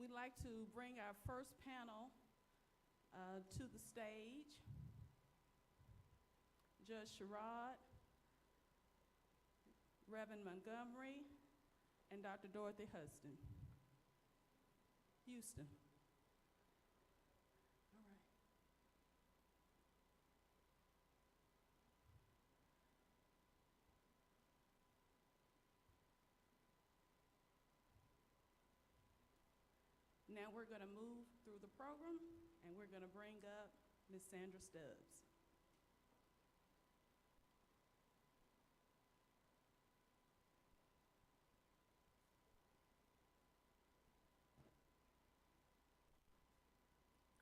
We'd like to bring our first panel to the stage. Judge Sherrod, Reverend Montgomery, and Dr. Dorothy Houston. Houston. All right. Now we're going to move through the program, and we're going to bring up Ms. Sandra Stubbs.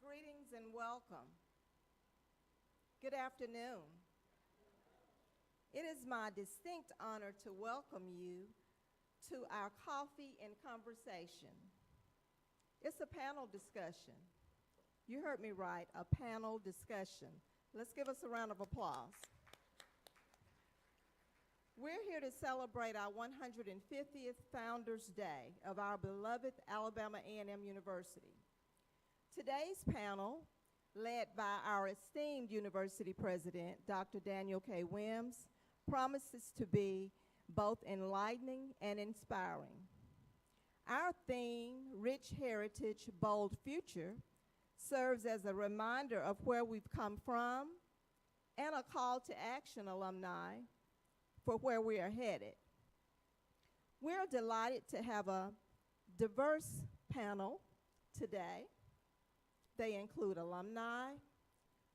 Greetings and welcome. Good afternoon. It is my distinct honor to welcome you to our coffee and conversation. It's a panel discussion. You heard me right, a panel discussion. Let's give us a round of applause. We're here to celebrate our 150th Founders Day of our beloved Alabama A&M University. Today's panel, led by our esteemed university president, Dr. Daniel K. Wims, promises to be both enlightening and inspiring. Our theme, Rich Heritage, Bold Future, serves as a reminder of where we've come from and a call to action, alumni, for where we are headed. We're delighted to have a diverse panel today. They include alumni,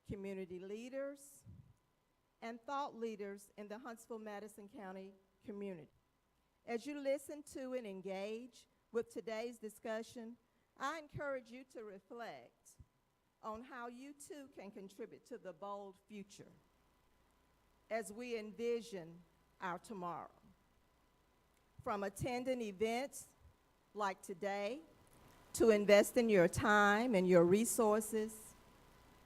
community leaders, and thought leaders in the Huntsville-Madison County community. As you listen to and engage with today's discussion, I encourage you to reflect on how you too can contribute to the bold future as we envision our tomorrow. From attending events like today, to invest in your time and your resources,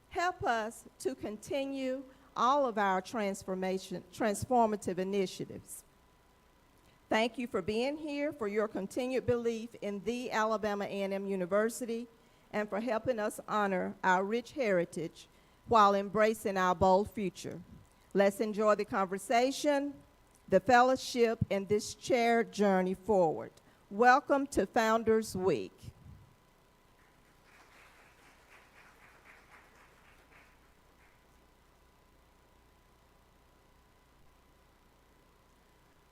help us to continue all of our transformative initiatives. Thank you for being here, for your continued belief in the Alabama A&M University, and for helping us honor our rich heritage while embracing our bold future. Let's enjoy the conversation, the fellowship, and this shared journey forward. Welcome to Founders Week.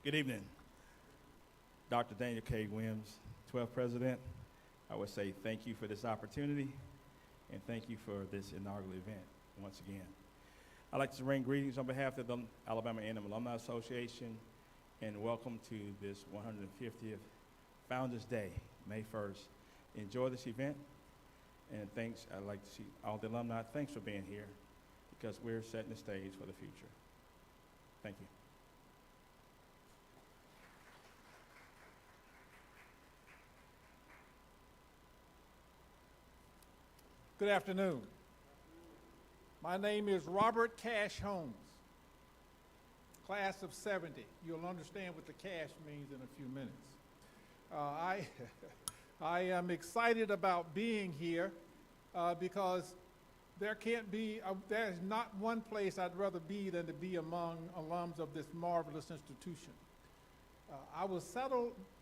Good evening. Dr. Daniel K. Wims, 12th President. I would say thank you for this opportunity and thank you for this inaugural event once again. I'd like to bring greetings on behalf of the Alabama A&M Alumni Association and welcome to this 150th Founders Day, May 1st. Enjoy this event, and thanks. I'd like to see all the alumni. Thanks for being here because we're setting the stage for the future. Thank you. Good afternoon. My name is Robert Cash Holmes, class of 70. You'll understand what the cash means in a few minutes. I am excited about being here because there's not one place I'd rather be than to be among alums of this marvelous institution. I was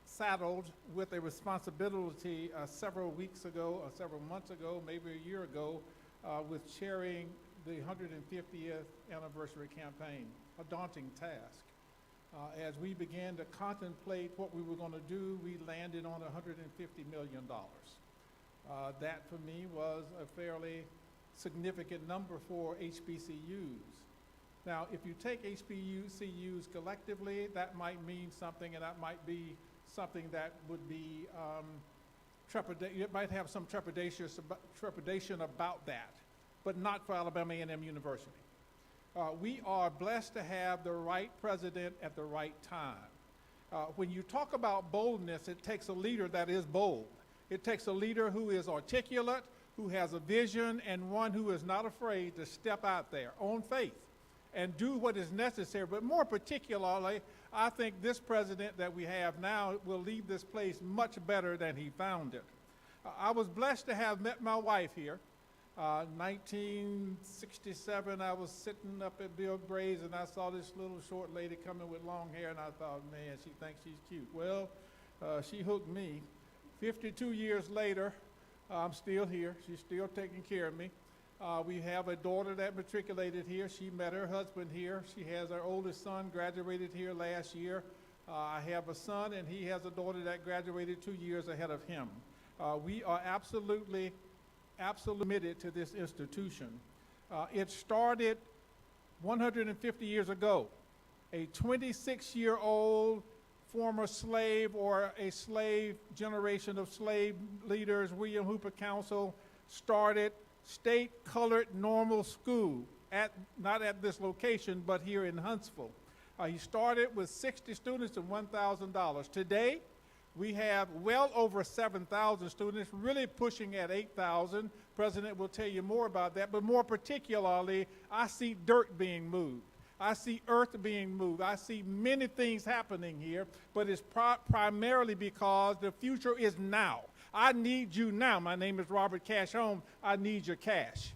saddled with a responsibility several weeks ago, or several months ago, maybe a year ago, with chairing the 150th anniversary campaign, a daunting task. As we began to contemplate what we were going to do, we landed on $150 million. That for me was a fairly significant number for HBCUs. Now, if you take HBCUs collectively, that might mean something, and that might be something that would be it might have some trepidation about that, but not for Alabama A&M University. We are blessed to have the right president at the right time. When you talk about boldness, it takes a leader that is bold. It takes a leader who is articulate, who has a vision, and one who is not afraid to step out there on faith and do what is necessary. But more particularly, I think this president that we have now will leave this place much better than he found it. I was blessed to have met my wife here. 1967, I was sitting up at Bill Gray's and I saw this little short lady coming with long hair, and I thought, man, she thinks she's cute. Well, she hooked me. 52 years later, I'm still here. She's still taking care of me. We have a daughter that matriculated here. She met her husband here. She has her oldest son, graduated here last year. I have a son, and he has a daughter that graduated 2 years ahead of him. We are absolutely committed to this institution. It started 150 years ago. A 26-year-old former slave or a slave generation of slave leaders, William Hooper Council, started State Colored Normal School, not at this location, but here in Huntsville. He started with 60 students and $1,000. Today, we have well over 7,000 students, really pushing at 8,000. President will tell you more about that, but more particularly, I see dirt being moved. I see earth being moved. I see many things happening here, but it's primarily because the future is now. I need you now. My name is Robert Cash Holmes. I need your cash.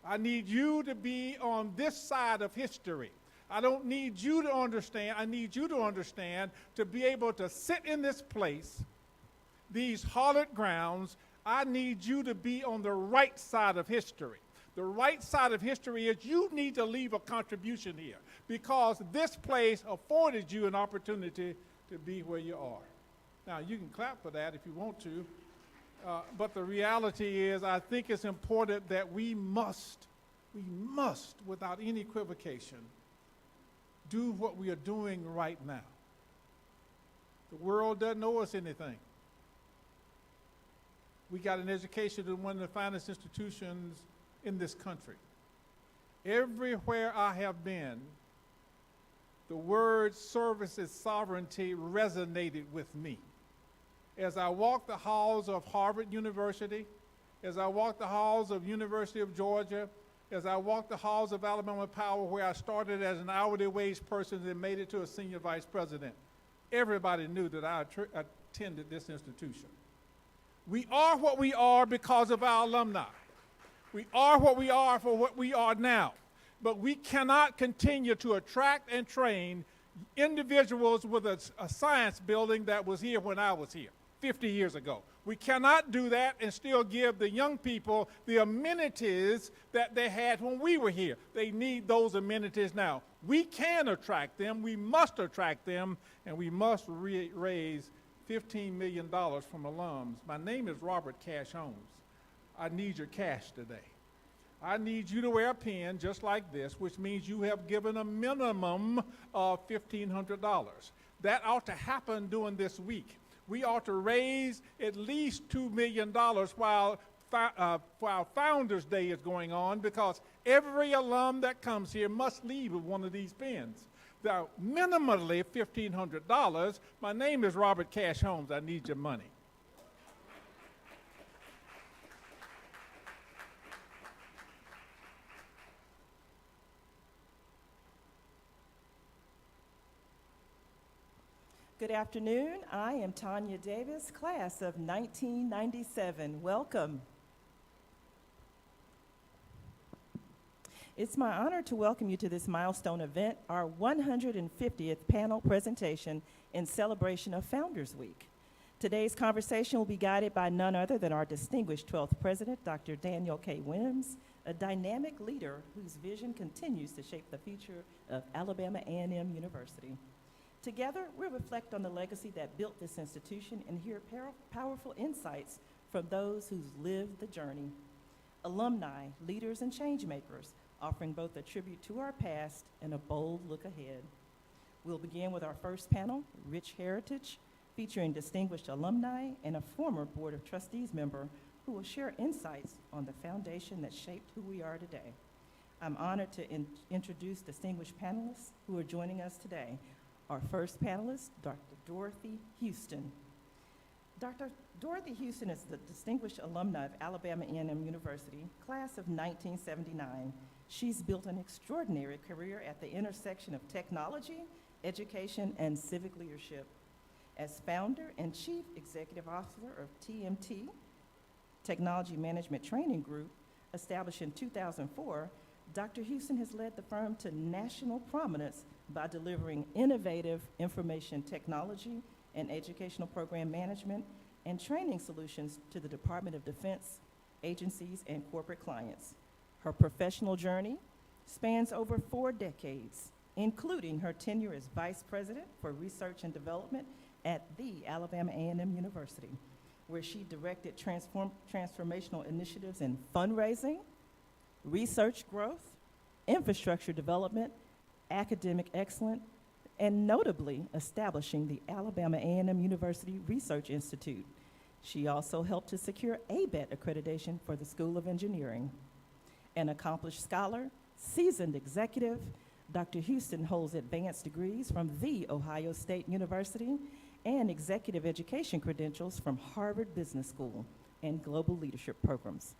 I need you to be on this side of history. I don't need you to understand. I need you to understand to be able to sit in this place, these hallowed grounds. I need you to be on the right side of history. The right side of history is you need to leave a contribution here because this place afforded you an opportunity to be where you are. Now, you can clap for that if you want to, but the reality is I think it's important that we must, without any equivocation, do what we are doing right now. The world doesn't owe us anything. We got an education in one of the finest institutions in this country. Everywhere I have been, the word service is sovereignty resonated with me. As I walked the halls of Harvard University, as I walked the halls of University of Georgia, as I walked the halls of Alabama Power, where I started as an hourly wage person and made it to a senior vice president, everybody knew that I attended this institution. We are what we are because of our alumni. We are what we are for what we are now. But we cannot continue to attract and train individuals with a science building that was here when I was here 50 years ago. We cannot do that and still give the young people the amenities that they had when we were here. They need those amenities now. We can attract them, we must attract them, and we must raise $15 million from alums. My name is Robert Cash Holmes. I need your cash today. I need you to wear a pin just like this, which means you have given a minimum of $1,500. That ought to happen during this week. We ought to raise at least $2 million while Founders Day is going on, because every alum that comes here must leave with one of these pins. Now, minimally $1,500. My name is Robert Cash Holmes. I need your money. Good afternoon. I am Tanya Davis, class of 1997. Welcome. It's my honor to welcome you to this milestone event, our 150th panel presentation in celebration of Founders Week. Today's conversation will be guided by none other than our distinguished 12th president, Dr. Daniel K. Williams, a dynamic leader whose vision continues to shape the future of Alabama A&M University. Together, we'll reflect on the legacy that built this institution and hear powerful insights from those who've lived the journey. Alumni, leaders, and change makers, offering both a tribute to our past and a bold look ahead. We'll begin with our first panel, Rich Heritage, featuring distinguished alumni and a former Board of Trustees member who will share insights on the foundation that shaped who we are today. I'm honored to introduce distinguished panelists who are joining us today. Our first panelist, Dr. Dorothy Houston. Dr. Dorothy Houston is the distinguished alumni of Alabama A&M University, class of 1979. She's built an extraordinary career at the intersection of technology, education, and civic leadership. As founder and chief executive officer of TMT, Technology Management Training Group, established in 2004, Dr. Houston has led the firm to national prominence by delivering innovative information technology and educational program management and training solutions to the Department of Defense, agencies, and corporate clients. Her professional journey spans over 4 decades, including her tenure as Vice President for Research and Development at the Alabama A&M University, where she directed transformational initiatives in fundraising, research growth, infrastructure development, academic excellence, and notably establishing the Alabama A&M University Research Institute. She also helped to secure ABET accreditation for the School of Engineering. An accomplished scholar, seasoned executive, Dr. Houston holds advanced degrees from The Ohio State University and executive education credentials from Harvard Business School and global leadership programs.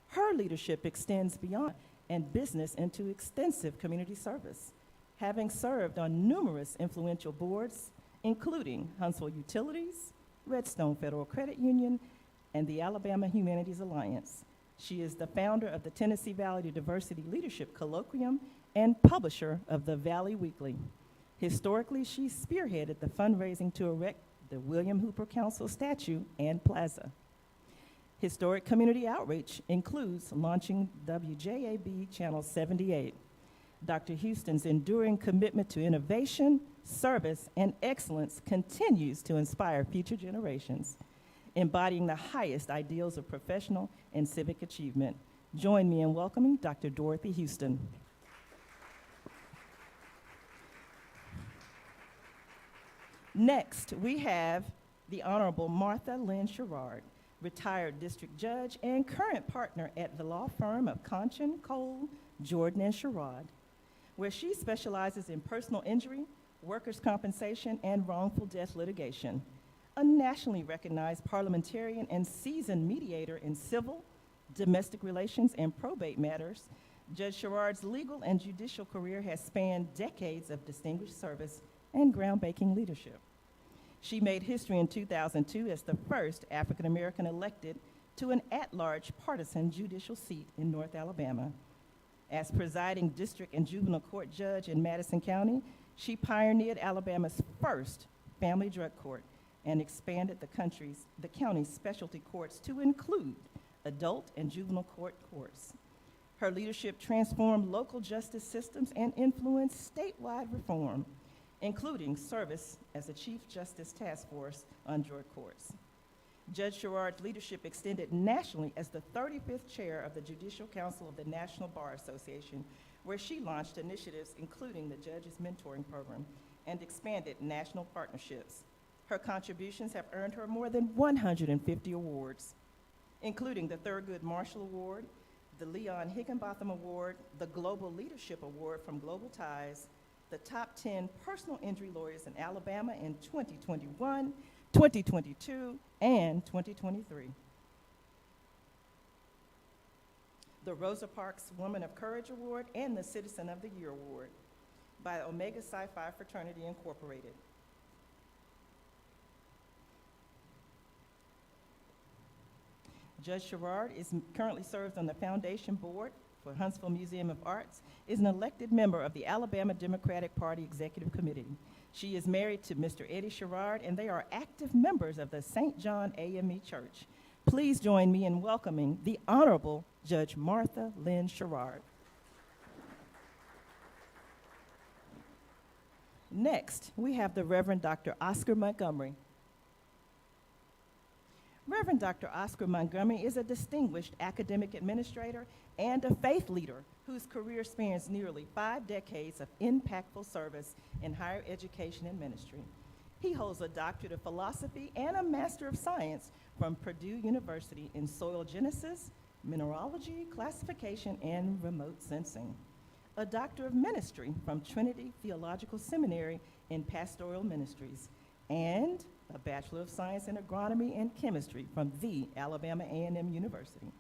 Her leadership extends beyond and business into extensive community service, having served on numerous influential boards, including Huntsville Utilities, Redstone Federal Credit Union, and the Alabama Humanities Alliance. She is the founder of the Tennessee Valley Diversity Leadership Colloquium and publisher of the Valley Weekly. Historically, she spearheaded the fundraising to erect the William Hooper Council statue and plaza. Historic community outreach includes launching WJAB Channel 78. Dr. Houston's enduring commitment to innovation, service, and excellence continues to inspire future generations, embodying the highest ideals of professional and civic achievement. Join me in welcoming Dr. Dorothy Houston. Next, we have the Honorable Martha Lynn Sherrard, retired district judge and current partner at the law firm of Conchin, Cole, Jordan, and Sherrod, where she specializes in personal injury, workers' compensation, and wrongful death litigation. A nationally recognized parliamentarian and seasoned mediator in civil, domestic relations, and probate matters, Judge Sherrard's legal and judicial career has spanned decades of distinguished service and groundbreaking leadership. She made history in 2002 as the first African American elected to an at-large partisan judicial seat in North Alabama. As presiding district and juvenile court judge in Madison County, she pioneered Alabama's first family drug court and expanded the county's specialty courts to include adult and juvenile courts. Her leadership transformed local justice systems and influenced statewide reform, including service as a Chief Justice Task Force on drug courts. Judge Sherrard's leadership extended nationally as the 35th chair of the Judicial Council of the National Bar Association, where she launched initiatives including the Judges Mentoring Program and expanded national partnerships. Her contributions have earned her more than 150 awards, including the Thurgood Marshall Award, the Leon Higginbotham Award, the Global Leadership Award from Global Ties, the top 10 personal injury lawyers in Alabama in 2021, 2022, and 2023. The Rosa Parks Woman of Courage Award and the Citizen of the Year Award by Omega Psi Phi Fraternity Incorporated. Judge Sherrard currently serves on the Foundation Board for Huntsville Museum of Arts, is an elected member of the Alabama Democratic Party Executive Committee. She is married to Mr. Eddie Sherrard, and they are active members of the St. John AME Church. Please join me in welcoming the Honorable Judge Martha Lynn Sherrard. Next, we have the Reverend Dr. Oscar Montgomery. Reverend Dr. Oscar Montgomery is a distinguished academic administrator and a faith leader whose career spans nearly 5 decades of impactful service in higher education and ministry. He holds a doctorate of philosophy and a Master of Science from Purdue University in soil genesis, mineralogy, classification, and remote sensing. A Doctor of Ministry from Trinity Theological Seminary in pastoral ministries, and a Bachelor of Science in Agronomy and Chemistry from the Alabama A&M University.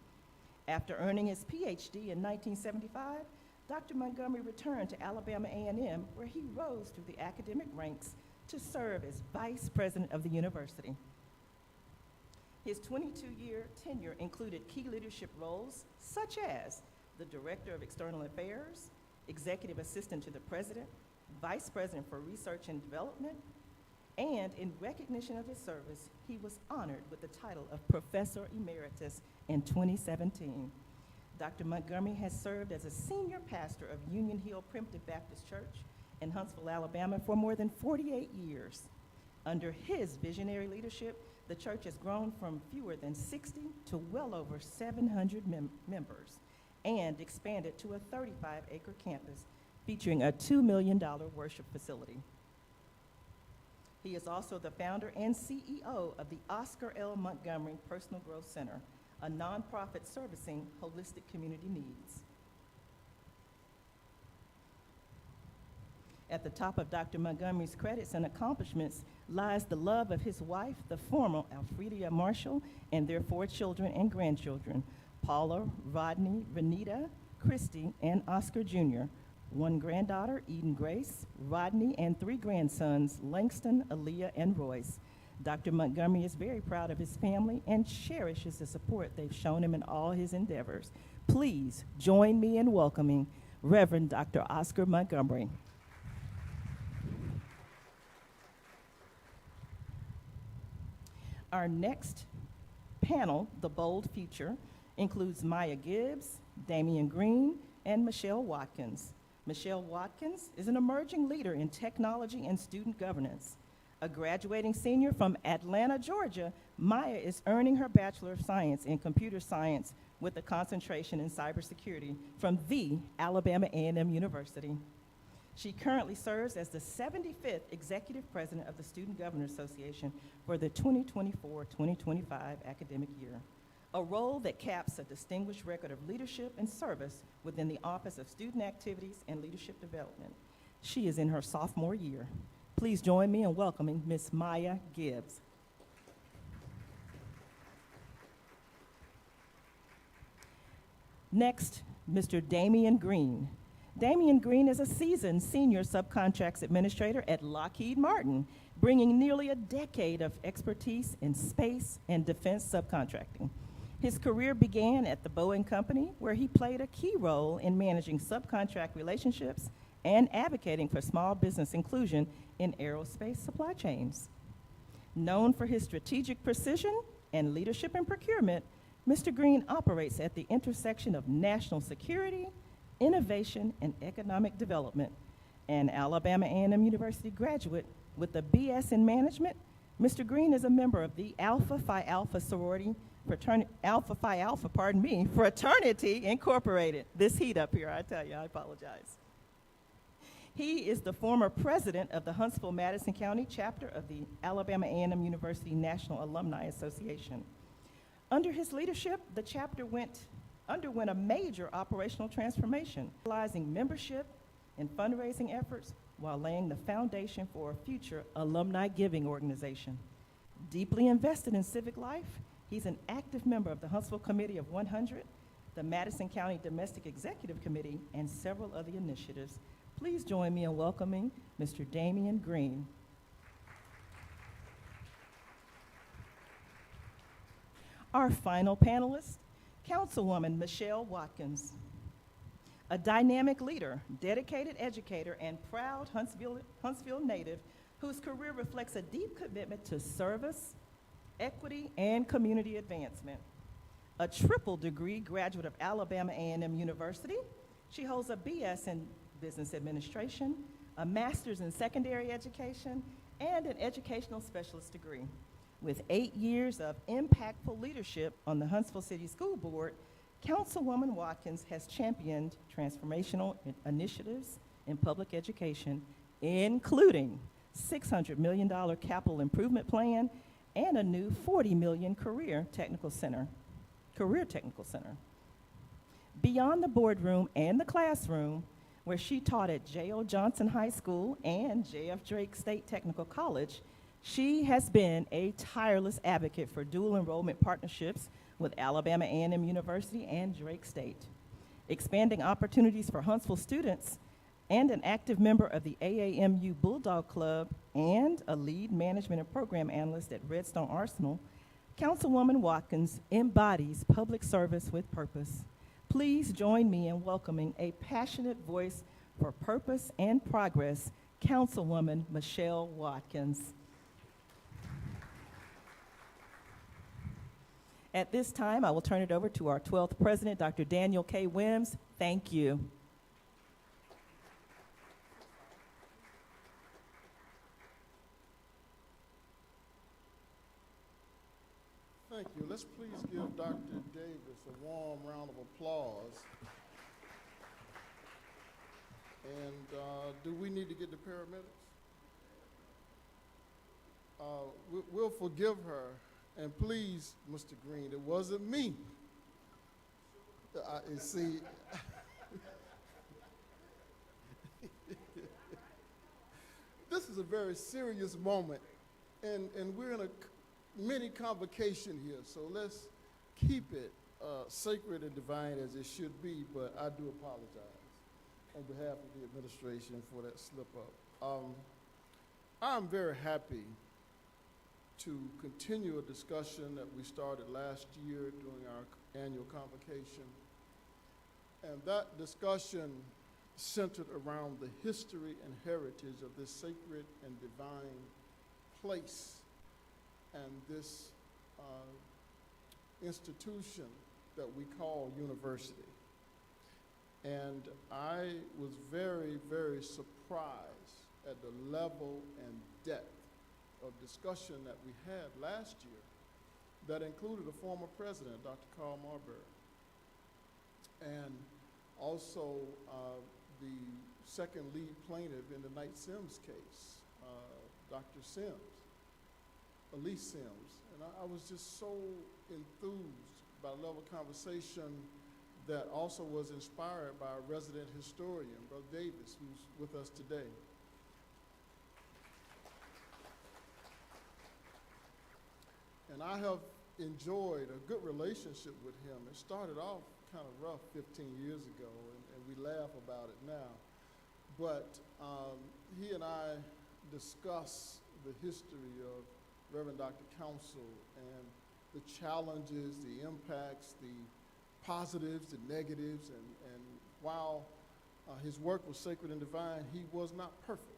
After earning his PhD in 1975, Dr. Montgomery returned to Alabama A&M, where he rose through the academic ranks to serve as Vice President of the university. His 22-year tenure included key leadership roles such as the Director of External Affairs, Executive Assistant to the President, Vice President for Research and Development, and in recognition of his service, he was honored with the title of Professor Emeritus in 2017. Dr. Montgomery has served as a senior pastor of Union Hill Primitive Baptist Church in Huntsville, Alabama for more than 48 years. Under his visionary leadership, the church has grown from fewer than 60 to well over 700 members and expanded to a 35-acre campus featuring a $2 million worship facility. He is also the founder and CEO of the Oscar L. Montgomery Personal Growth Center, a nonprofit servicing holistic community needs. At the top of Dr. Montgomery's credits and accomplishments lies the love of his wife, the former Alfredia Marshall, and their 4 children and grandchildren, Paula, Rodney, Renita, Christy, and Oscar Jr., 1 granddaughter, Eden Grace, Rodney, and 3 grandsons, Langston, Aaliyah, and Royce. Dr. Montgomery is very proud of his family and cherishes the support they've shown him in all his endeavors. Please join me in welcoming Reverend Dr. Oscar Montgomery. Our next panel, The Bold Future, includes Maya Gibbs, Damian Green, and Michelle Watkins. Michelle Watkins is an emerging leader in technology and student governance. A graduating senior from Atlanta, Georgia, Maya is earning her Bachelor of Science in Computer Science with a concentration in cybersecurity from the Alabama A&M University. She currently serves as the 75th Executive President of the Student Governors Association for the 2024-2025 academic year, a role that caps a distinguished record of leadership and service within the Office of Student Activities and Leadership Development. She is in her sophomore year. Please join me in welcoming Ms. Maya Gibbs. Next, Mr. Damian Green. Damian Green is a seasoned senior subcontracts administrator at Lockheed Martin, bringing nearly a decade of expertise in space and defense subcontracting. His career began at the Boeing Company, where he played a key role in managing subcontract relationships and advocating for small business inclusion in aerospace supply chains. Known for his strategic precision and leadership in procurement, Mr. Green operates at the intersection of national security, innovation, and economic development. An Alabama A&M University graduate with a BS in management, Mr. Green is a member of the Alpha Phi Alpha Fraternity Incorporated. This heat up here, I tell you, I apologize. He is the former president of the Huntsville-Madison County chapter of the Alabama A&M University National Alumni Association. Under his leadership, the chapter underwent a major operational transformation, utilizing membership and fundraising efforts while laying the foundation for a future alumni giving organization. Deeply invested in civic life, he's an active member of the Huntsville Committee of 100, the Madison County Domestic Executive Committee, and several other initiatives. Please join me in welcoming Mr. Damian Green. Our final panelist, Councilwoman Michelle Watkins. A dynamic leader, dedicated educator, and proud Huntsville native whose career reflects a deep commitment to service, equity, and community advancement. A triple degree graduate of Alabama A&M University, she holds a BS in Business Administration, a master's in secondary education, and an educational specialist degree. With 8 years of impactful leadership on the Huntsville City School Board, Councilwoman Watkins has championed transformational initiatives in public education, including $600 million capital improvement plan and a new $40 million career technical center. Beyond the boardroom and the classroom, where she taught at J.O. Johnson High School and J.F. Drake State Technical College, she has been a tireless advocate for dual enrollment partnerships with Alabama A&M University and Drake State, expanding opportunities for Huntsville students, and an active member of the AAMU Bulldog Club and a lead management and program analyst at Redstone Arsenal. Councilwoman Watkins embodies public service with purpose. Please join me in welcoming a passionate voice for purpose and progress, Councilwoman Michelle Watkins. At this time, I will turn it over to our 12th President, Dr. Daniel K. Wims. Thank you. Thank you. Let's please give Dr. Davis a warm round of applause. And do we need to get the paramedics? We'll forgive her. And please, Mr. Green, it wasn't me. You see, this is a very serious moment, and we're in a mini convocation here, so let's keep it sacred and divine as it should be, but I do apologize on behalf of the administration for that slip up. I'm very happy to continue a discussion that we started last year during our annual convocation. And that discussion centered around the history and heritage of this sacred and divine place and this institution that we call university. And I was very, very surprised at the level and depth of discussion that we had last year that included a former president, Dr. Carl Marbury, and also the second lead plaintiff in the Knight Sims case, Dr. Sims, Elise Sims. And I was just so enthused by the level of conversation that also was inspired by a resident historian, Brother Davis, who's with us today. And I have enjoyed a good relationship with him. It started off kind of rough 15 years ago, and we laugh about it now. But he and I discuss the history of Reverend Dr. Counsel and the challenges, the impacts, the positives, the negatives, and while his work was sacred and divine, he was not perfect.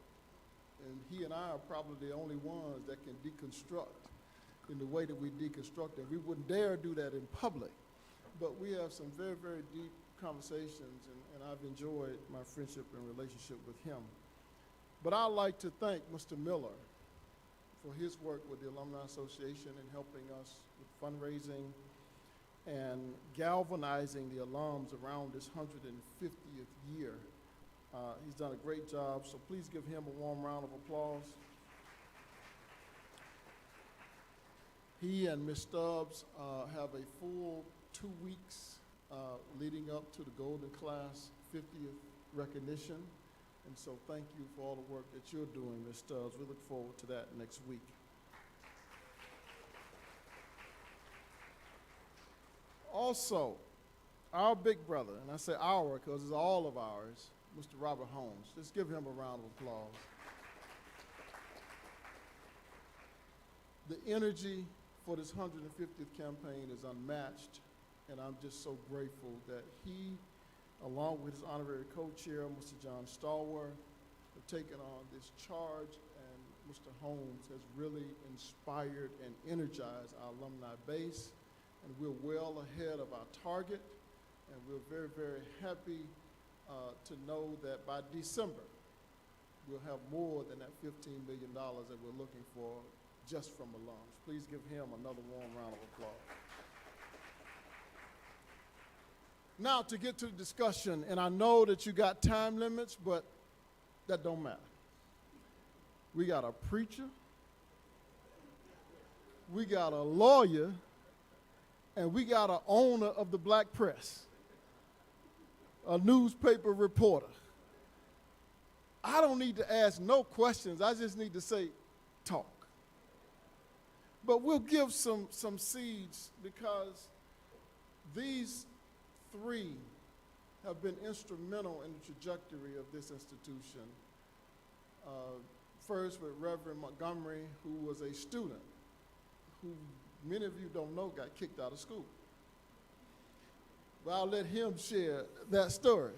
And he and I are probably the only ones that can deconstruct in the way that we deconstruct it. We wouldn't dare do that in public, but we have some very, very deep conversations, and I've enjoyed my friendship and relationship with him. But I'd like to thank Mr. Miller for his work with the Alumni Association in helping us with fundraising and galvanizing the alums around this 150th year. He's done a great job, so please give him a warm round of applause. He and Ms. Stubbs have a full 2 weeks leading up to the Golden Class 50th recognition. And so thank you for all the work that you're doing, Ms. Stubbs. We look forward to that next week. Also, our big brother, and I say our because it's all of ours, Mr. Robert Holmes. Let's give him a round of applause. The energy for this 150th campaign is unmatched, and I'm just so grateful that he, along with his honorary co-chair, Mr. John Stallworth, have taken on this charge, and Mr. Holmes has really inspired and energized our alumni base, and we're well ahead of our target, and we're very, very happy to know that by December, we'll have more than that $15 million that we're looking for just from alums. Please give him another warm round of applause. Now to get to the discussion, and I know that you got time limits, but that don't matter. We got a preacher, we got a lawyer, and we got an owner of the black press, a newspaper reporter. I don't need to ask no questions. I just need to say, talk. But we'll give some seeds because these three have been instrumental in the trajectory of this institution. First with Reverend Montgomery, who was a student, who many of you don't know, got kicked out of school. But I'll let him share that story.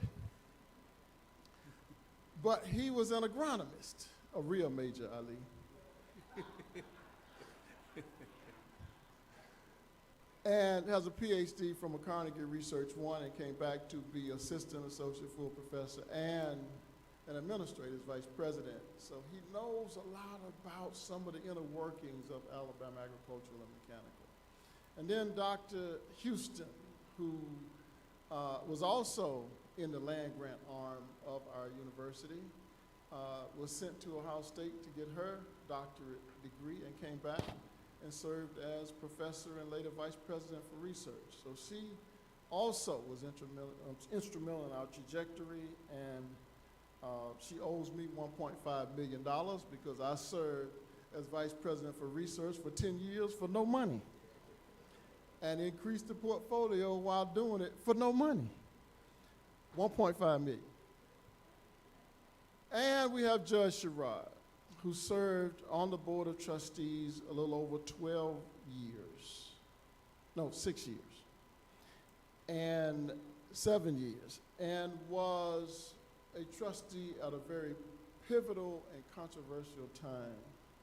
But he was an agronomist, a real major, Ali. And has a PhD from a Carnegie Research One and came back to be assistant associate full professor and an administrative vice president. So he knows a lot about some of the inner workings of Alabama agricultural and mechanical. And then Dr. Houston, who was also in the land grant arm of our university, was sent to Ohio State to get her doctorate degree and came back and served as professor and later vice president for research. So she also was instrumental in our trajectory, and she owes me $1.5 million because I served as vice president for research for 10 years for no money and increased the portfolio while doing it for no money. 1.5 million. And we have Judge Sherrod, who served on the Board of Trustees a little over 12 years. No, 6 years. And 7 years. And was a trustee at a very pivotal and controversial time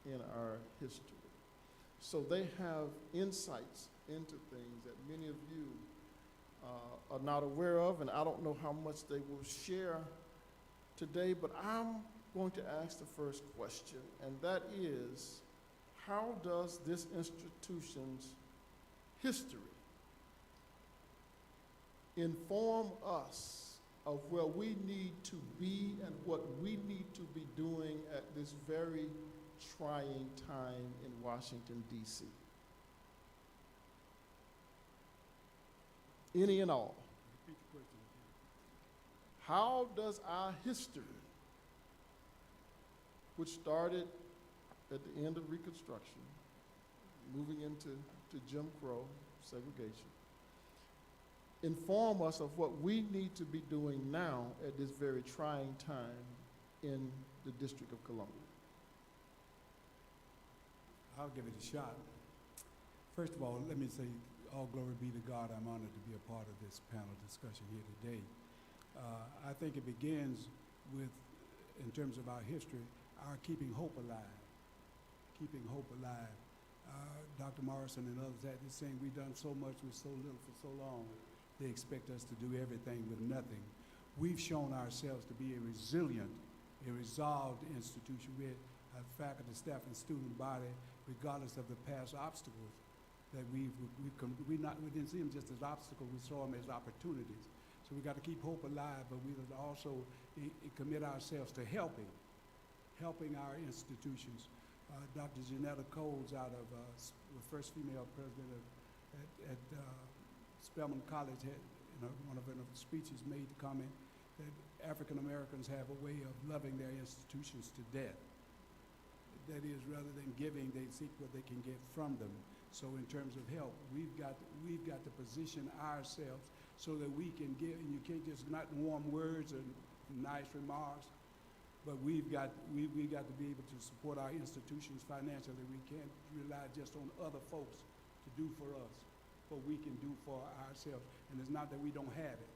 in our history. So they have insights into things that many of you are not aware of, and I don't know how much they will share today, but I'm going to ask the first question, and that is, how does this institution's history inform us of where we need to be and what we need to be doing at this very trying time in Washington, D.C.? Any and all. Repeat the question again. How does our history, which started at the end of Reconstruction, moving into Jim Crow segregation, inform us of what we need to be doing now at this very trying time in the District of Columbia? I'll give it a shot. First of all, let me say, all glory be to God. I'm honored to be a part of this panel discussion here today. I think it begins with, in terms of our history, our keeping hope alive. Keeping hope alive. Dr. Morrison and others had this saying, we've done so much with so little for so long. They expect us to do everything with nothing. We've shown ourselves to be a resilient, a resolved institution. We're a faculty, staff, and student body, regardless of the past obstacles that we didn't see them just as obstacles, we saw them as opportunities. So we got to keep hope alive, but we would also commit ourselves to helping our institutions. Dr. Janetta Coles, out of the first female president at Spelman College, had, one of her speeches made the comment that African Americans have a way of loving their institutions to death. That is, rather than giving, they seek what they can get from them. So in terms of help, we've got to position ourselves so that we can give, and you can't just not warm words and nice remarks, but we've got to be able to support our institutions financially. We can't rely just on other folks to do for us what we can do for ourselves. And it's not that we don't have it.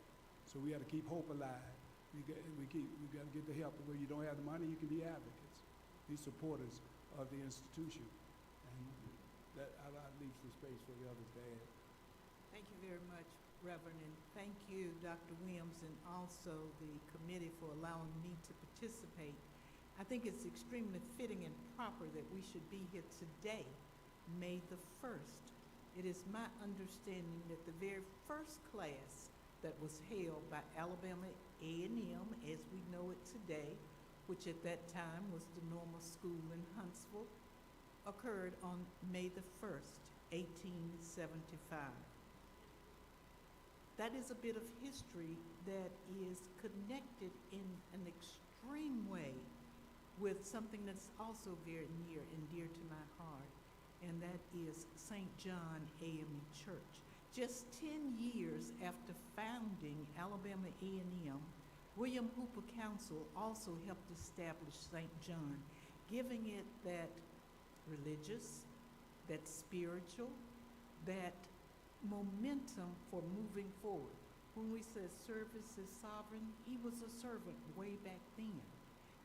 So we got to keep hope alive. We got to get the help. Where you don't have the money, you can be advocates, be supporters of the institution. That I'll leave some space for the others to add. Thank you very much, Reverend, and thank you, Dr. Williams, and also the committee for allowing me to participate. I think it's extremely fitting and proper that we should be here today, May the 1st. It is my understanding that the very first class that was held by Alabama A&M, as we know it today, which at that time was the Normal School in Huntsville, occurred on May the 1st, 1875. That is a bit of history that is connected in an extreme way with something that's also very near and dear to my heart, and that is St. John AME Church. Just 10 years after founding Alabama A&M, William Hooper Council also helped establish St. John, giving it that religious, that spiritual, that momentum for moving forward. When we said service is sovereign, he was a servant way back then.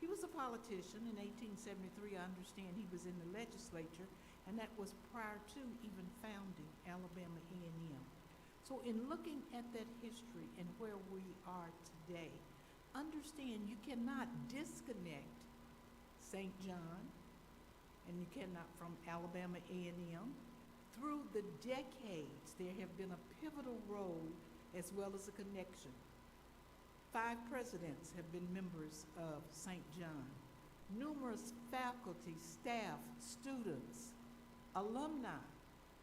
He was a politician. In 1873, I understand he was in the legislature, and that was prior to even founding Alabama A&M. So in looking at that history and where we are today, understand you cannot disconnect St. John, and you cannot from Alabama A&M. Through the decades, there have been a pivotal role as well as a connection. 5 presidents have been members of St. John. Numerous faculty, staff, students, alumni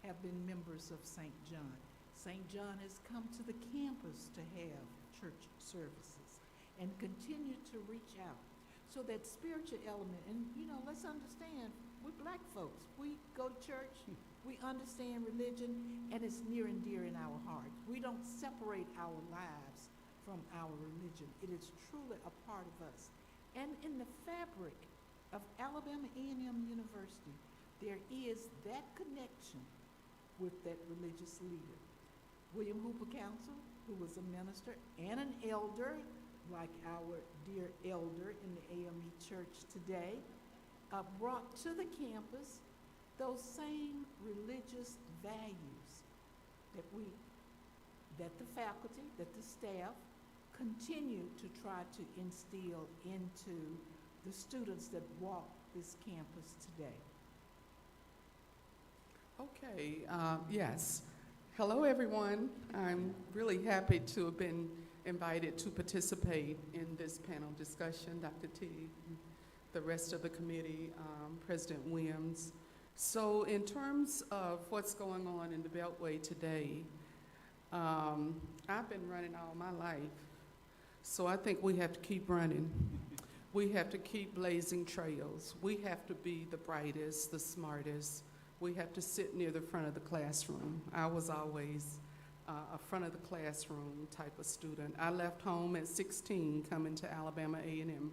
have been members of St. John. St. John has come to the campus to have church services and continue to reach out. So that spiritual element, and let's understand, we're black folks. We go to church, we understand religion, and it's near and dear in our hearts. We don't separate our lives from our religion. It is truly a part of us. And in the fabric of Alabama A&M University, there is that connection with that religious leader. William Hooper Council, who was a minister and an elder, like our dear elder in the AME Church today, brought to the campus those same religious values that the faculty, that the staff continue to try to instill into the students that walk this campus today. Okay, yes. Hello, everyone. I'm really happy to have been invited to participate in this panel discussion, Dr. T, the rest of the committee, President Williams. So in terms of what's going on in the Beltway today, I've been running all my life, so I think we have to keep running. We have to keep blazing trails. We have to be the brightest, the smartest. We have to sit near the front of the classroom. I was always a front of the classroom type of student. I left home at 16 coming to Alabama A&M,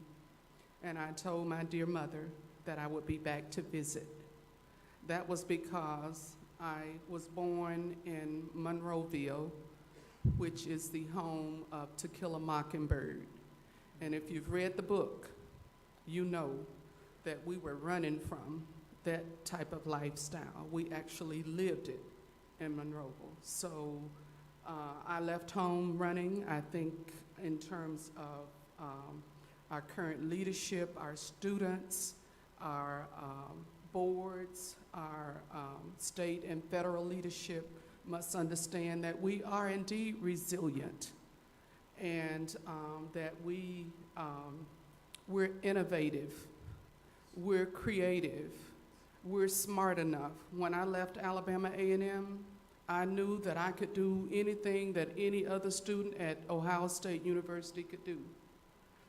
and I told my dear mother that I would be back to visit. That was because I was born in Monroeville, which is the home of To Kill a Mockingbird. And if you've read the book, you know that we were running from that type of lifestyle. We actually lived it in Monroeville. So I left home running. I think in terms of our current leadership, our students, our boards, our state and federal leadership must understand that we are indeed resilient, and that we're innovative, we're creative, we're smart enough. When I left Alabama A&M, I knew that I could do anything that any other student at Ohio State University could do.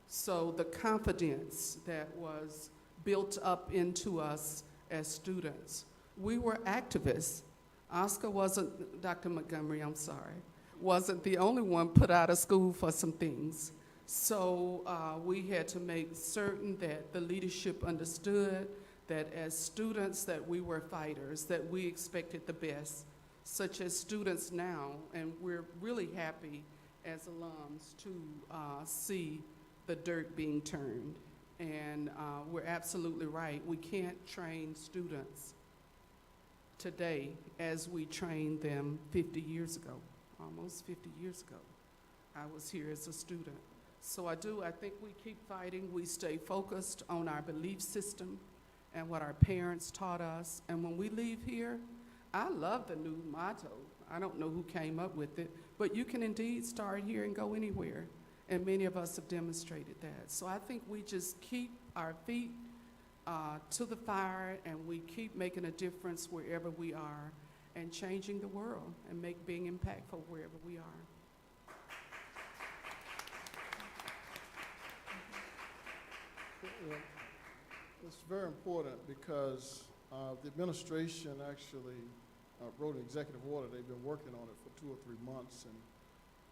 So the confidence that was built up into us as students, we were activists. Oscar wasn't, Dr. Montgomery, I'm sorry, wasn't the only one put out of school for some things. So we had to make certain that the leadership understood that as students that we were fighters, that we expected the best, such as students now, and we're really happy as alums to see the dirt being turned. And we're absolutely right. We can't train students today as we trained them 50 years ago, almost 50 years ago. I was here as a student. So I think we keep fighting. We stay focused on our belief system and what our parents taught us. And when we leave here, I love the new motto. I don't know who came up with it, but you can indeed start here and go anywhere. And many of us have demonstrated that. So I think we just keep our feet to the fire, and we keep making a difference wherever we are and changing the world and being impactful wherever we are. It's very important because the administration actually wrote an executive order. They've been working on it for 2 or 3 months, and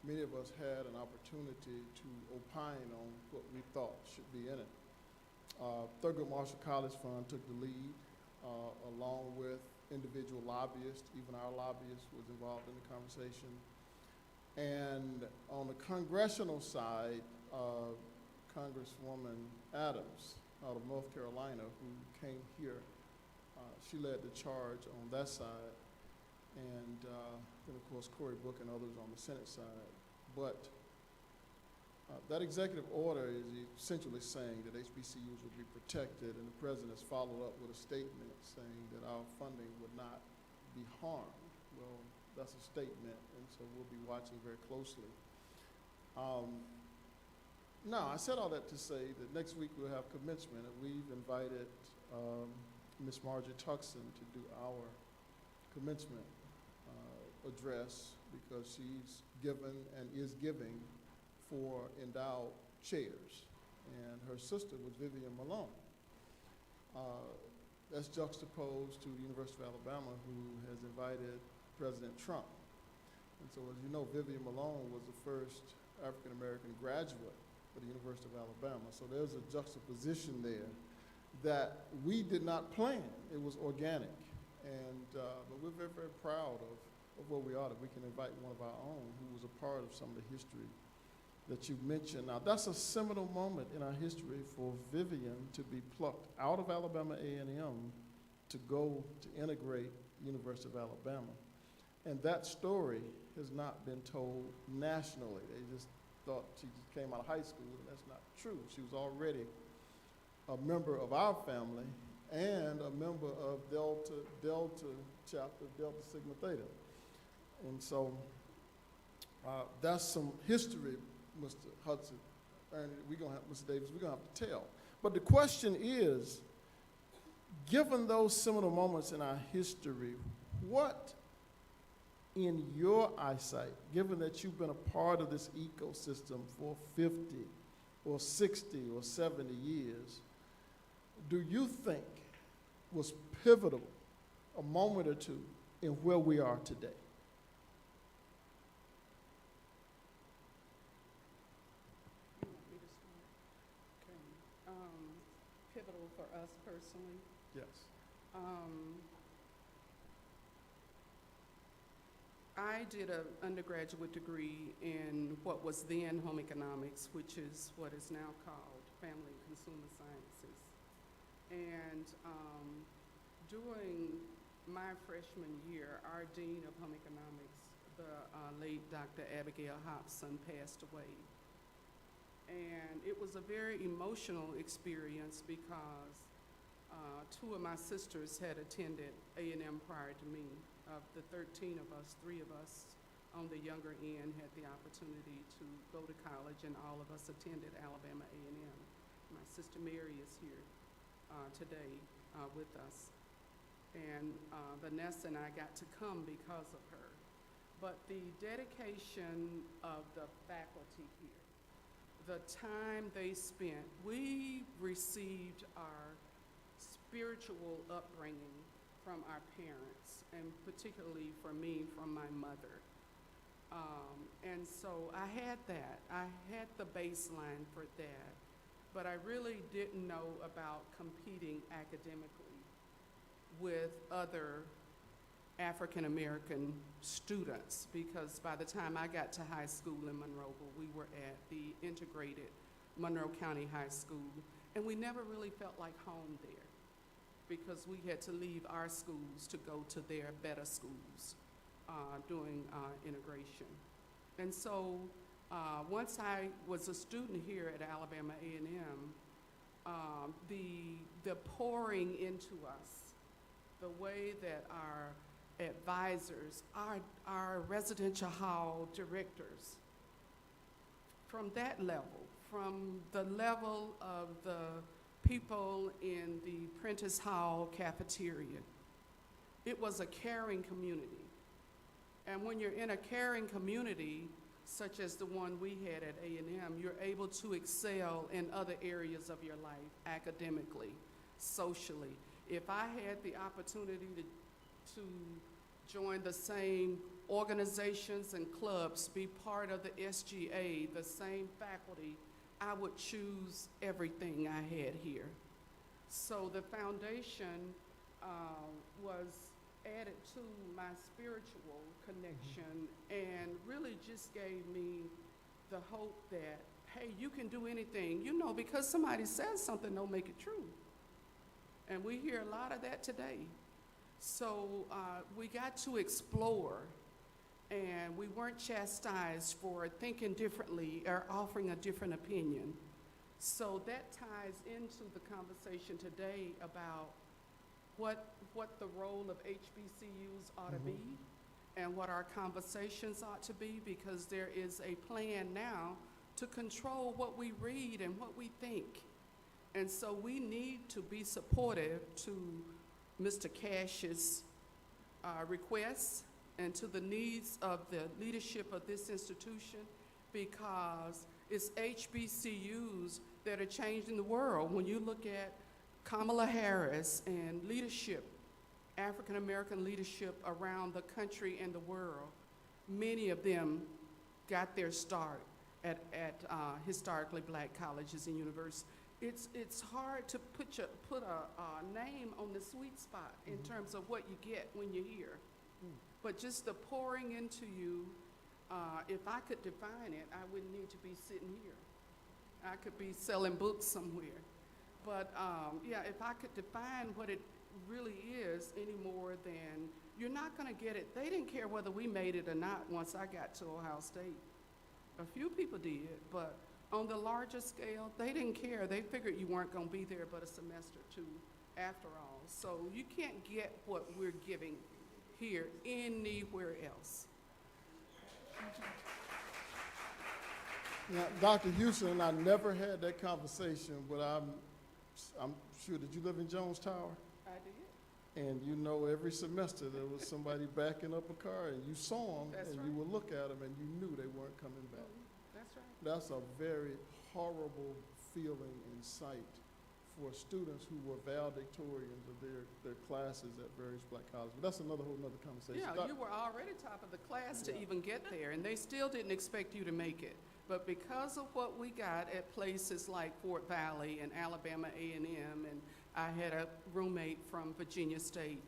many of us had an opportunity to opine on what we thought should be in it. Thurgood Marshall College Fund took the lead, along with individual lobbyists, even our lobbyist was involved in the conversation. And on the congressional side, Congresswoman Adams out of North Carolina, who came here, she led the charge on that side. And then, of course, Cory Book and others on the Senate side. But that executive order is essentially saying that HBCUs will be protected, and the president has followed up with a statement saying that our funding would not be harmed. Well, that's a statement, and so we'll be watching very closely. Now, I said all that to say that next week we'll have commencement, and we've invited Ms. Margie Tuckson to do our commencement address, because she's given and is giving 4 endowed chairs, and her sister was Vivian Malone. That's juxtaposed to the University of Alabama, who has invited President Trump. And so, as you know, Vivian Malone was the first African-American graduate of the University of Alabama. So there's a juxtaposition there that we did not plan. It was organic. And, but we're very, very proud of where we are, that we can invite one of our own who was a part of some of the history that you mentioned. Now, that's a seminal moment in our history for Vivian to be plucked out of Alabama A&M to go to integrate University of Alabama. And that story has not been told nationally. They just thought she just came out of high school, and that's not true. She was already a member of our family and a member of Delta chapter, Delta Sigma Theta. And so that's some history, Mr. Hudson, and Mr. Davis, we're gonna have to tell. But the question is, given those seminal moments in our history, what in your eyesight, given that you've been a part of this ecosystem for 50 or 60 or 70 years, do you think was pivotal, a moment or two, in where we are today? You want me to start? Okay. Pivotal for us personally. Yes. I did an undergraduate degree in what was then home economics, which is what is now called family and consumer sciences. And during my freshman year, our dean of home economics, the late Dr. Abigail Hobson, passed away. And it was a very emotional experience because 2 of my sisters had attended A&M prior to me. Of the 13 of us, 3 of us on the younger end had the opportunity to go to college, and all of us attended Alabama A&M. My sister Mary is here today with us. And Vanessa and I got to come because of her. But the dedication of the faculty here, the time they spent, we received our spiritual upbringing from our parents, and particularly for me, from my mother. And so I had that. I had the baseline for that, but I really didn't know about competing academically with other African American students, because by the time I got to high school in Monroeville, we were at the integrated Monroe County High School, and we never really felt like home there, because we had to leave our schools to go to their better schools doing integration. And so once I was a student here at Alabama A&M, the pouring into us, the way that our advisors, our residential hall directors, from that level, from the level of the people in the Prentice Hall cafeteria. It was a caring community. And when you're in a caring community, such as the one we had at A&M, you're able to excel in other areas of your life, academically, socially. If I had the opportunity to join the same organizations and clubs, be part of the SGA, the same faculty, I would choose everything I had here. So the foundation was added to my spiritual connection and really just gave me the hope that, hey, you can do anything. You know, because somebody says something, don't make it true. And we hear a lot of that today. So we got to explore, and we weren't chastised for thinking differently or offering a different opinion. So that ties into the conversation today about what the role of HBCUs ought to be and what our conversations ought to be, because there is a plan now to control what we read and what we think. And so we need to be supportive to Mr. Cash's requests and to the needs of the leadership of this institution, because it's HBCUs that are changing the world. When you look at Kamala Harris and leadership, African American leadership around the country and the world, many of them got their start at historically black colleges and universities. It's hard to put a name on the sweet spot in terms of what you get when you're here. But just the pouring into you, if I could define it, I wouldn't need to be sitting here. I could be selling books somewhere. But yeah, if I could define what it really is any more than, you're not gonna get it. They didn't care whether we made it or not once I got to Ohio State. A few people did, but on the larger scale, they didn't care. They figured you weren't gonna be there but a semester or two after all. So you can't get what we're giving here anywhere else. Now, Dr. Houston and I never had that conversation, but I'm sure, did you live in Jones Tower? I did. And you know, every semester there was somebody backing up a car, and you saw them, That's and right. you would look at them, and you knew they weren't coming back. That's right. That's a very horrible feeling and sight for students who were valedictorians of their classes at various black colleges. But that's whole nother conversation. Yeah, you were already top of the class to even get there, and they still didn't expect you to make it. But because of what we got at places like Fort Valley and Alabama A&M, and I had a roommate from Virginia State,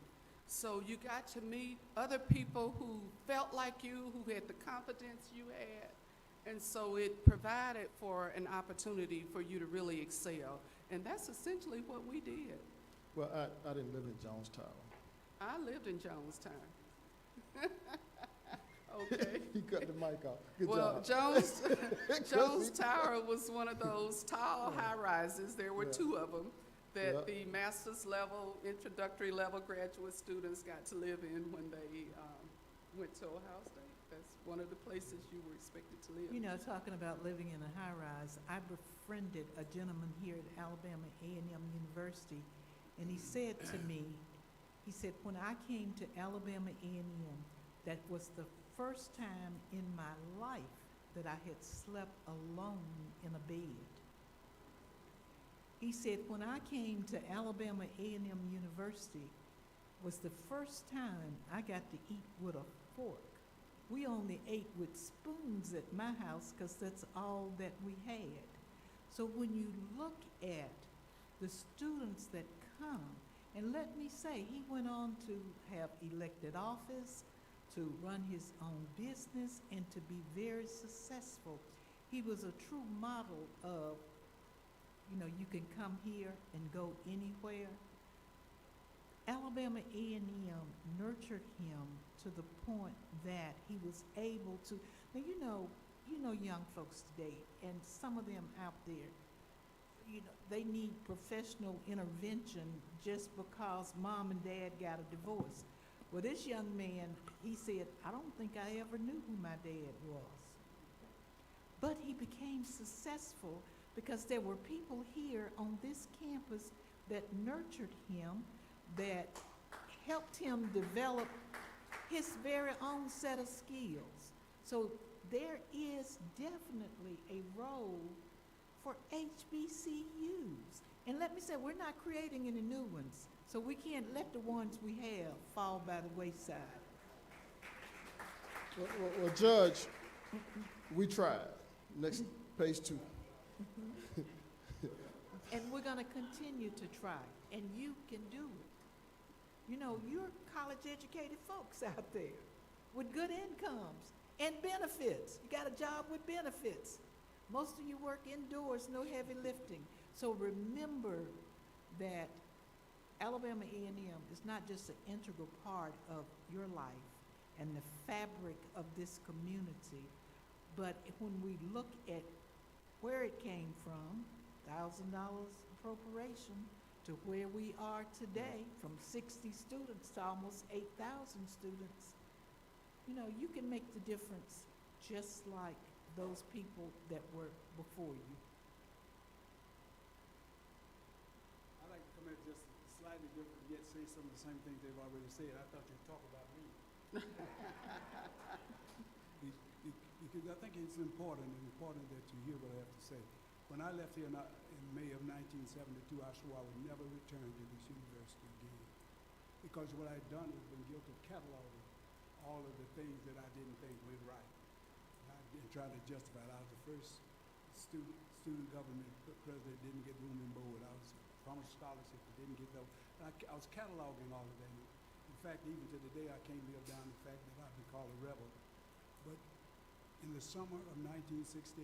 so you got to meet other people who felt like you, who had the confidence you had, and so it provided for an opportunity for you to really excel. And that's essentially what we did. Well, I didn't live in Jones Tower. I lived in Jonestown. Okay. You cut the mic off. Good Well, job. Jones Tower was one of those tall high-rises. There were two of them that the master's level, introductory level graduate students got to live in when they went to Ohio State. That's one of the places you were expected to live. You know, talking about living in a high-rise, I befriended a gentleman here at Alabama A&M University, and he said to me, he said, when I came to Alabama A&M, that was the first time in my life that I had slept alone in a bed. He said, when I came to Alabama A&M University, was the first time I got to eat with a fork. We only ate with spoons at my house because that's all that we had. So when you look at the students that come, and let me say, he went on to have elected office, to run his own business, and to be very successful. He was a true model of, you know, you can come here and go anywhere. Alabama A&M nurtured him to the point that he was able to, now you know young folks today, and some of them out there, you know, they need professional intervention just because mom and dad got a divorce. Well, this young man, he said, I don't think I ever knew who my dad was. But he became successful because there were people here on this campus that nurtured him, that helped him develop his very own set of skills. So there is definitely a role for HBCUs. And let me say, we're not creating any new ones, so we can't let the ones we have fall by the wayside. Well, Judge, we tried. Next, page 2. And we're gonna continue to try, and you can do it. You know, you're college-educated folks out there with good incomes and benefits. You got a job with benefits. Most of you work indoors, no heavy lifting. So remember that Alabama A&M is not just an integral part of your life and the fabric of this community, but when we look at where it came from, $1,000 appropriation, to where we are today, from 60 students to almost 8,000 students, you know, you can make the difference just like those people that were before you. I'd like to come at just slightly different, yet say some of the same things they've already said. I thought you'd talk about me. Because I think it's important that you hear what I have to say. When I left here in May of 1972, I swore I would never return to this university again. Because what I'd done was been guilty of cataloging all of the things that I didn't think went right. And I tried to justify it. I was the first student government president that didn't get room and board. I was promised scholarship that didn't get those. I was cataloging all of that. In fact, even to the day, I can't live down the fact that I've been called a rebel. But in the summer of 1968,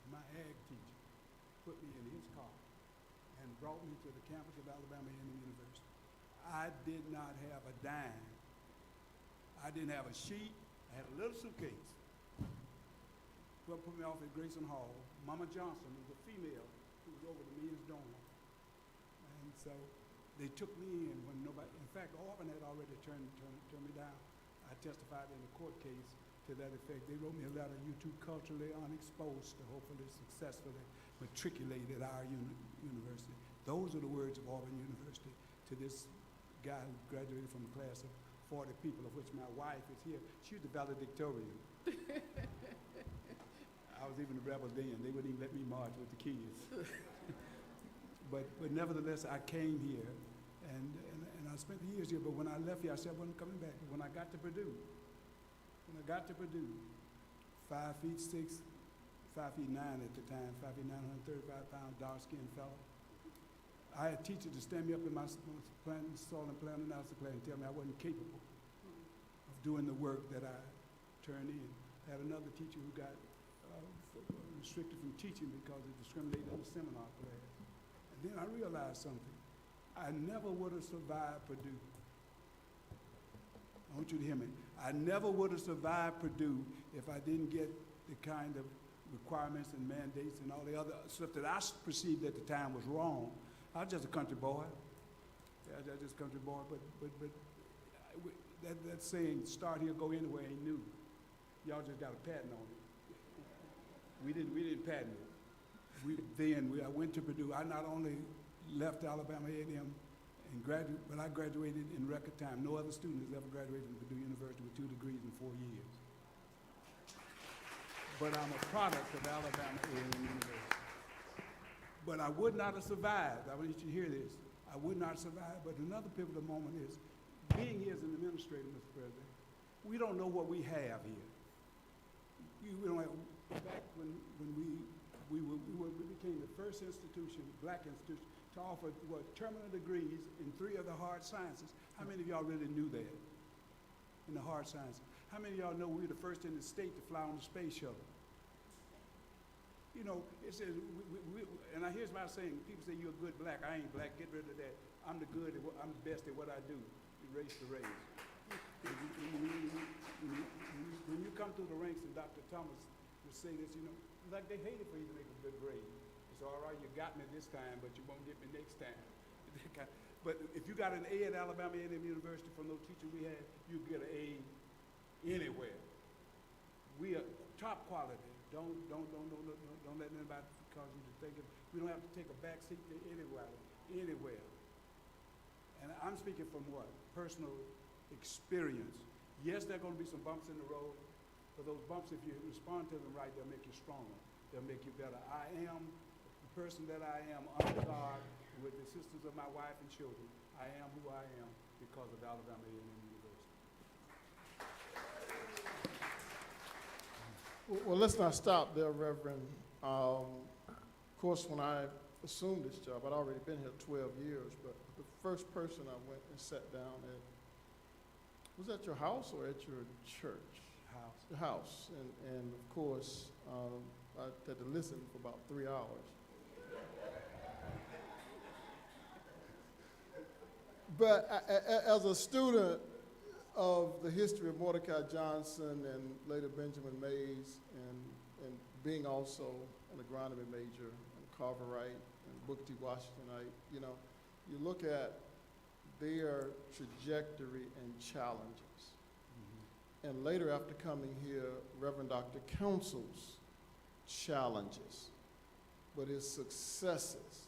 my ag teacher put me in his car and brought me to the campus of Alabama A&M University. I did not have a dime. I didn't have a sheet. I had a little suitcase. Put me off at Grayson Hall. Mama Johnson was a female who was over the men's dorm. And so they took me in when nobody, in fact, Auburn had already turned me down. I testified in a court case to that effect. They wrote me a letter, "You too culturally unexposed to hopefully successfully matriculate at our university." Those are the words of Auburn University to this guy who graduated from a class of 40 people, of which my wife is here. She was the valedictorian. I was even a rebel then. They wouldn't even let me march with the kids. But nevertheless, I came here, and I spent years here. But when I left here, I said I wasn't coming back. But when I got to Purdue, 5'6", 5'9" at the time, 5'9", 135 pound, dark-skinned fellow. I had teachers to stand me up in my soil and plant analysis class and tell me I wasn't capable of doing the work that I turned in. I had another teacher who got restricted from teaching because he discriminated in the seminar class. And then I realized something. I never would have survived Purdue. I want you to hear me. I never would have survived Purdue if I didn't get the kind of requirements and mandates and all the other stuff that I perceived at the time was wrong. I was just a country boy. Yeah, I was just a country boy, but that saying, "Start here, go anywhere," ain't new. Y'all just got a patent on it. We didn't patent it. I went to Purdue. I not only left Alabama A&M but I graduated in record time. No other student has ever graduated from Purdue University with 2 degrees in 4 years. But I'm a product of Alabama A&M University. But I would not have survived. I want you to hear this. I would not survive. But another pivotal moment is being here as an administrator, Mr. President. We don't know what we have here. We don't have. Back when we became the first institution, black institution, to offer terminal degrees in 3 of the hard sciences. How many of y'all really knew that in the hard sciences? How many of y'all know we were the first in the state to fly on the space shuttle? You know, it says, and here's my saying, people say you're a good black. I ain't black, get rid of that. I'm the best at what I do, race to race. When you come through the ranks, and Dr. Thomas would say this, you know, like they hated for you to make a good grade. It's all right, you got me this time, but you won't get me next time. But if you got an A at Alabama A&M University from those teachers we had, you get an A anywhere. We are top quality. Don't let anybody cause you to think we don't have to take a back seat to anywhere. And I'm speaking from what? Personal experience. Yes, there are going to be some bumps in the road, but those bumps, if you respond to them right, they'll make you stronger. They'll make you better. I am the person that I am under God with the assistance of my wife and children. I am who I am because of Alabama A&M University. Well, let's not stop there, Reverend. Of course, when I assumed this job, I'd already been here 12 years, but the first person I went and sat down at, was that your house or at your church? House. The house. And of course, I had to listen for about 3 hours. But as a student of the history of Mordecai Johnson and later Benjamin Mays, and being also an agronomy major and Carverite and Booker T. Washingtonite, you know, you look at their trajectory and challenges. Mm-hmm. And later, after coming here, Reverend Dr. Counsel's challenges, but his successes.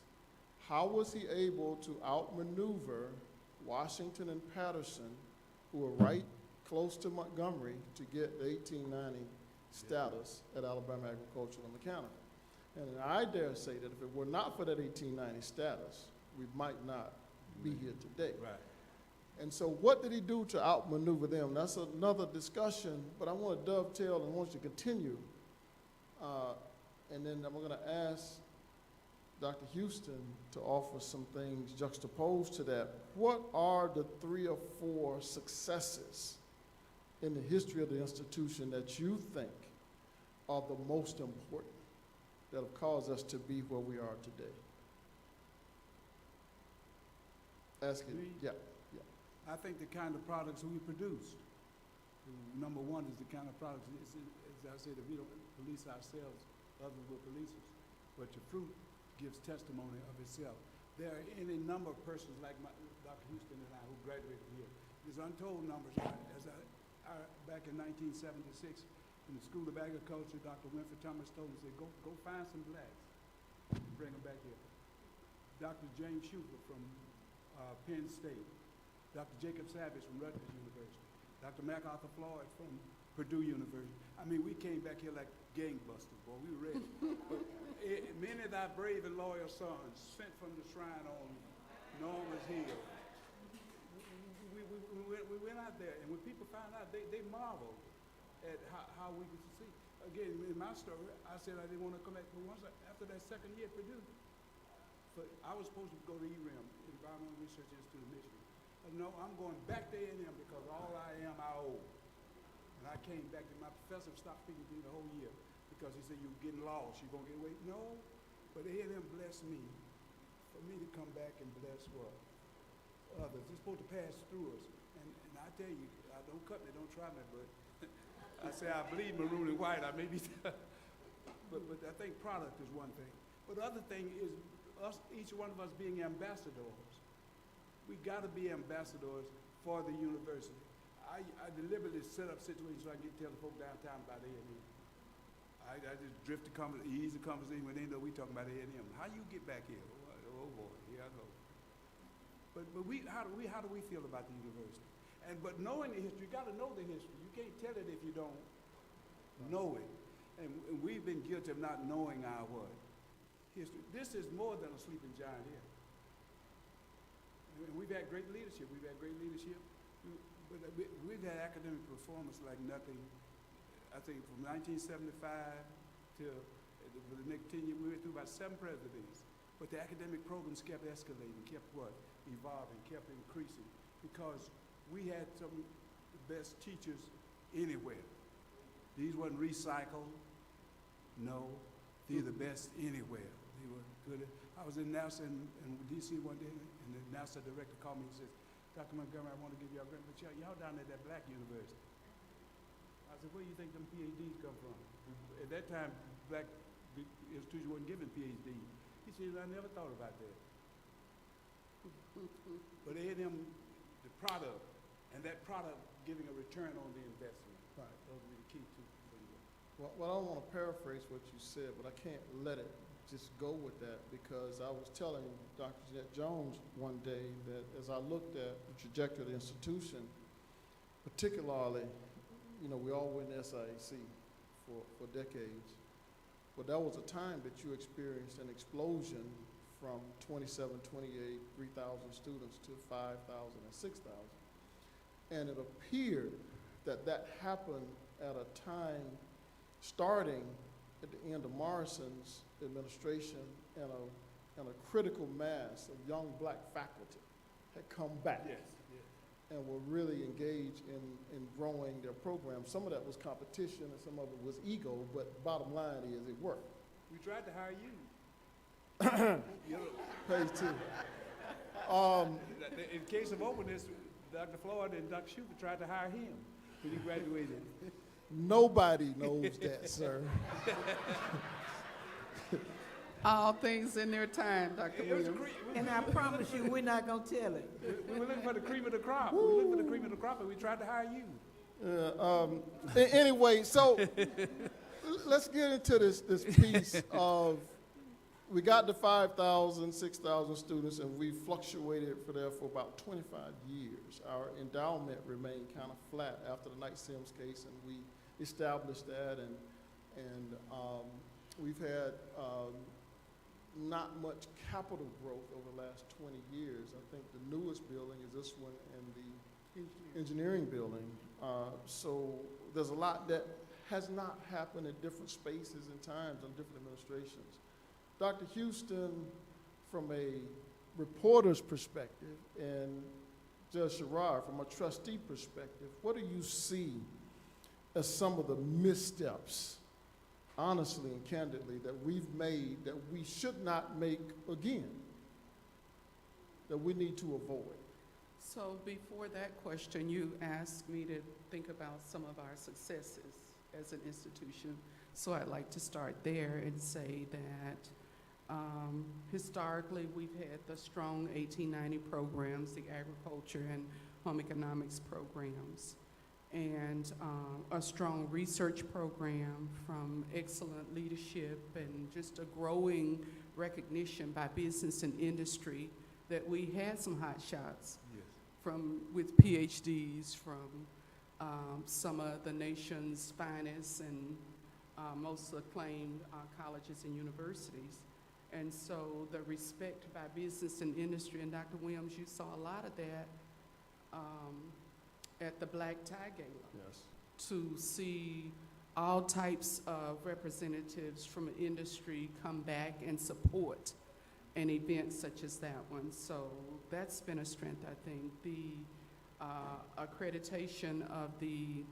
How was he able to outmaneuver Washington and Patterson, who were right close to Montgomery, to get the 1890 status at Alabama Agricultural and Mechanical? And I dare say that if it were not for that 1890 status, we might not be here today. Right. And so what did he do to outmaneuver them? That's another discussion, but I want to dovetail and want you to continue. And then I'm going to ask Dr. Houston to offer some things juxtaposed to that. What are the 3 or 4 successes in the history of the institution that you think are the most important that have caused us to be where we are today? Ask it. Me? Yeah. I think the kind of products we produce. Number one is the kind of products, as I said, if we don't police ourselves, others will police us. But your fruit gives testimony of itself. There are any number of persons like Dr. Houston and I who graduated here. There's untold numbers. Back in 1976, in the School of Agriculture, Dr. Winfrey Thomas told me, said, go find some blacks and bring them back here. Dr. James Schufer from Penn State, Dr. Jacob Savage from Rutgers University, Dr. MacArthur Floyd from Purdue University. I mean, we came back here like gangbusters, boy. We were ready. But many of thy brave and loyal sons sent from the shrine on Norman's Hill. We went out there, and when people found out, they marveled at how we could succeed. Again, in my story, I said I didn't want to come back, but once after that second year at Purdue, I was supposed to go to ERIM, Environmental Research Institute of Michigan. No, I'm going back to A&M because all I am, I owe. And I came back, and my professor stopped speaking to me the whole year because he said, you're getting lost, you're going to get away. No, but A&M blessed me for me to come back and bless what? Others. It's supposed to pass through us. And I tell you, don't cut me, don't try me, but I say I bleed maroon and white, I may be, but I think product is one thing. But the other thing is us, each one of us being ambassadors. We got to be ambassadors for the university. I deliberately set up situations so I can tell the folk downtown about A&M. I just drift the ease the conversation when they know we talking about A&M. How you get back here? Oh boy, here I go. But how do we feel about the university? But knowing the history, you got to know the history. You can't tell it if you don't know it. And we've been guilty of not knowing our what? History. This is more than a sleeping giant here. And we've had great leadership. We've had great leadership. But we've had academic performance like nothing. I think from 1975 till for the next 10 years, we went through about 7 presidents. But the academic programs kept escalating, kept what? Evolving, kept increasing. Because we had some of the best teachers anywhere. These weren't recycled. No, they're the best anywhere. They were good. I was in NASA in DC one day, and the NASA director called me and says, Dr. Montgomery, I want to give you a grant, but y'all down at that black university. I said, where do you think them PhDs come from? At that time, black institutions weren't giving PhDs. He said, I never thought about that. But A&M, the product, and that product giving a return on the investment. Right. Those were the key two things. Well, I don't want to paraphrase what you said, but I can't let it just go with that because I was telling Dr. Jeanette Jones one day that as I looked at the trajectory of the institution, particularly, you know, we all were in SIAC for decades, but that was a time that you experienced an explosion from 27, 28, 3,000 students to 5,000 and 6,000. And it appeared that happened at a time starting at the end of Morrison's administration and a critical mass of young black faculty had come back and were really engaged in growing their program. Some of that was competition and some of it was ego, but bottom line is it worked. We tried to hire you. Page 2. In case of openness, Dr. Floyd and Dr. Schuster tried to hire him when he graduated. Nobody knows that, sir. All things in their time, Dr. It was a Williams. And I promise you, we're not gonna tell it. we were looking for the cream of the crop. We were looking for the cream of the crop, and we tried to hire you. Anyway, so let's get into this piece of, we got to 5,000, 6,000 students, and we fluctuated for about 25 years. Our endowment remained kind of flat after the Knight Sims case, and we established that, and we've had not much capital growth over the last 20 years. I think the newest building is this one and the engineering building. So there's a lot that has not happened in different spaces and times and different administrations. Dr. Houston, from a reporter's perspective, and Judge Sherrod, from a trustee perspective, what do you see as some of the missteps, honestly and candidly, that we've made that we should not make again, that we need to avoid? So before that question, you asked me to think about some of our successes as an institution. So I'd like to start there and say that historically, we've had the strong 1890 programs, the agriculture and home economics programs, and a strong research program from excellent leadership and just a growing recognition by business and industry that we had some hot shots with PhDs from some of the nation's finest and most acclaimed colleges and universities. And so the respect by business and industry, and Dr. Williams, you saw a lot of that at the Black Tie Gala. Yes. To see all types of representatives from industry come back and support an event such as that one. So that's been a strength, I think. The accreditation of the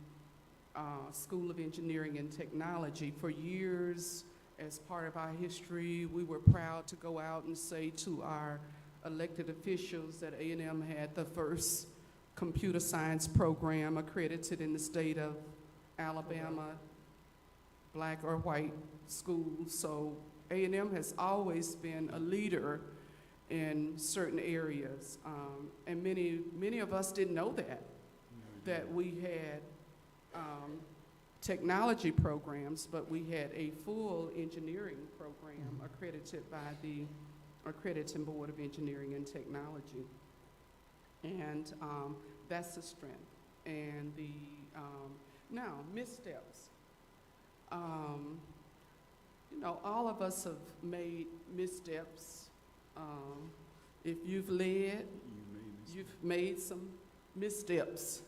School of Engineering and Technology. For years, as part of our history, we were proud to go out and say to our elected officials that A&M had the first computer science program accredited in the state of Alabama, black or white schools. So A&M has always been a leader in certain areas. And many of us didn't know that we had technology programs, but we had a full engineering program accredited by the Accrediting Board of Engineering and Technology. And that's the strength. And the, now, missteps. You know, all of us have made missteps. If you've led, you've made some missteps.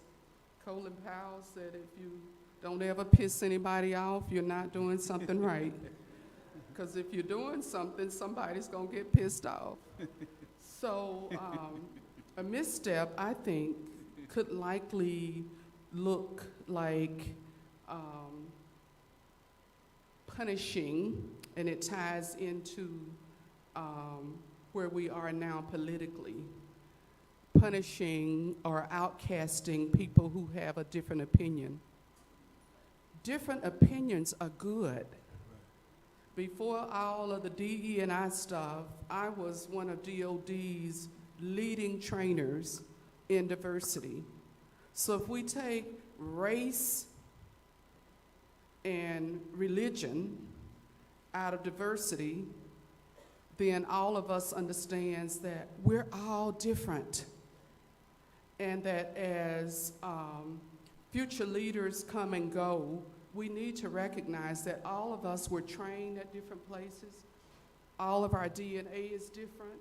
Colin Powell said if you don't ever piss anybody off, you're not doing something right. Because if you're doing something, somebody's going to get pissed off. So a misstep, I think, could likely look like punishing, and it ties into where we are now politically, punishing or outcasting people who have a different opinion. Different opinions are good. Before all of the DE&I stuff, I was one of DOD's leading trainers in diversity. So if we take race and religion out of diversity, then all of us understands that we're all different. And that as future leaders come and go, we need to recognize that all of us were trained at different places. All of our DNA is different,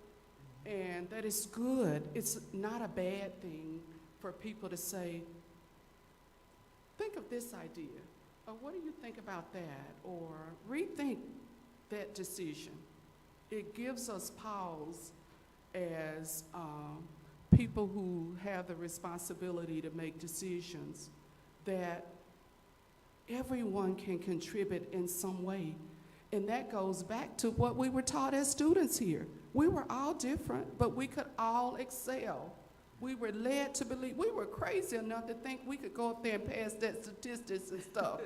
and that is good. It's not a bad thing for people to say, think of this idea, or what do you think about that, or rethink that decision. It gives us pause as people who have the responsibility to make decisions, that everyone can contribute in some way. And that goes back to what we were taught as students here. We were all different, but we could all excel. We were led to believe, we were crazy enough to think we could go up there and pass that statistics and stuff.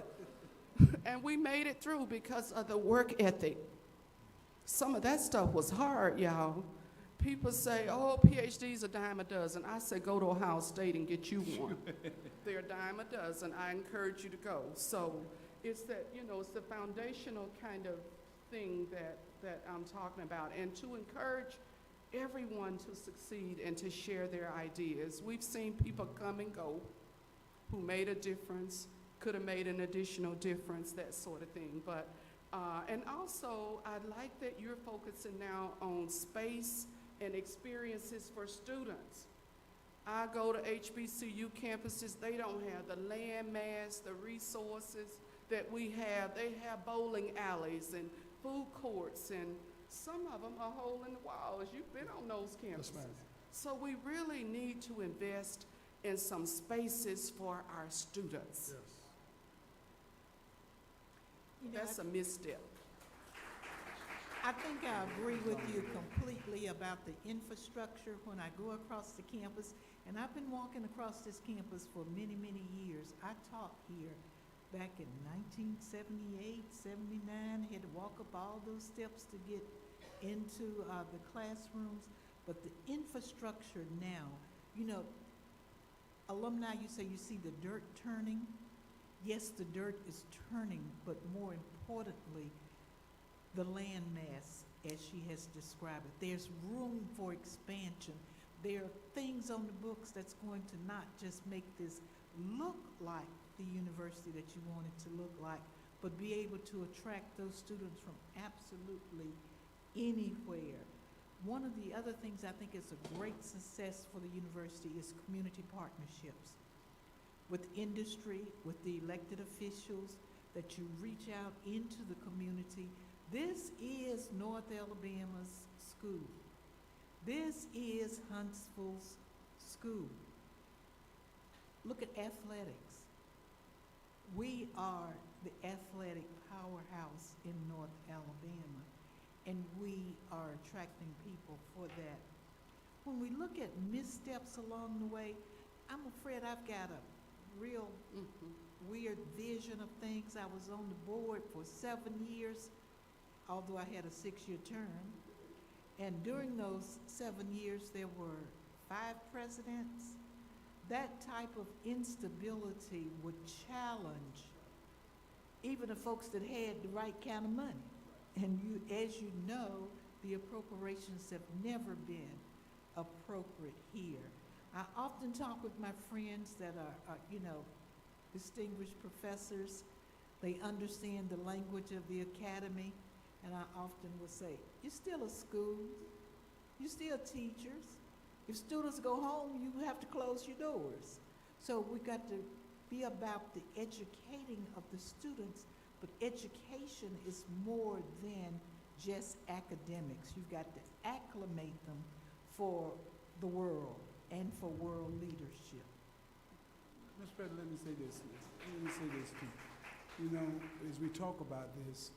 And we made it through because of the work ethic. Some of that stuff was hard, y'all. People say, oh, PhDs a dime a dozen. I say, go to Ohio State and get you one. They're a dime a dozen. I encourage you to go. So it's that, you know, it's the foundational kind of thing that I'm talking about. And to encourage everyone to succeed and to share their ideas. We've seen people come and go who made a difference, could have made an additional difference, that sort of thing. But, and also, I like that you're focusing now on space and experiences for students. I go to HBCU campuses, they don't have the land mass, the resources that we have. They have bowling alleys and food courts, and some of them are hole in the walls. You've been on those campuses. Yes, ma'am. So we really need to invest in some spaces for our students. Yes. You know, That's a misstep. I think I agree with you completely about the infrastructure when I go across the campus. And I've been walking across this campus for many, many years. I taught here back in 1978, 79, had to walk up all those steps to get into the classrooms. But the infrastructure now, you know, alumni, you say you see the dirt turning. Yes, the dirt is turning, but more importantly, the land mass, as she has described it. There's room for expansion. There are things on the books that's going to not just make this look like the university that you want it to look like, but be able to attract those students from absolutely anywhere. One of the other things I think is a great success for the university is community partnerships with industry, with the elected officials, that you reach out into the community. This is North Alabama's school. This is Huntsville's school. Look at athletics. We are the athletic powerhouse in North Alabama, and we are attracting people for that. When we look at missteps along the way, I'm afraid I've got a real weird vision of things. I was on the board for 7 years, although I had a 6-year term. And during those 7 years, there were 5 presidents. That type of instability would challenge even the folks that had the right kind of money. And you, as you know, the appropriations have never been appropriate here. I often talk with my friends that are you know, distinguished professors. They understand the language of the academy. And I often will say, you're still a school, you're still teachers. If students go home, you have to close your doors. So we got to be about the educating of the students, but education is more than just academics. You've got to acclimate them for the world and for world leadership. Mr. President, let me say this. Let me say this too. You know, as we talk about this,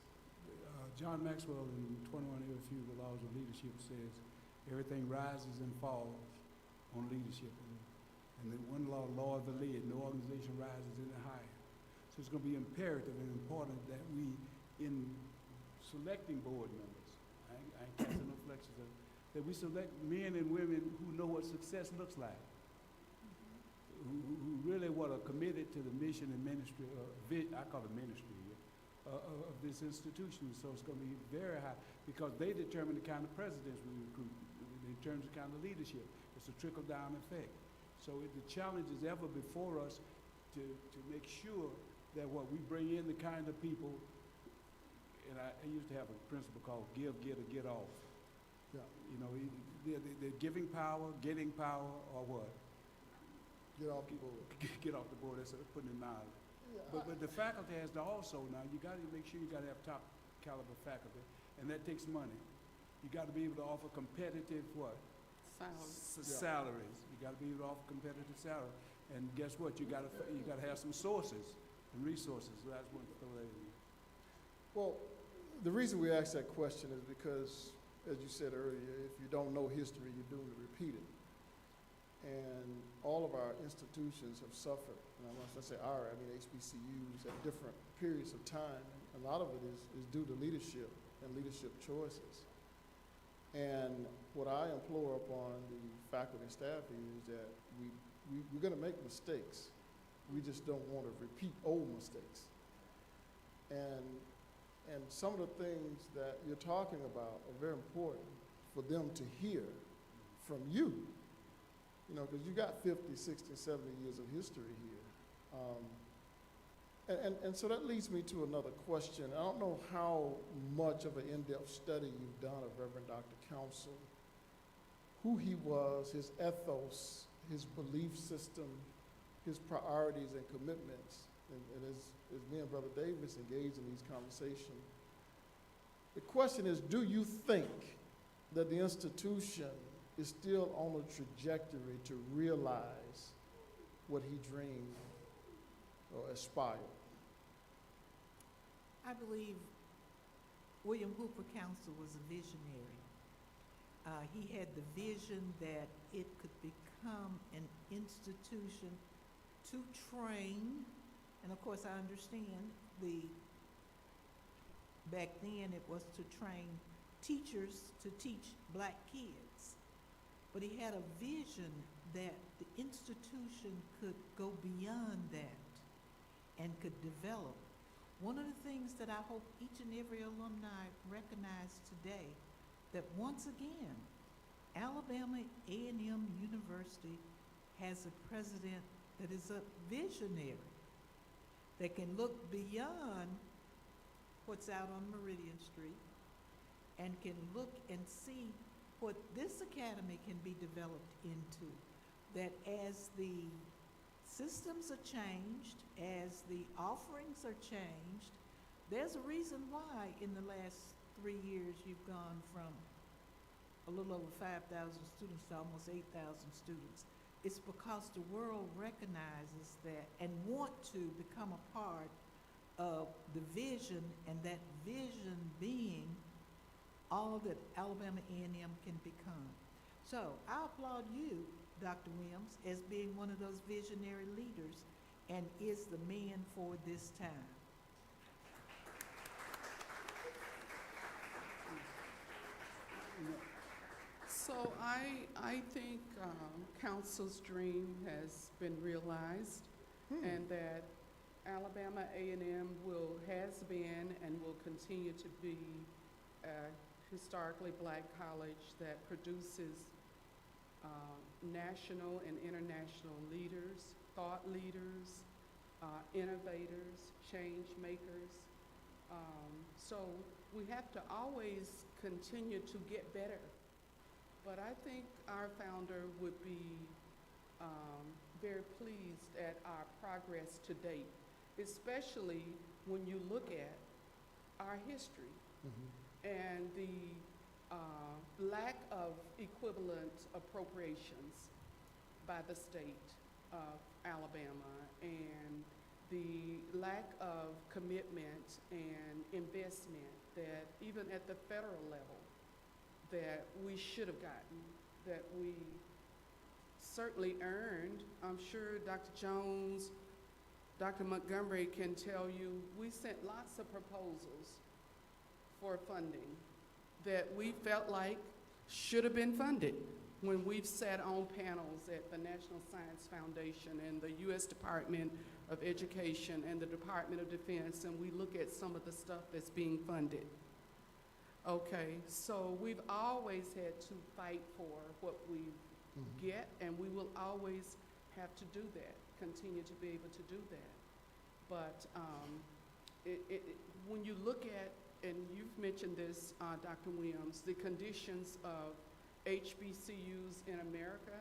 John Maxwell in 21 Irrefutable Laws of Leadership says everything rises and falls on leadership. And the one law of the lid, no organization rises any higher. So it's going to be imperative and important that we, in selecting board members, I ain't casting no flexes, that we select men and women who know what success looks like, who really are committed to the mission and ministry, I call it ministry here, of this institution. So it's going to be very high because they determine the kind of presidents we recruit in terms of kind of leadership. It's a trickle-down effect. So the challenge is ever before us to make sure that what we bring in the kind of people, and I used to have a principle called give, get, or get off. Yeah. You know, they're giving power, getting power, or what? Get off the board. Get off the board, that's putting it mildly. Yeah, But the faculty has to also, now, you got to make sure you got to have top caliber faculty, and that takes money. You got to be able to offer competitive what? salaries. You gotta be off competitive salary. And guess what? You gotta have some sources and resources. So that's one to throw that in. Well, the reason we ask that question is because, as you said earlier, if you don't know history, you're doomed to repeat it. And all of our institutions have suffered, and when I say our, I mean HBCUs at different periods of time. A lot of it is due to leadership and leadership choices. And what I implore upon the faculty and staff is that we're going to make mistakes. We just don't want to repeat old mistakes. And some of the things that you're talking about are very important for them to hear from you. You know, because you got 50, 60, 70 years of history here. And so that leads me to another question. I don't know how much of an in-depth study you've done of Reverend Dr. Counsel, who he was, his ethos, his belief system, his priorities and commitments. And as me and Brother Davis engage in these conversations, the question is, do you think that the institution is still on a trajectory to realize what he dreamed or aspired? I believe William Hooper Counsel was a visionary. He had the vision that it could become an institution to train, and of course I understand back then it was to train teachers to teach black kids. But he had a vision that the institution could go beyond that and could develop. One of the things that I hope each and every alumni recognize today, that once again, Alabama A&M University has a president that is a visionary, that can look beyond what's out on Meridian Street and can look and see what this academy can be developed into. That as the systems are changed, as the offerings are changed, there's a reason why in the last 3 years you've gone from a little over 5,000 students to almost 8,000 students. It's because the world recognizes that and want to become a part of the vision, and that vision being all that Alabama A&M can become. So I applaud you, Dr. Williams, as being one of those visionary leaders and is the man for this time. So I think Council's dream has been realized, and that Alabama A&M has been and will continue to be a historically black college that produces national and international leaders, thought leaders, innovators, change makers. So we have to always continue to get better. But I think our founder would be very pleased at our progress to date, especially when you look at our history and the lack of equivalent appropriations by the state of Alabama, and the lack of commitment and investment that even at the federal level that we should have gotten, that we certainly earned. I'm sure Dr. Jones, Dr. Montgomery can tell you, we sent lots of proposals for funding that we felt like should have been funded when we've sat on panels at the National Science Foundation and the U.S. Department of Education and the Department of Defense, and we look at some of the stuff that's being funded. Okay, so we've always had to fight for what we get, and we will always have to do that, continue to be able to do that. But when you look at, and you've mentioned this, Dr. Williams, the conditions of HBCUs in America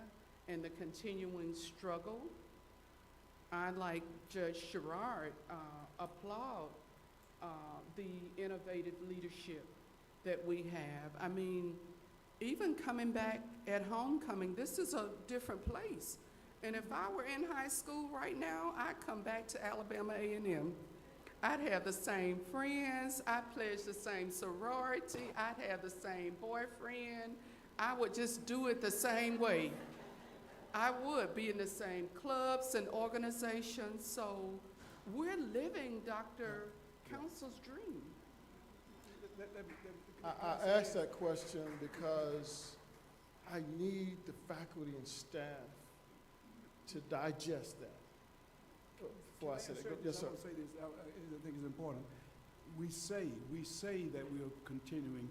and the continuing struggle, I, like Judge Sherrod, applaud the innovative leadership that we have. I mean, even coming back at homecoming, this is a different place. And if I were in high school right now, I'd come back to Alabama A&M. I'd have the same friends, I'd pledge the same sorority, I'd have the same boyfriend. I would just do it the same way. I would be in the same clubs and organizations, so we're living Dr. Council's dream. I asked that question because I need the faculty and staff to digest that. Before I say that, yes, sir. I will say this, I think it's important. We say that we are continuing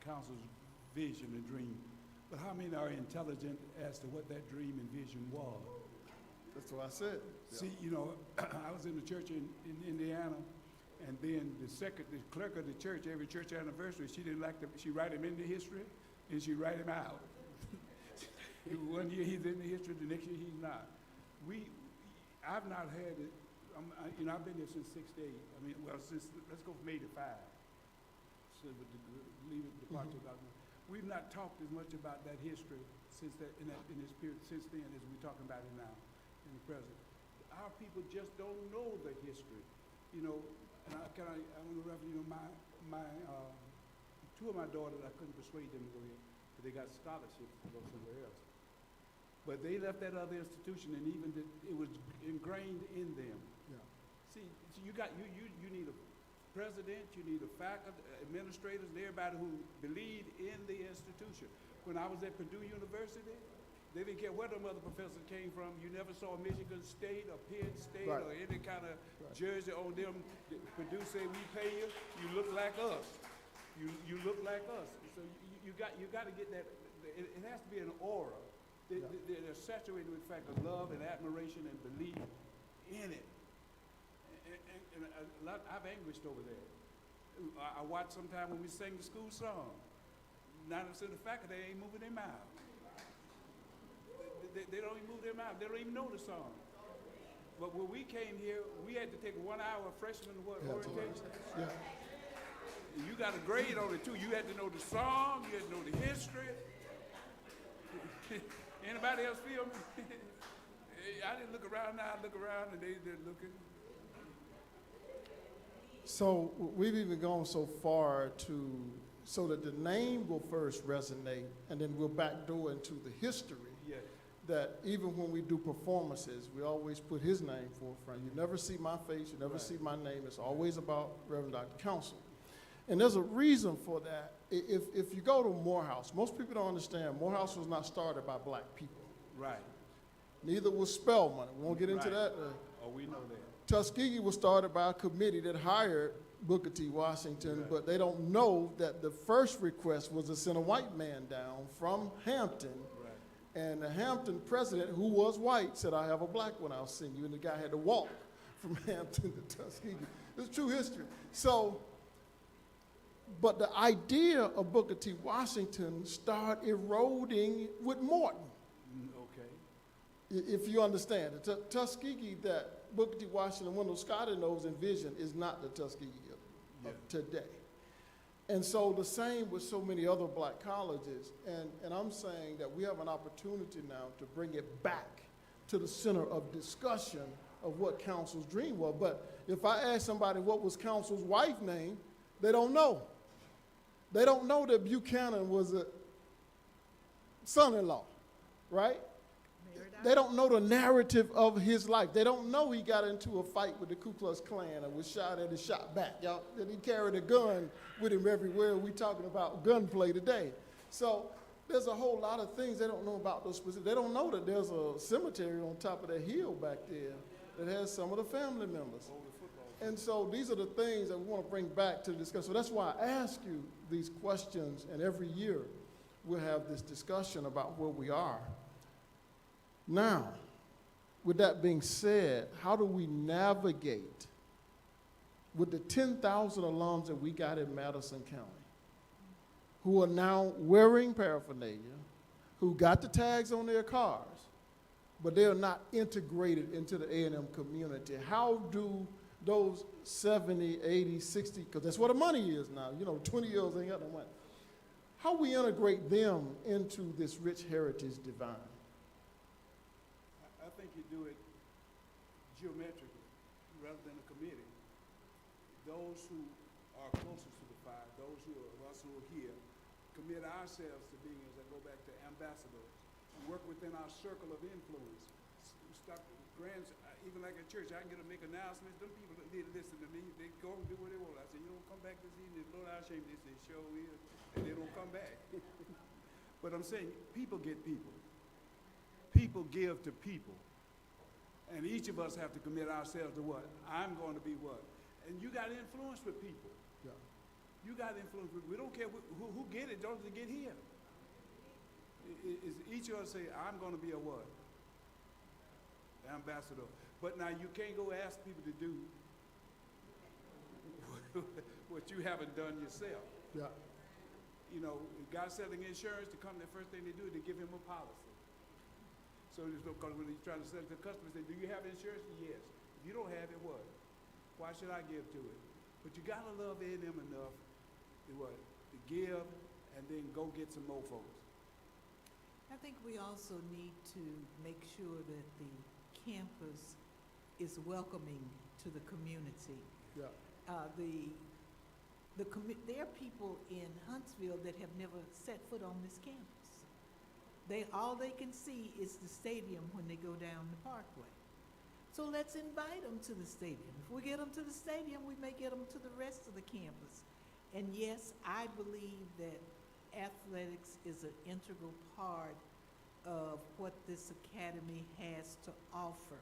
council's vision and dream, but how many are intelligent as to what that dream and vision was? That's what I said. See, you know, I was in the church in Indiana, and then the clerk of the church, every church anniversary, she didn't like she write him into history, and she write him out. 1 year he's in the history, the next year he's not. I've not had it, I've been here since '68. I mean, well, let's go from '85. So with the leaving departure document. We've not talked as much about that history since in this period, since then, as we're talking about it now, in the present. Our people just don't know the history, you know. And I want to reference, you know, two of my daughters, I couldn't persuade them to go here, but they got scholarships to go somewhere else. But they left that other institution, and even it was ingrained in them. Yeah. See, you need a president, you need a faculty, administrators, and everybody who believe in the institution. When I was at Purdue University, they didn't care where them other professors came from. You never saw Michigan State or Penn State Right. or any kind of jersey on them. Purdue say, we pay you, you look like us. You look like us. So you got to get that. It has to be an aura. They're saturated with the fact of love and admiration and belief in it. And I've anguished over that. I watch sometime when we sing the school song. 90% of the faculty ain't moving their mouth. They don't even move their mouth. They don't even know the song. But when we came here, we had to take 1 hour freshman orientation. Yeah. You got a grade on it too. You had to know the song. You had to know the history. Anybody else feel me? I didn't look around now. I look around and they're looking. So we've even gone so far so that the name will first resonate, and then we'll backdoor into the history. Yeah. That even when we do performances, we always put his name forefront. You never see my face, you never see my name. It's always about Reverend Dr. Council. And there's a reason for that. If you go to Morehouse, most people don't understand, Morehouse was not started by black people. Right. Neither was Spelman. We won't get into that. Oh, we know that. Tuskegee was started by a committee that hired Booker T. Washington, but they don't know that the first request was to send a white man down from Hampton. Right. And the Hampton president, who was white, said, I have a black one, I'll send you. And the guy had to walk from Hampton to Tuskegee. It's true history. So, but the idea of Booker T. Washington started eroding with Morton. Okay. If you understand, the Tuskegee that Booker T. Washington and Wendell Scott knows and vision is not the Tuskegee of today. And so the same with so many other black colleges. And I'm saying that we have an opportunity now to bring it back to the center of discussion of what Council's dream was. But if I ask somebody what was Council's wife's name, they don't know. They don't know that Buchanan was a son-in-law, right? They don't know the narrative of his life. They don't know he got into a fight with the Ku Klux Klan and was shot at and shot back. Y'all, that he carried a gun with him everywhere. We talking about gunplay today. So there's a whole lot of things they don't know about those specific. They don't know that there's a cemetery on top of that hill back there that has some of the family members. And so these are the things that we want to bring back to the discussion. So that's why I ask you these questions, and every year we'll have this discussion about where we are. Now, with that being said, how do we navigate with the 10,000 alums that we got in Madison County who are now wearing paraphernalia, who got the tags on their cars, but they are not integrated into the A&M community? How do those 70, 80, 60, because that's what the money is now. You know, 20-year-olds ain't got no money. how we integrate them into this rich heritage divine. I think you do it geometrically rather than a committee. Those who are closest to the fire, those who are of us who are here, commit ourselves to being, as I go back to ambassadors, work within our circle of influence. Stop grants, even like at church, I can get to make announcements. Them people that need to listen to me, they go and do what they want. I say, you don't come back this evening, Lord, I shame. They say, show is, and they don't come back. But I'm saying, people get people. People give to people. And each of us have to commit ourselves to what? I'm going to be what? And you got influence with people. Yeah. You got influence with, we don't care who get it, don't get here. Is each of us say, I'm going to be a what? Ambassador. But now you can't go ask people to do what you haven't done yourself. Yeah. You know, guys selling insurance, to come, the first thing they do is they give him a policy. So because when he's trying to sell it to customers, they say, do you have insurance? Yes. If you don't have it, what? Why should I give to it? But you gotta love A&M enough to what? To give and then go get some more folks. I think we also need to make sure that the campus is welcoming to the community. Yeah. There are people in Huntsville that have never set foot on this campus. All they can see is the stadium when they go down the parkway. So let's invite them to the stadium. If we get them to the stadium, we may get them to the rest of the campus. And yes, I believe that athletics is an integral part of what this academy has to offer.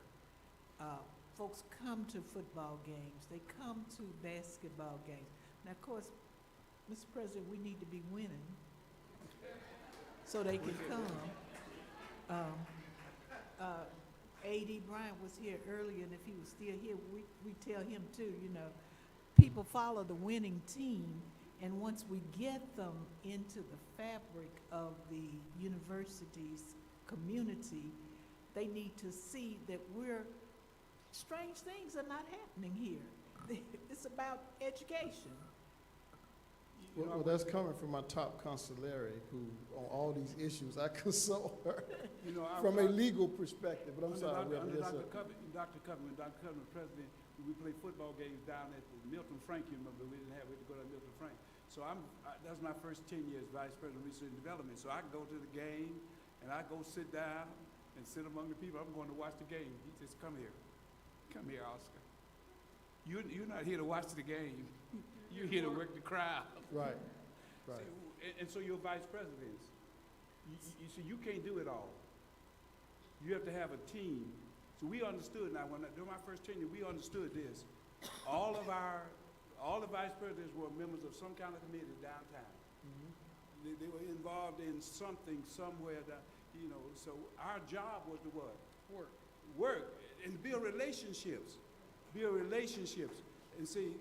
Folks come to football games. They come to basketball games. Now, of course, Mr. President, we need to be winning so they can come. A.D. Bryant was here earlier, and if he was still here, we tell him too, you know, people follow the winning team, and once we get them into the fabric of the university's community, they need to see that strange things are not happening here. It's about education. Well, that's coming from my top consigliere, who, on all these issues, I consult her from a legal perspective. But I'm sorry, under yes, Dr. Covey, when Dr. Covey was president, we played football games down at the Milton Frank, you remember, we had to go to Milton Frank. So that's my first 10 years vice president of research and development. So I go to the game, and I go sit down and sit among the people. I'm going to watch the game. He says, come here, Oscar. You're not here to watch the game. You're here to work the crowd. Right. See, and so you're vice presidents. You see, you can't do it all. You have to have a team. So we understood now, during my first tenure, we understood this. All the vice presidents were members of some kind of committee downtown. Mm-hmm. They were involved in something somewhere that, so our job was to what? Work and build relationships. And see,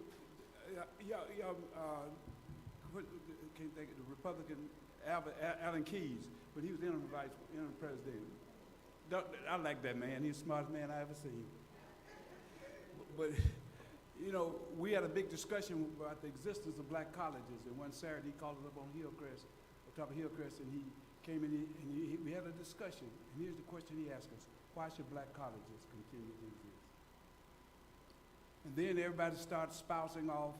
can't think of the Republican Alan Keyes, but he was interim president. I like that man. He's the smartest man I ever seen. But we had a big discussion about the existence of black colleges, and one Saturday he called us up on top of Hillcrest, and he came in and we had a discussion. And here's the question he asked us: why should black colleges continue to exist? And then everybody starts spousing off,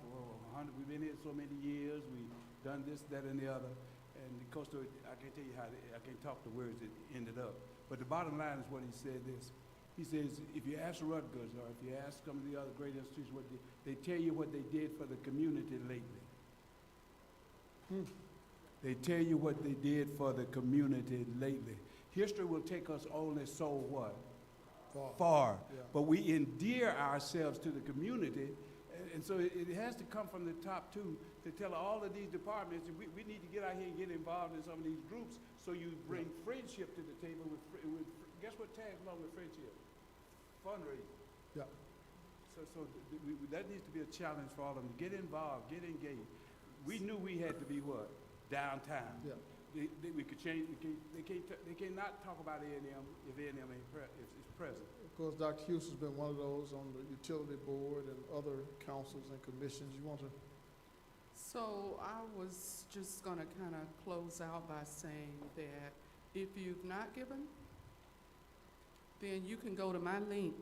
we've been here so many years, we've done this, that, and the other. And of course, I can't tell you I can't talk the words that ended up. But the bottom line is what he said this. He says, if you ask Rutgers or if you ask some of the other great institutions, they tell you what they did for the community lately. They tell you what they did for the community lately. History will take us only so what? Far. Yeah. But we endear ourselves to the community, and so it has to come from the top too, to tell all of these departments, we need to get out here and get involved in some of these groups, so you bring friendship to the table with guess what tags along with friendship? Fundraising. Yeah. So that needs to be a challenge for all of them. Get involved, get engaged. We knew we had to be what? Downtown. Yeah. We could change. They cannot talk about A&M if A&M is present. Of course, Dr. Houston's been one of those on the utility board and other councils and commissions. You want to? So I was just going to kind of close out by saying that if you've not given, then you can go to my link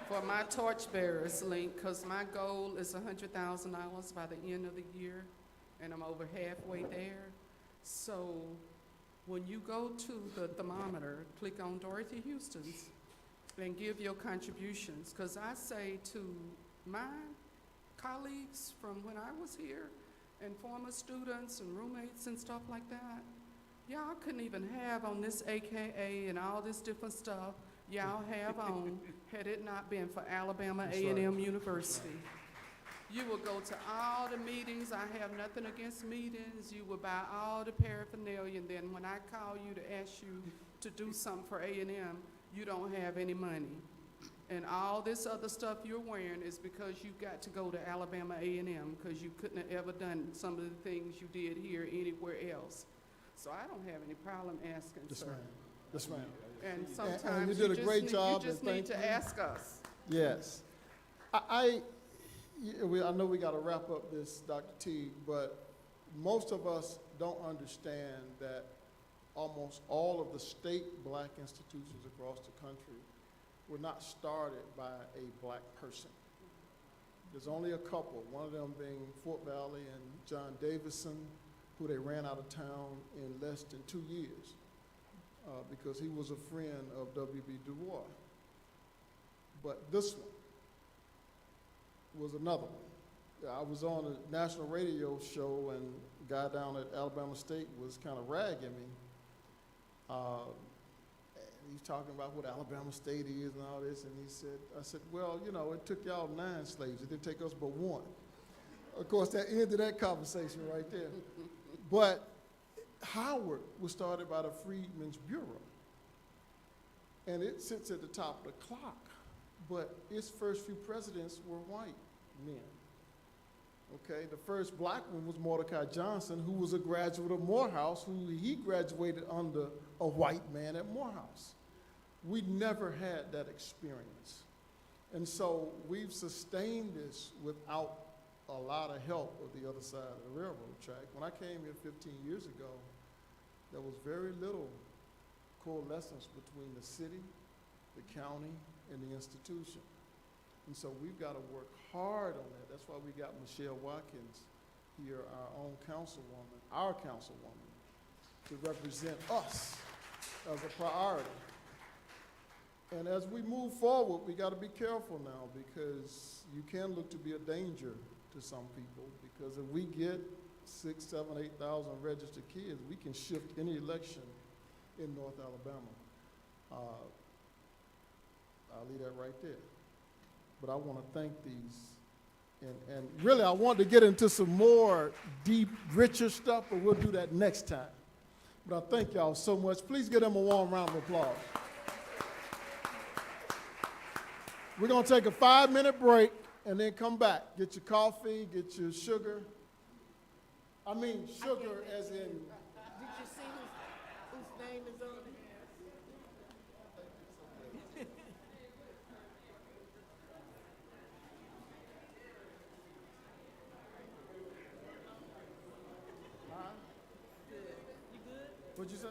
for my torchbearers link, because my goal is $100,000 by the end of the year, and I'm over halfway there. So when you go to the thermometer, click on Dorothy Houston's and give your contributions, because I say to my colleagues from when I was here and former students and roommates and stuff like that, y'all couldn't even have on this AKA and all this different stuff y'all have on had it not been for Alabama A&M University. You will go to all the meetings. I have nothing against meetings. You will buy all the paraphernalia, and then when I call you to ask you to do something for A&M, you don't have any money. And all this other stuff you're wearing is because you got to go to Alabama A&M, because you couldn't have ever done some of the things you did here anywhere else. So I don't have any problem asking, Yes, sir. ma'am. Yes, ma'am. And sometimes you did a great job, you just and need thank to you. ask us. Yes. I know we got to wrap up this, Dr. Teague, but most of us don't understand that almost all of the state black institutions across the country were not started by a black person. There's only a couple, one of them being Fort Valley and John Davison, who they ran out of town in less than 2 years because he was a friend of W.B. Du Bois. But this one was another one. I was on a national radio show, and a guy down at Alabama State was kind of ragging me. He's talking about what Alabama State is and all this, and I said, well, you know, it took y'all 9 slaves. It didn't take us but 1. Of course, that ended that conversation right there. But Howard was started by the Freedmen's Bureau, and it sits at the top of the clock. But its first few presidents were white men. Okay, the first black one was Mordecai Johnson, who was a graduate of Morehouse, who he graduated under a white man at Morehouse. We never had that experience. And so we've sustained this without a lot of help of the other side of the railroad track. When I came here 15 years ago, there was very little coalescence between the city, the county, and the institution. And so we've got to work hard on that. That's why we got Michelle Watkins here, our own councilwoman, to represent us as a priority. And as we move forward, we got to be careful now, because you can look to be a danger to some people, because if we get 6, 7, 8,000 registered kids, we can shift any election in North Alabama. I'll leave that right there. But I want to thank these, and really I want to get into some more deep, richer stuff, but we'll do that next time. But I thank y'all so much. Please give them a warm round of applause. We're going to take a 5-minute break and then come back. Get your coffee, get your sugar. I mean sugar as in... Did you see whose name is on it? What'd you say?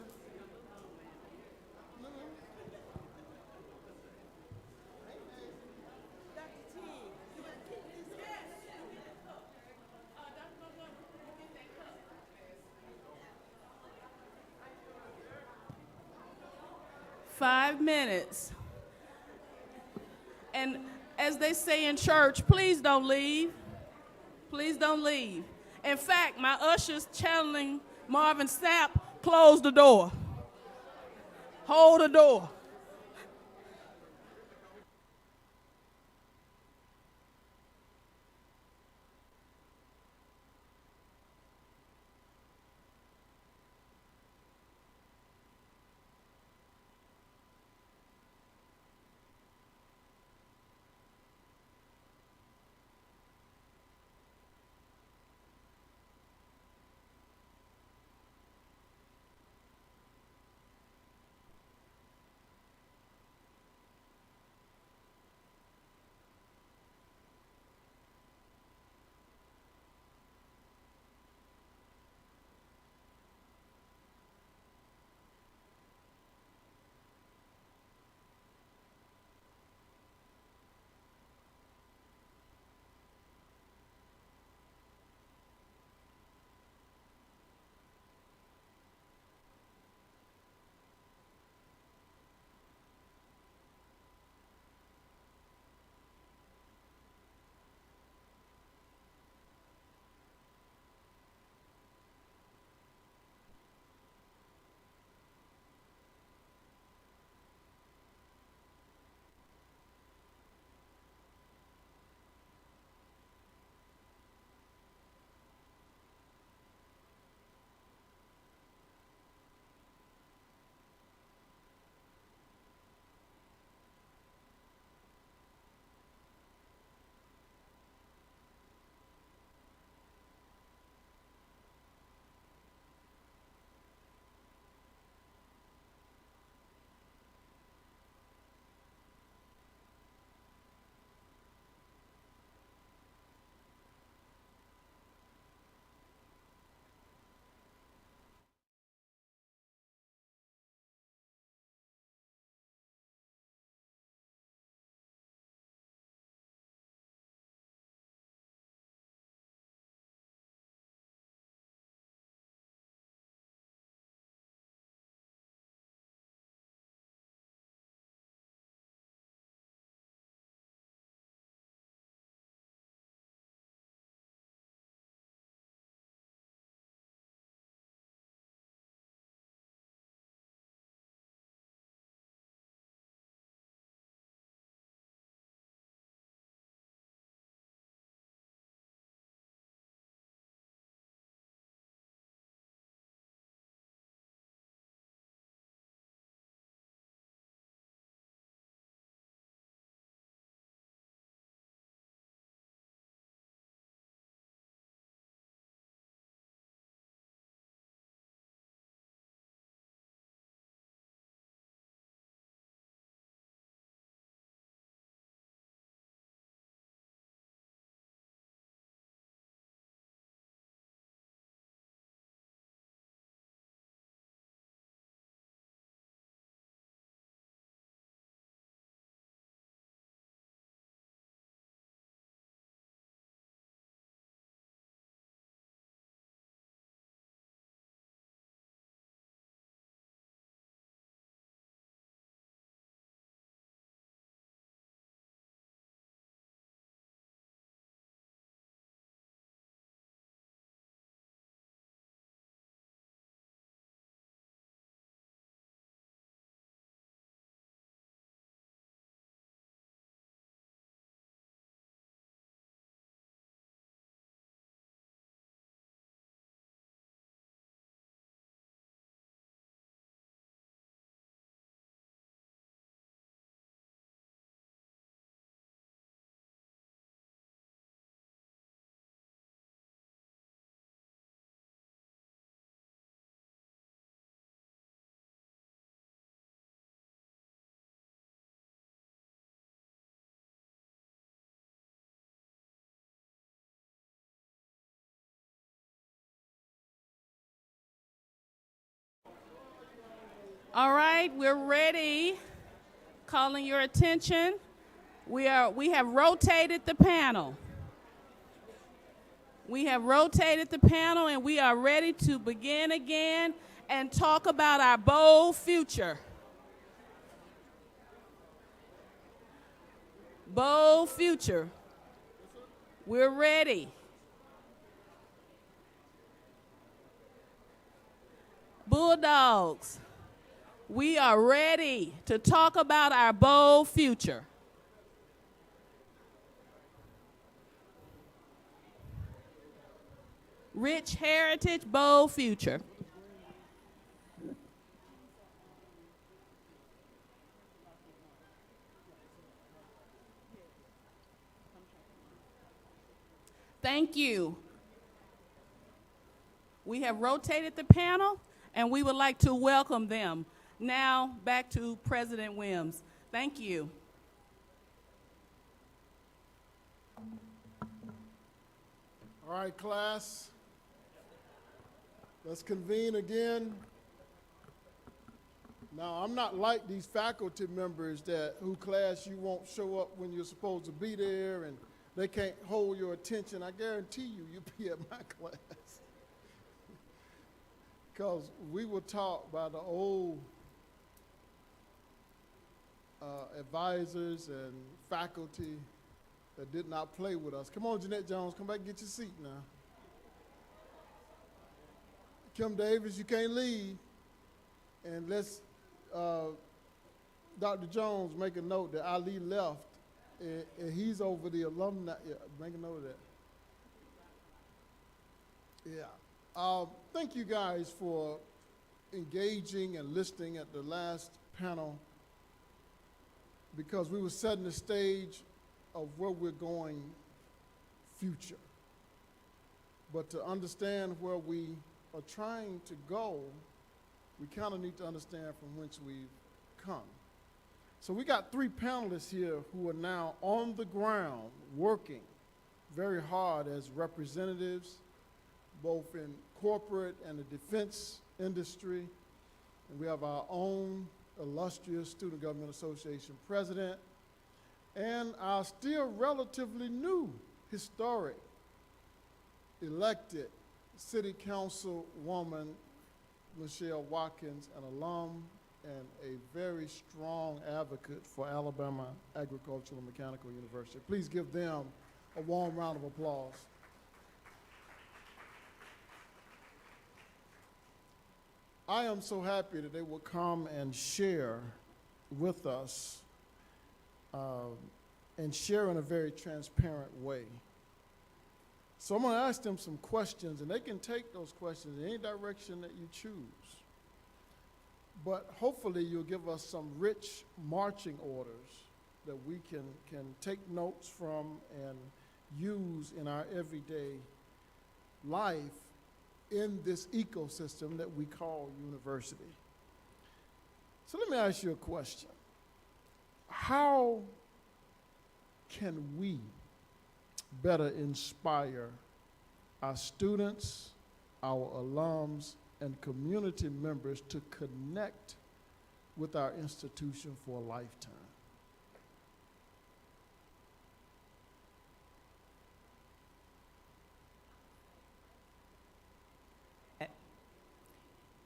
No. Dr. T, you want to keep this? Yes. 5 minutes. And as they say in church, please don't leave. Please don't leave. In fact, my ushers channeling Marvin Sapp, close the door. Hold the door. All right, we're ready. Calling your attention. We have rotated the panel. We have rotated the panel and we are ready to begin again and talk about our bold future. Bold future. We're ready. Bulldogs, we are ready to talk about our bold future. Rich heritage, bold future. Thank you. We have rotated the panel, and we would like to welcome them. Now, back to President Wims. Thank you. All right, class. Let's convene again. Now, I'm not like these faculty members who class you won't show up when you're supposed to be there and they can't hold your attention. I guarantee you'll be at my class. Because we were taught by the old advisors and faculty that did not play with us. Come on, Jeanette Jones, come back and get your seat now. Kim Davis, you can't leave. And let's, Dr. Jones, make a note that Ali left, and he's over the alumni. Yeah, make a note of that. Yeah. Thank you guys for engaging and listening at the last panel, because we were setting the stage of where we're going future. But to understand where we are trying to go, we kind of need to understand from whence we've come. So we got 3 panelists here who are now on the ground working very hard as representatives, both in corporate and the defense industry. And we have our own illustrious Student Government Association president and our still relatively new, historic, elected City Council woman, Michelle Watkins, an alum and a very strong advocate for Alabama Agricultural and Mechanical University. Please give them a warm round of applause. I am so happy that they will come and share with us and share in a very transparent way. So I'm going to ask them some questions, and they can take those questions in any direction that you choose. But hopefully you'll give us some rich marching orders that we can take notes from and use in our everyday life in this ecosystem that we call university. So let me ask you a question. How can we better inspire our students, our alums, and community members to connect with our institution for a lifetime?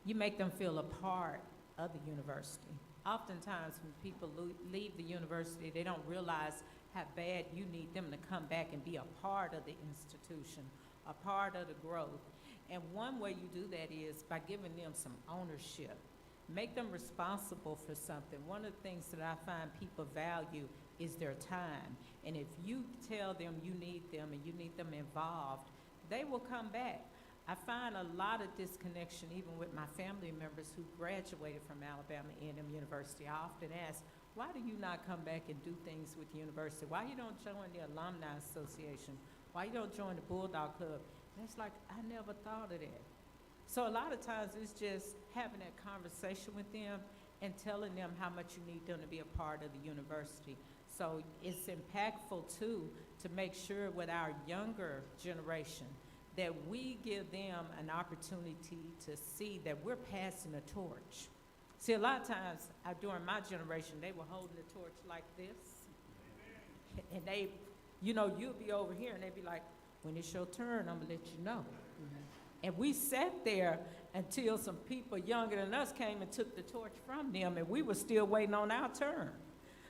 You make them feel a part of the university. Oftentimes when people leave the university, they don't realize how bad you need them to come back and be a part of the institution, a part of the growth. And one way you do that is by giving them some ownership. Make them responsible for something. One of the things that I find people value is their time. And if you tell them you need them and you need them involved, they will come back. I find a lot of disconnection even with my family members who graduated from Alabama A&M University. I often ask, why do you not come back and do things with the university? Why you don't join the Alumni Association? Why you don't join the Bulldog Club? And it's like, I never thought of that. So a lot of times it's just having that conversation with them and telling them how much you need them to be a part of the university. So it's impactful too to make sure with our younger generation that we give them an opportunity to see that we're passing a torch. See, a lot of times, during my generation, they were holding the torch like this. And they, you know, you'll be over here and they'd be like, when it's your turn, I'm gonna let you know. And we sat there until some people younger than us came and took the torch from them, and we were still waiting on our turn.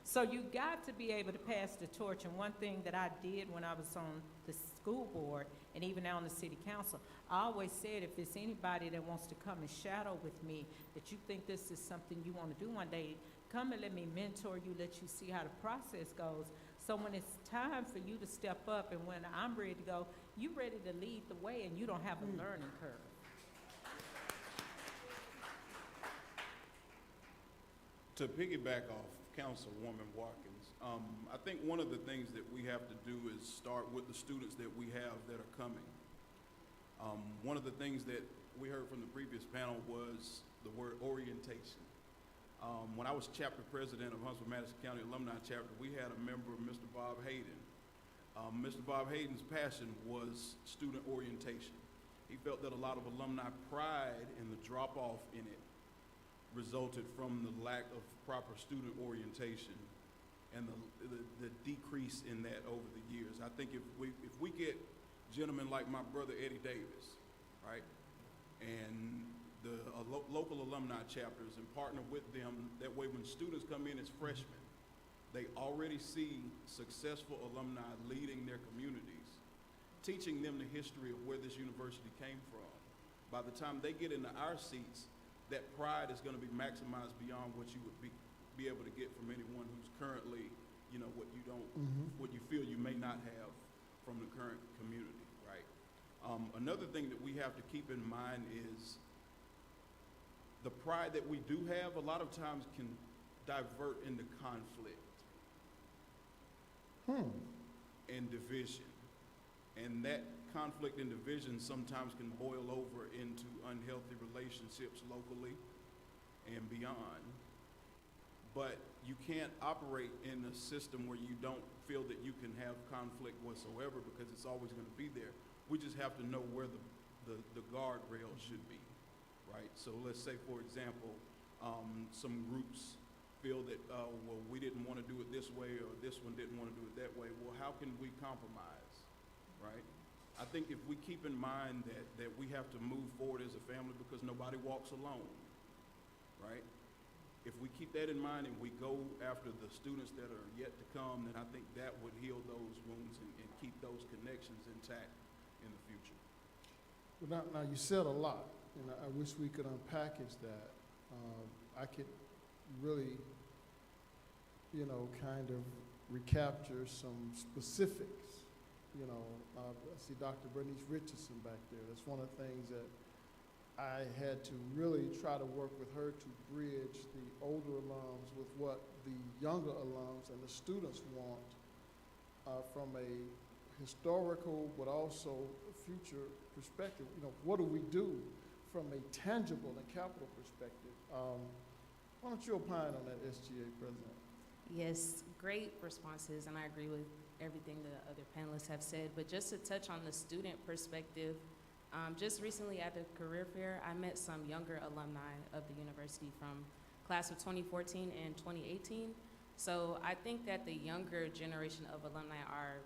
So you got to be able to pass the torch. And one thing that I did when I was on the school board and even now on the city council, I always said, if there's anybody that wants to come and shadow with me, that you think this is something you want to do one day, come and let me mentor you, let you see how the process goes. So when it's time for you to step up and when I'm ready to go, you're ready to lead the way and you don't have a learning curve. To piggyback off Councilwoman Watkins, I think one of the things that we have to do is start with the students that we have that are coming. One of the things that we heard from the previous panel was the word orientation. When I was chapter president of Huntsville-Madison County Alumni Chapter, we had a member, Mr. Bob Hayden. Mr. Bob Hayden's passion was student orientation. He felt that a lot of alumni pride in the drop-off in it resulted from the lack of proper student orientation and the decrease in that over the years. I think if we get gentlemen like my brother Eddie Davis, right, and the local alumni chapters and partner with them, that way when students come in as freshmen, they already see successful alumni leading their communities, teaching them the history of where this university came from. By the time they get into our seats, that pride is going to be maximized beyond what you would be able to get from anyone who's currently, you know, what you feel you may not have from the current community, right? Another thing that we have to keep in mind is the pride that we do have a lot of times can divert into conflict and division. And that conflict and division sometimes can boil over into unhealthy relationships locally and beyond. But you can't operate in a system where you don't feel that you can have conflict whatsoever, because it's always going to be there. We just have to know where the guardrail should be, right? So let's say, for example, some groups feel that, well, we didn't want to do it this way, or this one didn't want to do it that way. Well, how can we compromise, right? I think if we keep in mind that we have to move forward as a family because nobody walks alone, right? If we keep that in mind and we go after the students that are yet to come, then I think that would heal those wounds and keep those connections intact in the future. Well, now you said a lot, and I wish we could unpackage that. I could really, you know, kind of recapture some specifics. You know, I see Dr. Bernice Richardson back there. That's one of the things that I had to really try to work with her to bridge the older alums with what the younger alums and the students want from a historical but also future perspective. You know, what do we do from a tangible and capital perspective? Why don't you opine on that, SGA President? Yes, great responses, and I agree with everything the other panelists have said. But just to touch on the student perspective, just recently at the career fair, I met some younger alumni of the university from class of 2014 and 2018. So I think that the younger generation of alumni are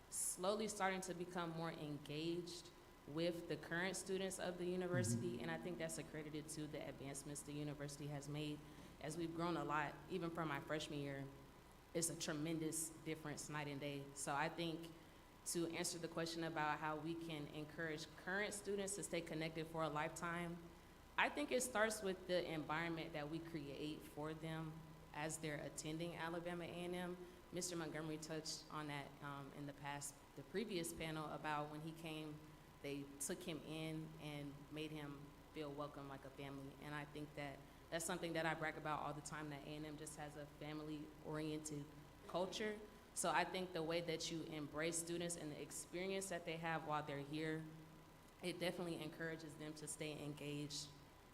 slowly starting to become more engaged with the current students of the university, and I think that's accredited to the advancements the university has made. As we've grown a lot, even from my freshman year, it's a tremendous difference night and day. So I think to answer the question about how we can encourage current students to stay connected for a lifetime, I think it starts with the environment that we create for them as they're attending Alabama A&M. Mr. Montgomery touched on that in the previous panel about when he came, they took him in and made him feel welcome like a family. And I think that that's something that I brag about all the time, that A&M just has a family-oriented culture. So I think the way that you embrace students and the experience that they have while they're here, it definitely encourages them to stay engaged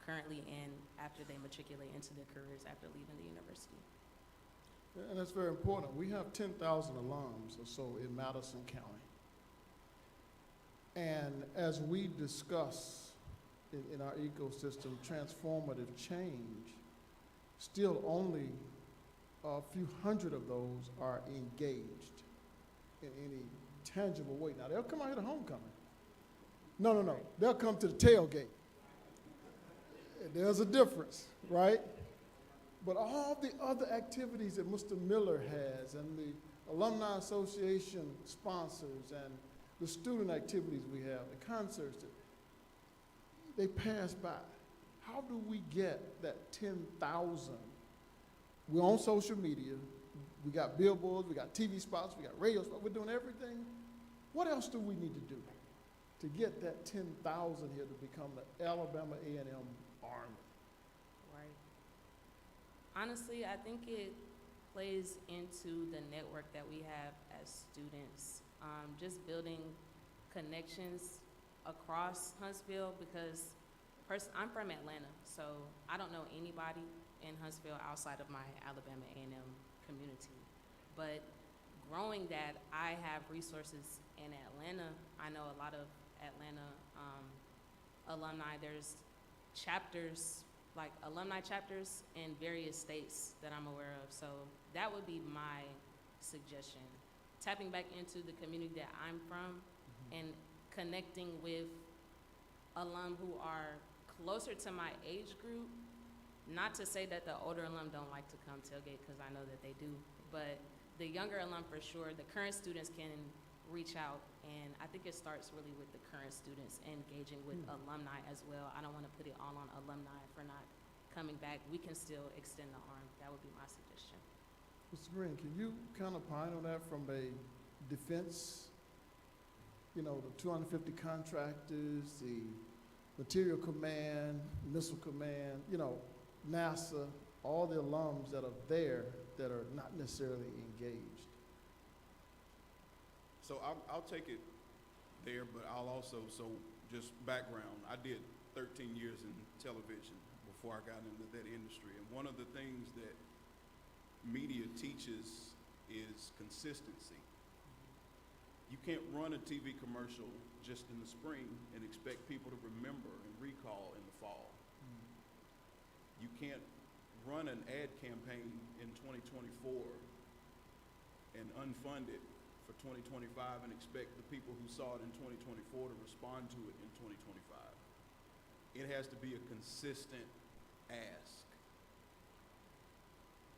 currently and after they matriculate into their careers after leaving the university. And that's very important. We have 10,000 alums or so in Madison County. And as we discuss in our ecosystem transformative change, still only a few hundred of those are engaged in any tangible way. Now, they'll come out here to homecoming. No. They'll come to the tailgate. There's a difference, right? But all the other activities that Mr. Miller has and the Alumni Association sponsors and the student activities we have, the concerts, they pass by. How do we get that 10,000? We're on social media. We got billboards, we got TV spots, we got radio spots. We're doing everything. What else do we need to do to get that 10,000 here to become the Alabama A&M Army? Right. Honestly, I think it plays into the network that we have as students. Just building connections across Huntsville, because I'm from Atlanta, so I don't know anybody in Huntsville outside of my Alabama A&M community. But growing that, I have resources in Atlanta. I know a lot of Atlanta alumni. There's chapters, like alumni chapters in various states that I'm aware of. So that would be my suggestion. Tapping back into the community that I'm from and connecting with alum who are closer to my age group. Not to say that the older alum don't like to come tailgate, because I know that they do, but the younger alum for sure, the current students can reach out, and I think it starts really with the current students engaging with alumni as well. I don't want to put it all on alumni for not coming back. We can still extend the arm. That would be my suggestion. Mr. Green, can you kind of pine on that from a defense, the 250 contractors, the Material Command, Missile Command, NASA, all the alums that are there that are not necessarily engaged? So I'll take it there, but I'll also, just background, I did 13 years in television before I got into that industry. And one of the things that media teaches is consistency. You can't run a TV commercial just in the spring and expect people to remember and recall in the fall. You can't run an ad campaign in 2024 and unfund it for 2025 and expect the people who saw it in 2024 to respond to it in 2025. It has to be a consistent ask.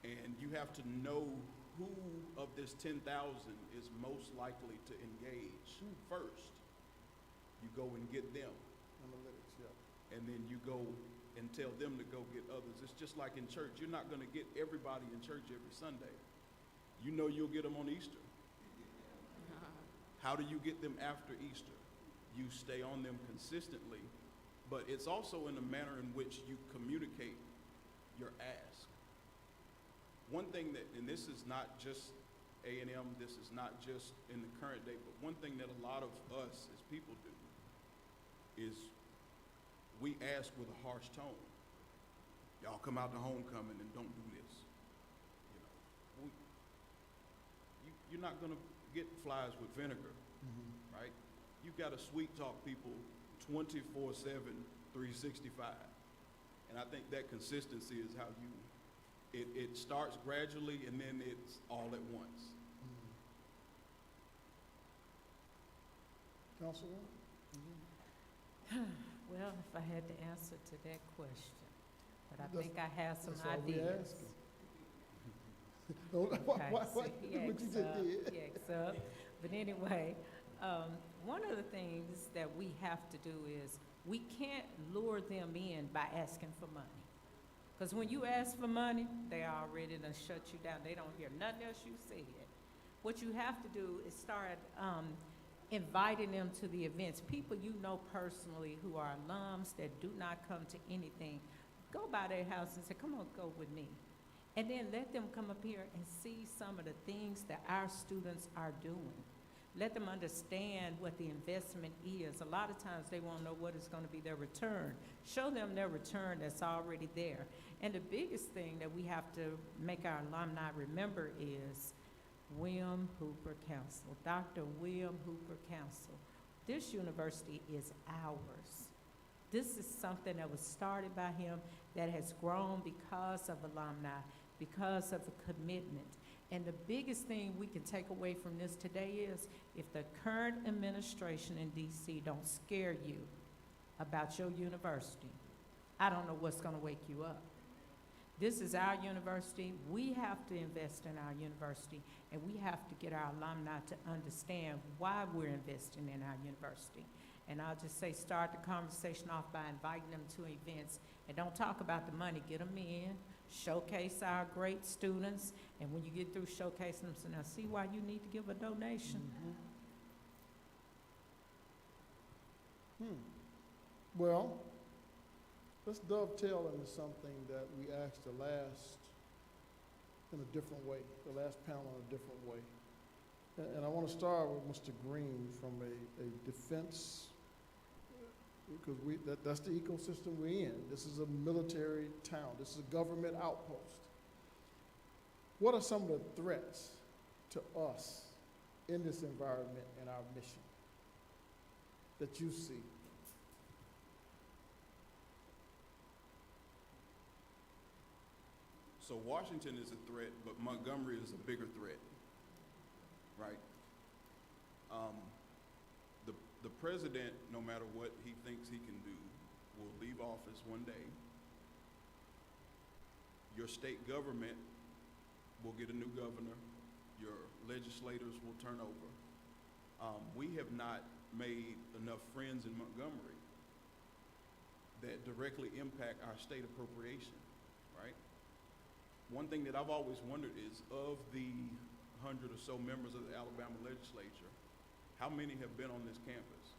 And you have to know who of this 10,000 is most likely to engage first. You go and get them. Analytics, yeah. And then you go and tell them to go get others. It's just like in church. You're not going to get everybody in church every Sunday. You know you'll get them on Easter. How do you get them after Easter? You stay on them consistently, but it's also in the manner in which you communicate your ask. One thing that, and this is not just A&M, this is not just in the current day, but one thing that a lot of us as people do is we ask with a harsh tone. Y'all come out to homecoming and don't do this. You're not gonna get flies with vinegar, right? You've got to sweet talk people 24/7, 365. And I think that consistency is how it starts gradually and then it's all at once. Councilwoman? Well, if I had to answer to that question, but I That's- think I have some that's all we ideas. asking. Okay, What so you he just acts did? up, he acts up. But anyway, one of the things that we have to do is we can't lure them in by asking for money. Because when you ask for money, they already done shut you down. They don't hear nothing else you said. What you have to do is start inviting them to the events. People you know personally who are alums that do not come to anything, go by their house and say, come on, go with me. And then let them come up here and see some of the things that our students are doing. Let them understand what the investment is. A lot of times they won't know what is going to be their return. Show them their return that's already there. And the biggest thing that we have to make our alumni remember is William Hooper Council, Dr. William Hooper Council. This university is ours. This is something that was started by him that has grown because of alumni, because of the commitment. And the biggest thing we can take away from this today is if the current administration in DC don't scare you about your university, I don't know what's gonna wake you up. This is our university. We have to invest in our university, and we have to get our alumni to understand why we're investing in our university. And I'll just say, start the conversation off by inviting them to events. And don't talk about the money, get them in, showcase our great students, and when you get through showcasing them, so now see why you need to give a donation. Well, let's dovetail into something that we asked the last in a different way, the last panel in a different way. And I want to start with Mr. Green from a defense, because that's the ecosystem we're in. This is a military town. This is a government outpost. What are some of the threats to us in this environment and our mission that you see? So Washington is a threat, but Montgomery is a bigger threat, right? The president, no matter what he thinks he can do, will leave office one day. Your state government will get a new governor. Your legislators will turn over. We have not made enough friends in Montgomery that directly impact our state appropriation, right? One thing that I've always wondered is, of the 100 or so members of the Alabama legislature, how many have been on this campus?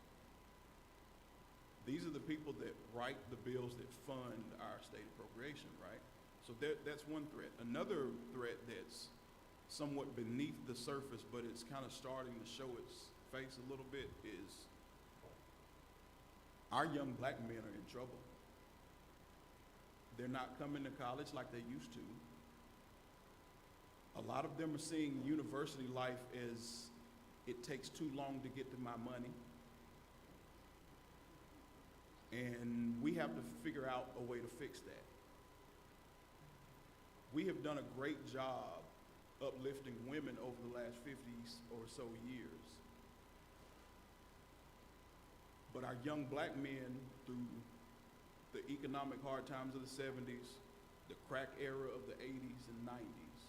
These are the people that write the bills that fund our state appropriation, right? So that's one threat. Another threat that's somewhat beneath the surface, but it's kind of starting to show its face a little bit, is our young black men are in trouble. They're not coming to college like they used to. A lot of them are seeing university life as it takes too long to get to my money. And we have to figure out a way to fix that. We have done a great job uplifting women over the last 50 or so years. But our young black men, through the economic hard times of the 70s, the crack era of the 80s and 90s,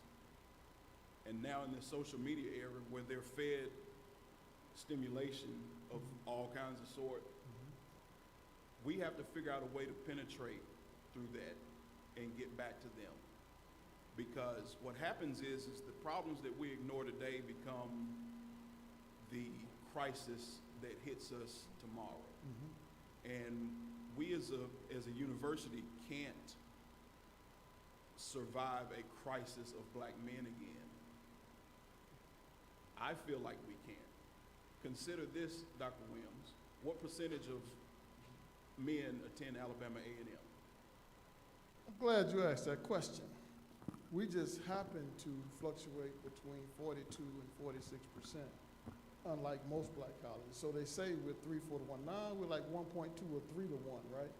and now in the social media era where they're fed stimulation of all kinds of sort, we have to figure out a way to penetrate through that and get back to them. Because what happens is the problems that we ignore today become the crisis that hits us tomorrow. And we as a university can't survive a crisis of black men again. I feel like we can. Consider this, Dr. Williams. What percentage of men attend Alabama A&M? I'm glad you asked that question. We just happen to fluctuate between 42 and 46%, unlike most black colleges. So they say we're 3-4 to 1. Now we're like 1.2 or 3 to 1, right?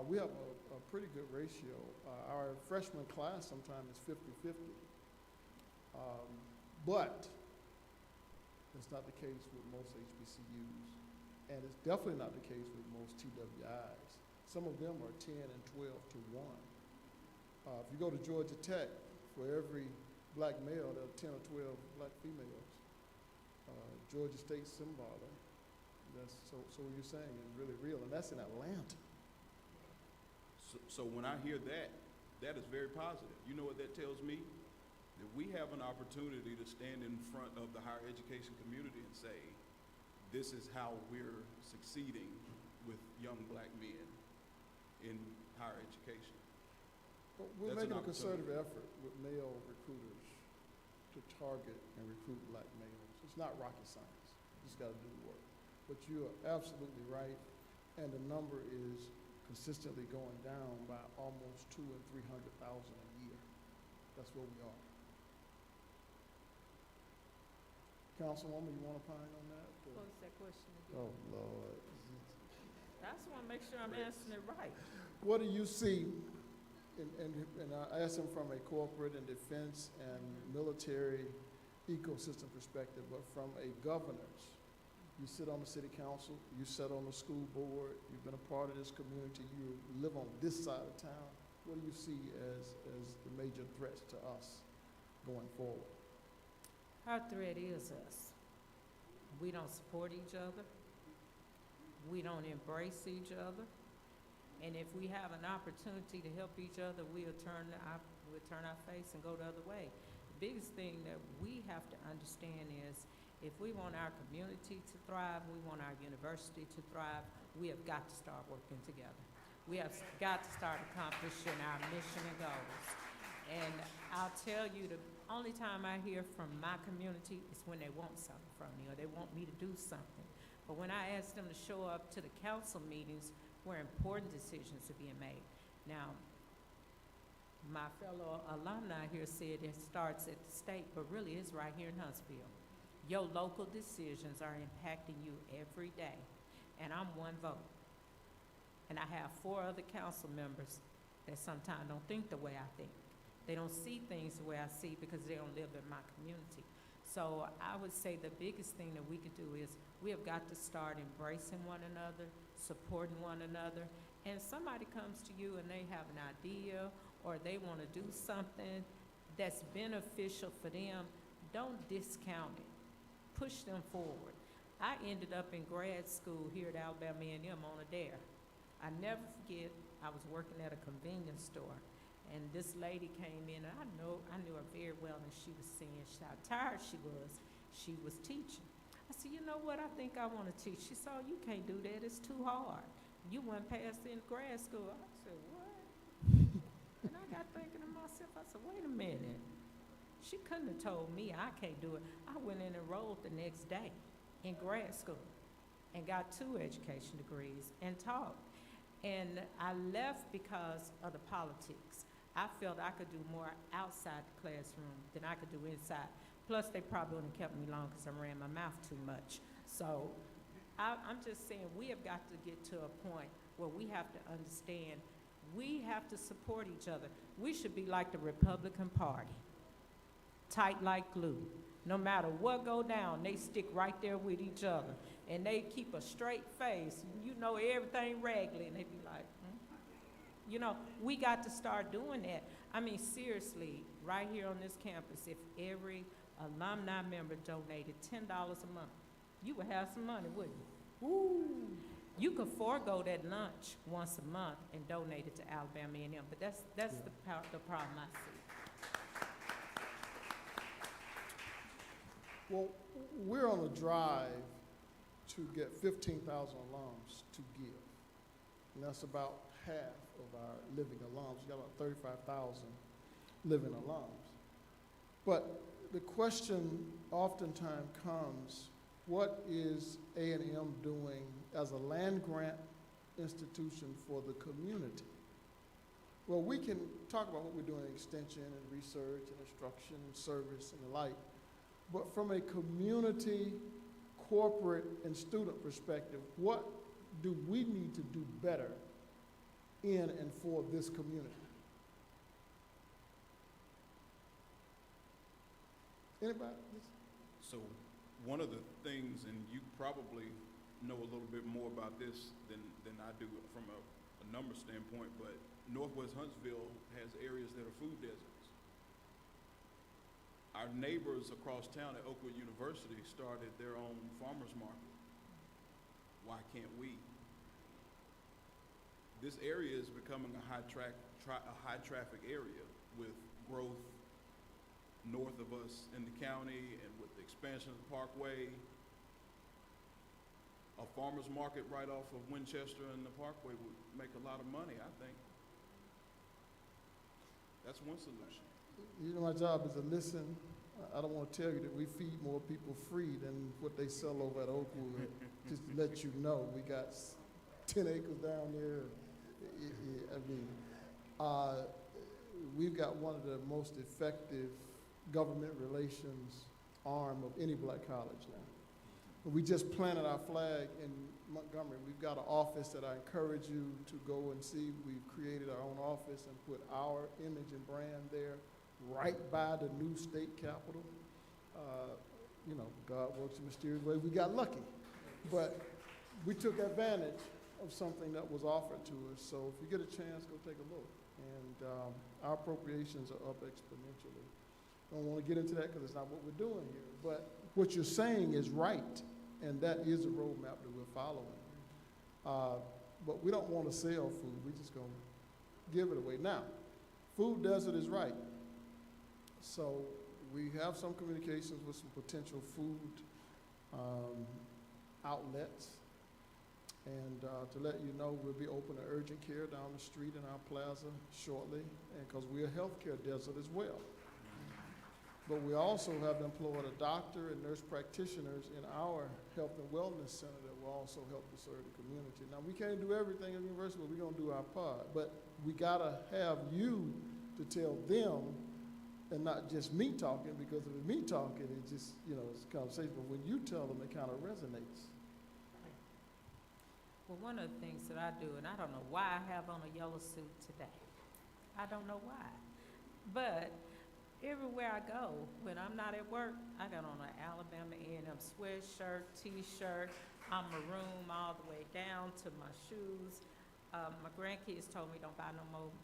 We have a pretty good ratio. Our freshman class sometimes is 50-50. But that's not the case with most HBCUs. And it's definitely not the case with most TWIs. Some of them are 10 and 12 to 1. If you go to Georgia Tech, for every black male, there are 10 or 12 black females. Georgia State Symbolic, so what you're saying is really real, and that's in Atlanta. So when I hear that, that is very positive. You know what that tells me? That we have an opportunity to stand in front of the higher education community and say, this is how we're succeeding with young black men in higher education. But we're making a concerted effort with male recruiters to target and recruit black males. It's not rocket science. You just got to do the work. But you are absolutely right, and the number is consistently going down by almost 200,000 and 300,000 a year. That's where we are. Councilwoman, you want to opine on that? What was that question again? Oh, Lord. That's one of make sure I'm answering it right. What do you see, and I ask him from a corporate and defense and military ecosystem perspective, but from a governor's. You sit on the city council, you sit on the school board, you've been a part of this community, you live on this side of town. What do you see as the major threats to us going forward? Our threat is us. We don't support each other. We don't embrace each other. And if we have an opportunity to help each other, we'll turn our face and go the other way. The biggest thing that we have to understand is if we want our community to thrive, we want our university to thrive, we have got to start working together. We have got to start accomplishing our mission and goals. And I'll tell you, the only time I hear from my community is when they want something from me or they want me to do something. But when I ask them to show up to the council meetings where important decisions are being made. Now, my fellow alumni here said it starts at the state, but really it's right here in Huntsville. Your local decisions are impacting you every day, and I'm one vote. And I have 4 other council members that sometimes don't think the way I think. They don't see things the way I see because they don't live in my community. So I would say the biggest thing that we could do is we have got to start embracing one another, supporting one another, and somebody comes to you and they have an idea or they want to do something that's beneficial for them, don't discount it. Push them forward. I ended up in grad school here at Alabama A&M on a dare. I never forget, I was working at a convenience store, and this lady came in, and I knew her very well, and she was saying how tired she was. She was teaching. I said, you know what, I think I want to teach. She said, oh, you can't do that, it's too hard. You went past in grad school. I said, what? And I got thinking to myself, I said, wait a minute. She couldn't have told me I can't do it. I went and enrolled the next day in grad school and got 2 education degrees and taught. And I left because of the politics. I felt I could do more outside the classroom than I could do inside. Plus, they probably wouldn't have kept me long because I ran my mouth too much. So I'm just saying we have got to get to a point where we have to understand we have to support each other. We should be like the Republican Party. Tight like glue. No matter what go down, they stick right there with each other. And they keep a straight face. You know everything raggedy, and they be like, You know, we got to start doing that. I mean, seriously, right here on this campus, if every alumni member donated $10 a month, you would have some money, wouldn't you? Woo! You could forego that lunch once a month and donate it to Alabama A&M, but that's the problem I see. Well, we're on a drive to get 15,000 alums to give, and that's about half of our living alums. We've got about 35,000 living alums. But the question oftentimes comes, what is A&M doing as a land-grant institution for the community? Well, we can talk about what we're doing in extension and research and instruction and service and the like, but from a community, corporate, and student perspective, what do we need to do better in and for this community? Anybody? So one of the things, and you probably know a little bit more about this than I do from a number standpoint, but Northwest Huntsville has areas that are food deserts. Our neighbors across town at Oakwood University started their own farmers market. Why can't we? This area is becoming a high traffic area with growth north of us in the county and with the expansion of the Parkway. A farmer's market right off of Winchester and the Parkway would make a lot of money, I think. That's one solution. You know, my job is to listen. I don't want to tell you that we feed more people free than what they sell over at Oakwood. Just to let you know, we got 10 acres down there. We've got one of the most effective government relations arm of any black college now. We just planted our flag in Montgomery. We've got an office that I encourage you to go and see. We've created our own office and put our image and brand there right by the new state capitol. You know, God works in mysterious ways. We got lucky, but we took advantage of something that was offered to us. So if you get a chance, go take a look. And our appropriations are up exponentially. I don't want to get into that because it's not what we're doing here. But what you're saying is right, and that is the roadmap that we're following. But we don't want to sell food. We're just going to give it away. Now, Food Desert is right. So we have some communications with some potential food outlets. And to let you know, we'll be opening urgent care down the street in our plaza shortly, and because we're a healthcare desert as well. But we also have employed a doctor and nurse practitioners in our health and wellness center that will also help to serve the community. Now, we can't do everything at the university, but we're going to do our part. But we got to have you to tell them, and not just me talking, because if it's me talking, it just, you know, it's a conversation. But when you tell them, it kind of resonates. Well, one of the things that I do, and I don't know why I have on a yellow suit today. I don't know why. But everywhere I go, when I'm not at work, I got on an Alabama A&M sweatshirt, T-shirt. I'm maroon all the way down to my shoes. My grandkids told me don't buy no more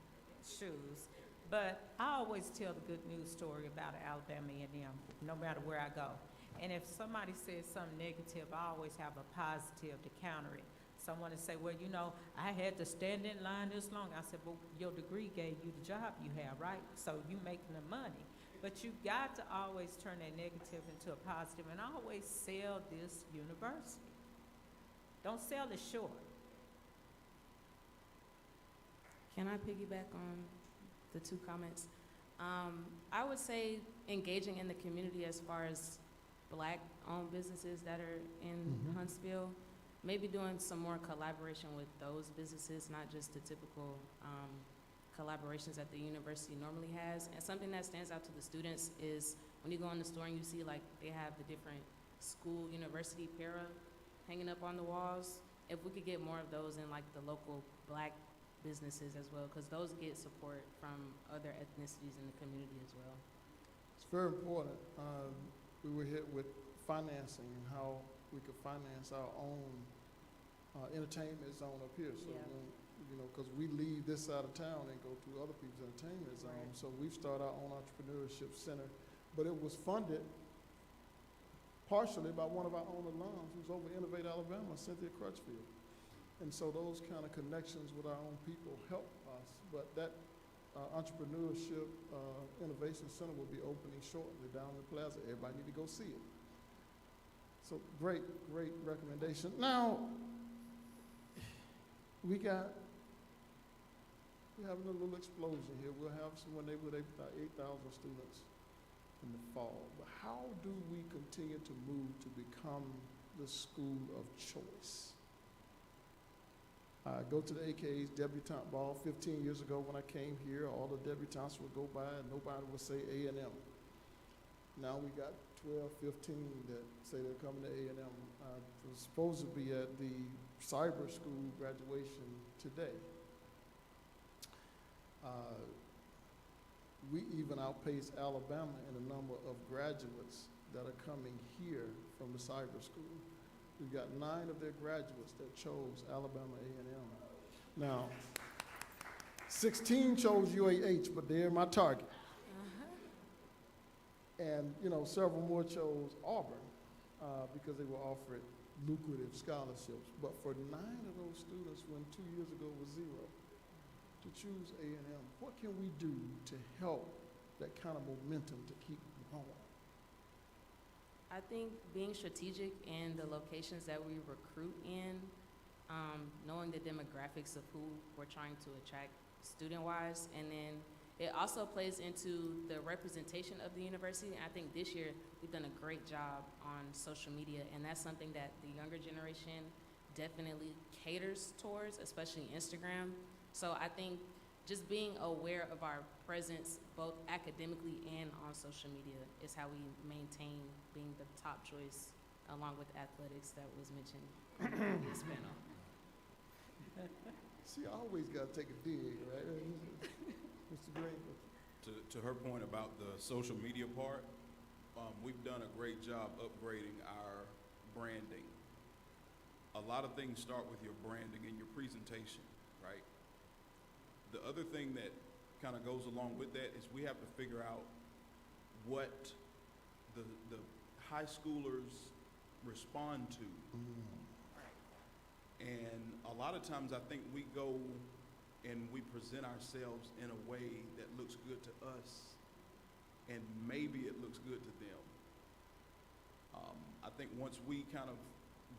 shoes. But I always tell the good news story about Alabama A&M, no matter where I go. And if somebody says something negative, I always have a positive to counter it. Someone would say, well, you know, I had to stand in line this long. I said, well, your degree gave you the job you have, right? So you making the money. But you got to always turn that negative into a positive, and always sell this university. Don't sell it short. Can I piggyback on the two comments? I would say engaging in the community as far as Black-owned businesses that are in Huntsville. Maybe doing some more collaboration with those businesses, not just the typical collaborations that the university normally has. And something that stands out to the students is when you go in the store and you see like they have the different school, university para hanging up on the walls. If we could get more of those in like the local Black businesses as well, because those get support from other ethnicities in the community as well. It's very important. We were hit with financing and how we could finance our own entertainment zone up here. So, you know, because we leave this side of town and go to other people's entertainment zone. Right. So we've started our own entrepreneurship center, but it was funded partially by one of our own alums who's over Innovate Alabama, Cynthia Crutchfield. And so those kind of connections with our own people help us. But that entrepreneurship innovation center will be opening shortly down in the plaza. Everybody need to go see it. So great, great recommendation. Now, we're having a little explosion here. We'll have somewhere neighborhood about 8,000 students in the fall. But how do we continue to move to become the school of choice? I go to the AKA's debutante ball 15 years ago when I came here. All the debutantes would go by and nobody would say A&M. Now we got 12, 15 that say they're coming to A&M. I was supposed to be at the cyber school graduation today. We even outpace Alabama in the number of graduates that are coming here from the cyber school. We've got 9 of their graduates that chose Alabama A&M. Now, 16 chose UAH, but they're my target. And, you know, several more chose Auburn because they were offered lucrative scholarships. But for 9 of those students, when 2 years ago was 0, to choose A&M, what can we do to help that kind of momentum to keep going? I think being strategic in the locations that we recruit in, knowing the demographics of who we're trying to attract student-wise, and then it also plays into the representation of the university. And I think this year we've done a great job on social media, and that's something that the younger generation definitely caters towards, especially Instagram. So I think just being aware of our presence, both academically and on social media, is how we maintain being the top choice along with athletics that was mentioned on the previous panel. She always got to take a dig, right? Mr. Green? To her point about the social media part, we've done a great job upgrading our branding. A lot of things start with your branding and your presentation, right? The other thing that kind of goes along with that is we have to figure out what the high schoolers respond to. And a lot of times I think we go and we present ourselves in a way that looks good to us, and maybe it looks good to them. I think once we kind of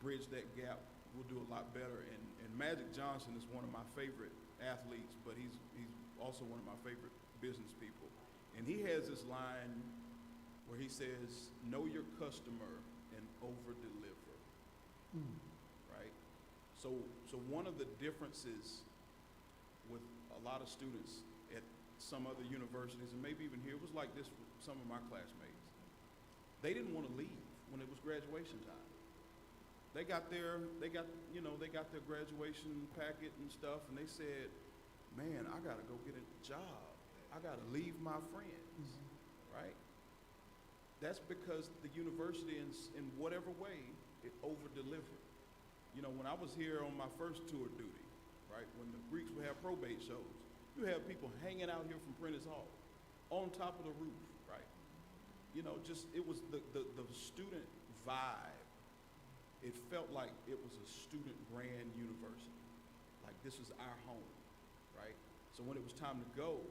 bridge that gap, we'll do a lot better. And Magic Johnson is one of my favorite athletes, but he's also one of my favorite business people. And he has this line where he says, know your customer and over-deliver, right? So one of the differences with a lot of students at some other universities, and maybe even here, it was like this with some of my classmates. They didn't want to leave when it was graduation time. They got their graduation packet and stuff, and they said, man, I gotta go get a job. I gotta leave my friends, right? That's because the university, in whatever way, it over-delivered. You know, when I was here on my first tour duty, right, when the Greeks would have probate shows, you have people hanging out here from Prentice Hall, on top of the roof, right? You know, it was the student vibe. It felt like it was a student grand university, like this was our home, right? So when it was time to go,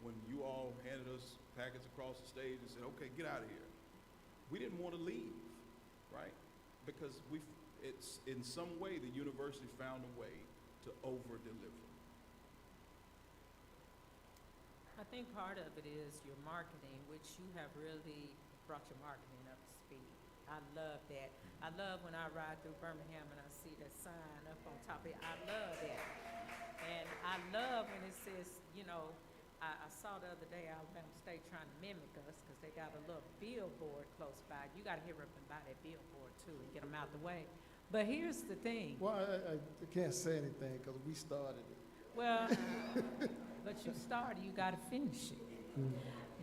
when you all handed us packets across the stage and said, okay, get out of here, we didn't want to leave, right? Because it's in some way the university found a way to over-deliver. I think part of it is your marketing, which you have really brought your marketing up to speed. I love that. I love when I ride through Birmingham and I see that sign up on top of it. I love that. And I love when it says, you know, I saw the other day Alabama State trying to mimic us because they got a little billboard close by. You got to hurry up and buy that billboard too and get them out the way. But here's the thing. Well, I can't say anything because we started it. Well, but you started, you got to finish it.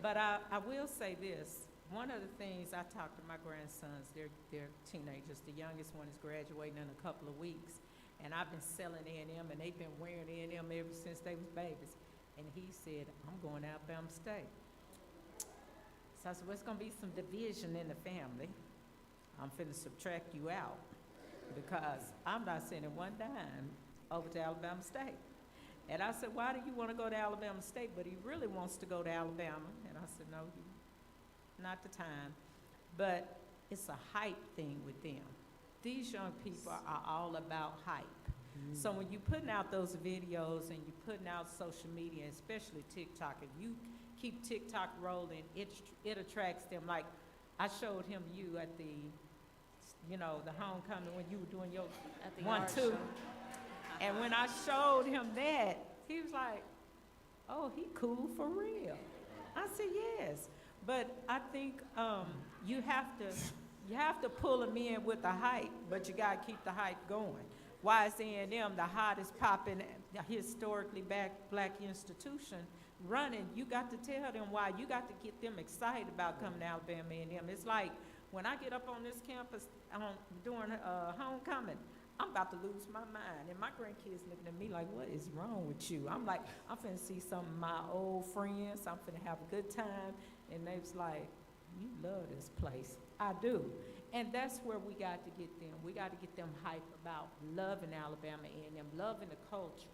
But I will say this. One of the things, I talk to my grandsons, they're teenagers. The youngest one is graduating in a couple of weeks. And I've been selling A&M, and they've been wearing A&M ever since they was babies. And he said, I'm going to Alabama State. So I said, well, it's going to be some division in the family. I'm finna subtract you out because I'm not sending one dime over to Alabama State. And I said, why do you want to go to Alabama State? But he really wants to go to Alabama. And I said, no, not the time. But it's a hype thing with them. These young people are all about hype. So when you're putting out those videos and you're putting out social media, especially TikTok, if you keep TikTok rolling, it attracts them. Like I showed him you at the, you know, the homecoming when you were doing your At the 1, art 2. show. And when I showed him that, he was like, oh, he cool for real. I said, yes. But I think you have to pull them in with the hype, but you got to keep the hype going. Why is A&M the hottest popping historically black institution running? You got to tell them why. You got to get them excited about coming to Alabama A&M. It's like when I get up on this campus during homecoming, I'm about to lose my mind. And my grandkids looking at me like, what is wrong with you? I'm like, I'm finna see some of my old friends. I'm finna have a good time. And they was like, you love this place. I do. And that's where we got to get them. We got to get them hype about loving Alabama A&M, loving the culture,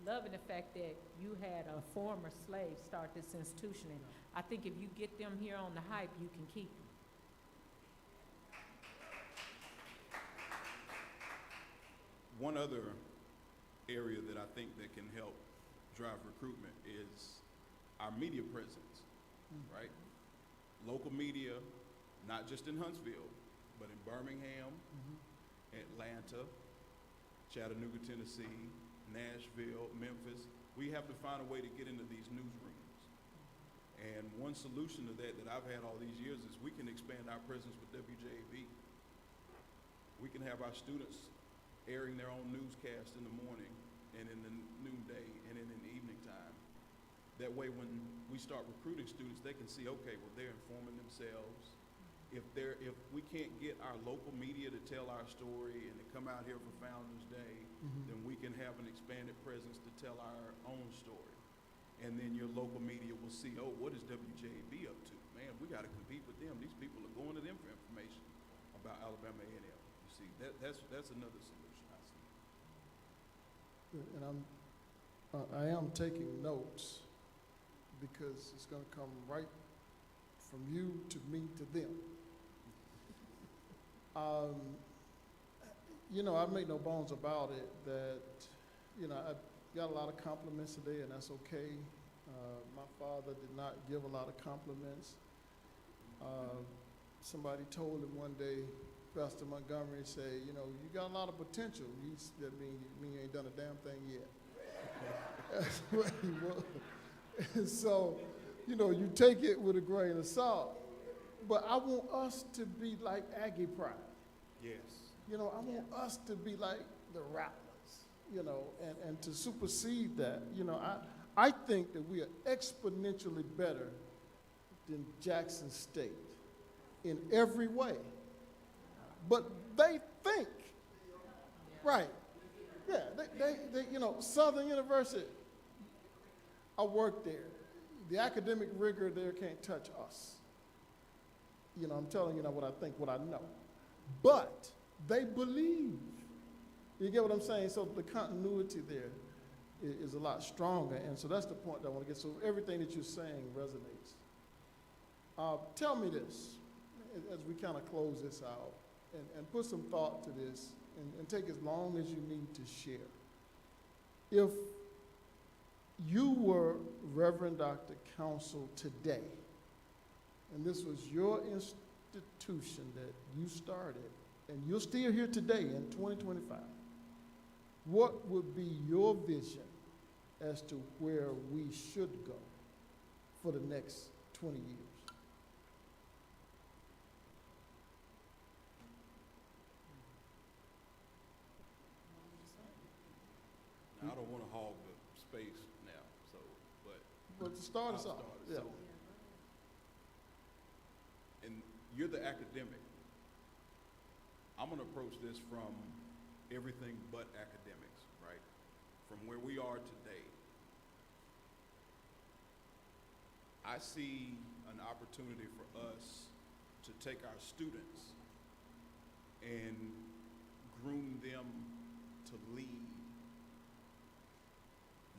loving the fact that you had a former slave start this institution. And I think if you get them here on the hype, you can keep them. One other area that I think that can help drive recruitment is our media presence, right? Local media, not just in Huntsville, but in Birmingham, Atlanta, Chattanooga, Tennessee, Nashville, Memphis. We have to find a way to get into these newsrooms. And one solution to that I've had all these years is we can expand our presence with WJAB. We can have our students airing their own newscast in the morning and in the noonday and in the evening time. That way, when we start recruiting students, they can see, okay, well, they're informing themselves. If we can't get our local media to tell our story and to come out here for Founders Day, then we can have an expanded presence to tell our own story. And then your local media will see, oh, what is WJAB up to? Man, we got to compete with them. These people are going to them for information about Alabama A&M. You see, that's another solution I see. And I am taking notes because it's going to come right from you to me to them. You know, I make no bones about it that, you know, I got a lot of compliments today, and that's okay. My father did not give a lot of compliments. Somebody told him one day, Pastor Montgomery said, you know, you got a lot of potential. That mean you ain't done a damn thing yet. That's what he was. And so, you know, you take it with a grain of salt. But I want us to be like Aggie Pride. Yes. You know, I want us to be like the Rattlers, you know, and to supersede that. You know, I think that we are exponentially better than Jackson State in every way. But they think, right, yeah, they you know, Southern University, I worked there. The academic rigor there can't touch us. You know, I'm telling you now what I think, what I know. But they believe. You get what I'm saying? So the continuity there is a lot stronger. And so that's the point that I want to get. So everything that you're saying resonates. Tell me this, as we kind of close this out, and put some thought to this, and take as long as you need to share. If you were Reverend Dr. Counsel today, and this was your institution that you started, and you're still here today in 2025, what would be your vision as to where we should go for the next 20 years? Now, I don't want to hog the space now, so, But to start us off, yeah. So, and you're the academic. I'm going to approach this from everything but academics, right? From where we are today, I see an opportunity for us to take our students and groom them to lead,